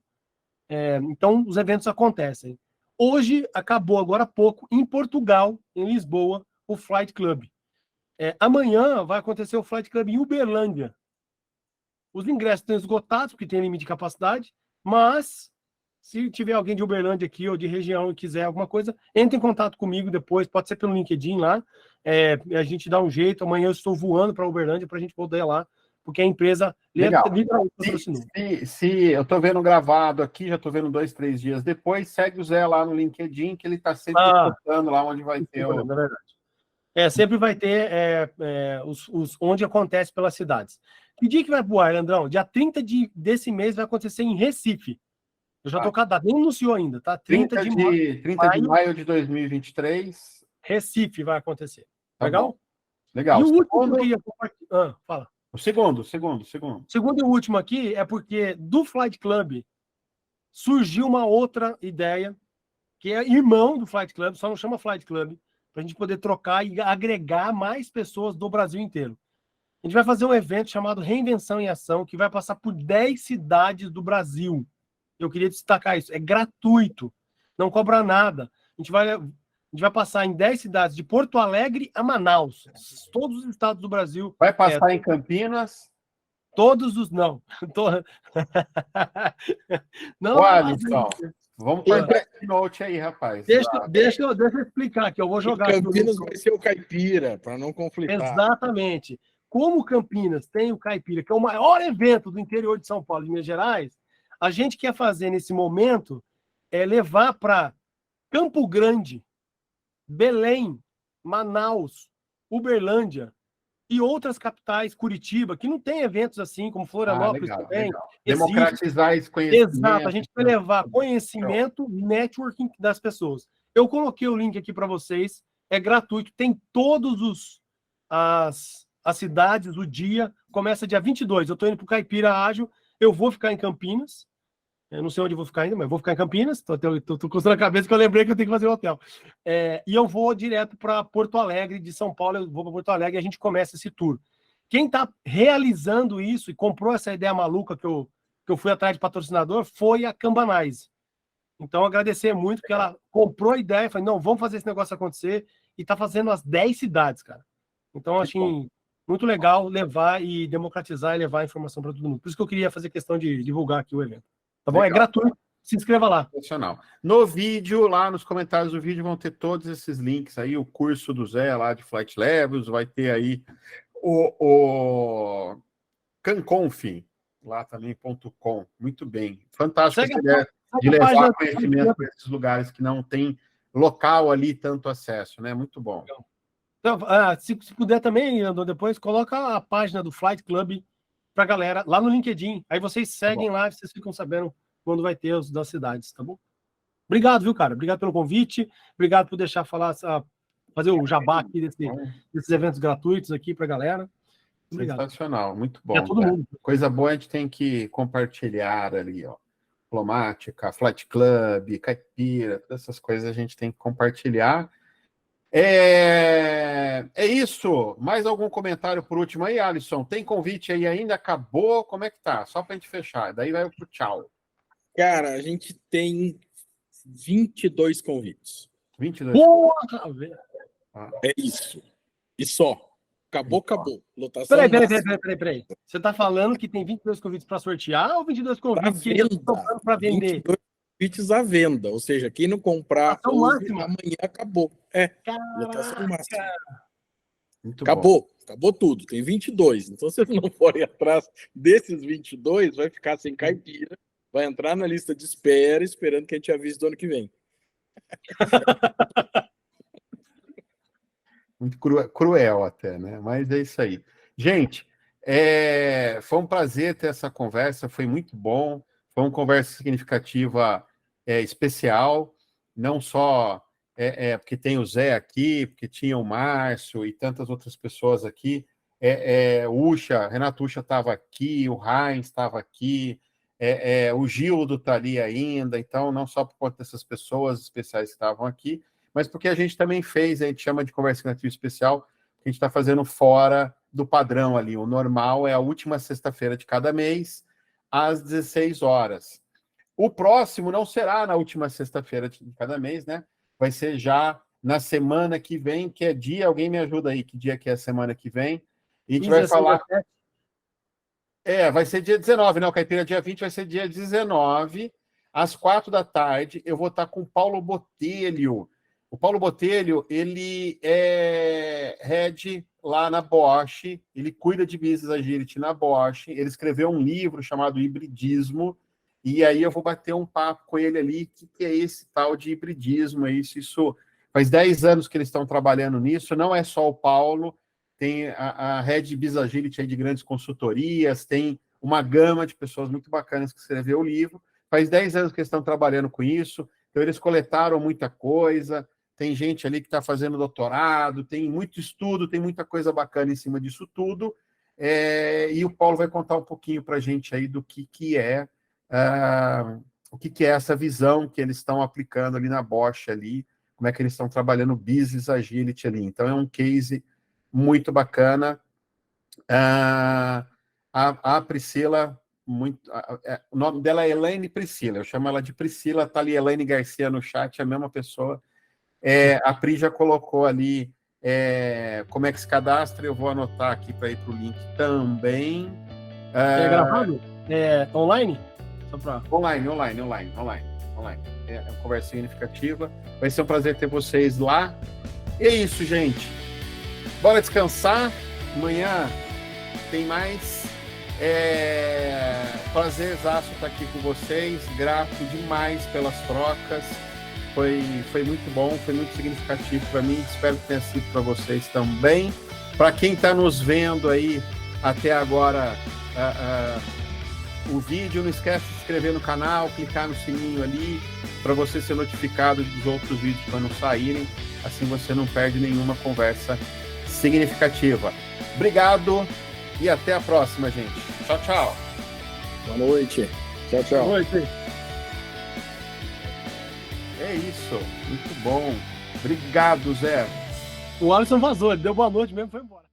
Então, os eventos acontecem. Hoje, acabou agora há pouco, em Portugal, em Lisboa, o Flight Club. Amanhã vai acontecer o Flight Club em Uberlândia. Os ingressos estão esgotados, porque tem limite de capacidade, mas se tiver alguém de Uberlândia aqui ou de região e quiser alguma coisa, entre em contato comigo depois, pode ser pelo LinkedIn lá, a gente dá um jeito. Amanhã eu estou voando para Uberlândia para a gente poder ir lá, porque a empresa literalmente patrocinou. Se eu estou vendo gravado aqui, já estou vendo 2, 3 dias depois, segue o Zé lá no LinkedIn, que ele está sempre postando lá onde vai ter Na verdade. Sempre vai ter onde acontece pelas cidades. Que dia que vai voar, Leandrão? Dia 30 desse mês vai acontecer em Recife. Eu já estou cadastro, nem anunciou ainda, tá? 30 de maio de 2023. Recife vai acontecer. Tá Legal? Bom. Legal. E o último que eu queria compartilhar. Fala. O segundo. Segundo e último aqui é porque do Flight Club surgiu uma outra ideia, que é irmão do Flight Club, só não chama Flight Club, para a gente poder trocar e agregar mais pessoas do Brasil inteiro. A gente vai fazer um evento chamado Reinvenção em Ação, que vai passar por 10 cidades do Brasil. Eu queria destacar isso. É gratuito, não cobra nada. A gente vai passar em 10 cidades, de Porto Alegre a Manaus. Todos os estados do Brasil. Vai passar em Campinas? Todos os... Não. Não. Alisson. Vamos para o note aí, rapaz. Deixa eu explicar aqui, eu vou jogar. Campinas vai ser o caipira, para não conflitar. Exatamente. Como Campinas tem o Caipira, que é o maior evento do interior de São Paulo e Minas Gerais, a gente quer fazer nesse momento é levar para Campo Grande, Belém, Manaus, Uberlândia e outras capitais, Curitiba, que não tem eventos assim, como Florianópolis também. Legal. Democratizar esse conhecimento. Exato, a gente vai levar conhecimento, networking das pessoas. Eu coloquei o link aqui para vocês, é gratuito, tem todos as cidades, o dia, começa dia 22. Eu estou indo para o Caipira Ágil, eu vou ficar em Campinas. Eu não sei onde eu vou ficar ainda, mas eu vou ficar em Campinas. Estou coçando a cabeça que eu lembrei que eu tenho que fazer um hotel. E eu vou direto para Porto Alegre, de São Paulo, eu vou para Porto Alegre e a gente começa esse tour. Quem está realizando isso e comprou essa ideia maluca que eu fui atrás de patrocinador foi a Cambanize. Então, agradecer muito, porque ela comprou a ideia e falou, não, vamos fazer esse negócio acontecer, e está fazendo as 10 cidades, cara. Então, achei muito legal levar e democratizar e levar a informação para todo mundo. Por isso que eu queria fazer questão de divulgar aqui o evento. Tá bom? Legal. É gratuito. Se inscreva lá. Profissional. No vídeo, lá nos comentários do vídeo, vão ter todos esses links aí, o curso do Zé lá de Flight Levels, vai ter aí o Canconf, lá também.com. Muito bem. Fantástico essa ideia de levar conhecimento para esses lugares que não tem local ali tanto acesso, né? Muito bom. Então, se puder também, Andor, depois coloca a página do Flight Club para a galera lá no LinkedIn. Aí vocês seguem lá e vocês ficam sabendo quando vai ter os das cidades, tá bom? Obrigado, viu, cara? Obrigado pelo convite. Obrigado por deixar fazer o jabá aqui desses eventos gratuitos aqui para a galera. Obrigado. Sensacional, muito bom. É todo mundo. Coisa boa a gente tem que compartilhar ali, ó. Diplomática, Flight Club, Caipira, todas essas coisas a gente tem que compartilhar. É isso. Mais algum comentário por último aí, Alisson? Tem convite aí ainda? Acabou? Como é que tá? Só para a gente fechar. Daí vai pro tchau. Cara, a gente tem 22 convites. 22? Porra, velho! É isso. E só. Acabou. Lotação. Peraí. Você tá falando que tem 22 convites para sortear ou 22 convites que estão para vender? 22 convites à venda. Ou seja, quem não comprar hoje, amanhã acabou. Lotação máxima. Acabou tudo. Tem 22. Então, se vocês não forem atrás desses 22, vai ficar sem caipira. Vai entrar na lista de espera, esperando que a gente avise do ano que vem. Muito cruel até, né? Mas é isso aí. Gente, foi um prazer ter essa conversa, foi muito bom. Foi uma conversa significativa, especial, não só porque tem o Zé aqui, porque tinha o Márcio e tantas outras pessoas aqui. Renato Ucha estava aqui, o Heinz estava aqui, o Gildo está ali ainda, então não só por conta dessas pessoas especiais que estavam aqui, mas porque a gente também fez, a gente chama de conversa criativa especial, que a gente está fazendo fora do padrão ali. O normal é a última sexta-feira de cada mês, às 16 horas. O próximo não será na última sexta-feira de cada mês, né? Vai ser já na semana que vem, que é dia, alguém me ajuda aí, que dia que é a semana que vem? E a gente vai falar... vai ser dia 19, né? O Caipira dia 20 vai ser dia 19, às 4 da tarde. Eu vou estar com o Paulo Botelho. O Paulo Botelho, ele é head lá na Bosch, ele cuida de Business Agility na Bosch, ele escreveu um livro chamado Hibridismo, e aí eu vou bater um papo com ele ali, o que é esse tal de hibridismo, isso faz 10 anos que eles estão trabalhando nisso, não é só o Paulo, tem a Head Business Agility aí de grandes consultorias, tem uma gama de pessoas muito bacanas que escreveu o livro, faz 10 anos que eles estão trabalhando com isso, então eles coletaram muita coisa, tem gente ali que está fazendo doutorado, tem muito estudo, tem muita coisa bacana em cima disso tudo, e o Paulo vai contar um pouquinho para a gente aí do que é essa visão que eles estão aplicando ali na Bosch, ali, como é que eles estão trabalhando Business Agility ali. Então, é um case muito bacana. A Priscila, o nome dela é Elaine Priscila, eu chamo ela de Priscila, está ali Elaine Garcia no chat, é a mesma pessoa. A Pri já colocou ali como é que se cadastra, eu vou anotar aqui para ir para o link também. É gravado? Online? Online. Vamos lá. É uma conversa significativa. Vai ser um prazer ter vocês lá. E é isso, gente. Bora descansar. Amanhã tem mais. Prazerzaço estar aqui com vocês. Grato demais pelas trocas. Foi muito bom, foi muito significativo para mim. Espero que tenha sido para vocês também. Para quem está nos vendo aí até agora, o vídeo, não esquece de se inscrever no canal, clicar no sininho ali, para você ser notificado dos outros vídeos quando saírem. Assim você não perde nenhuma conversa significativa. Obrigado e até a próxima, gente. Tchau, tchau. Boa noite. Tchau, tchau. Boa noite. É isso. Muito bom. Obrigado, Zé. O Alisson vazou, ele deu boa noite mesmo e foi embora.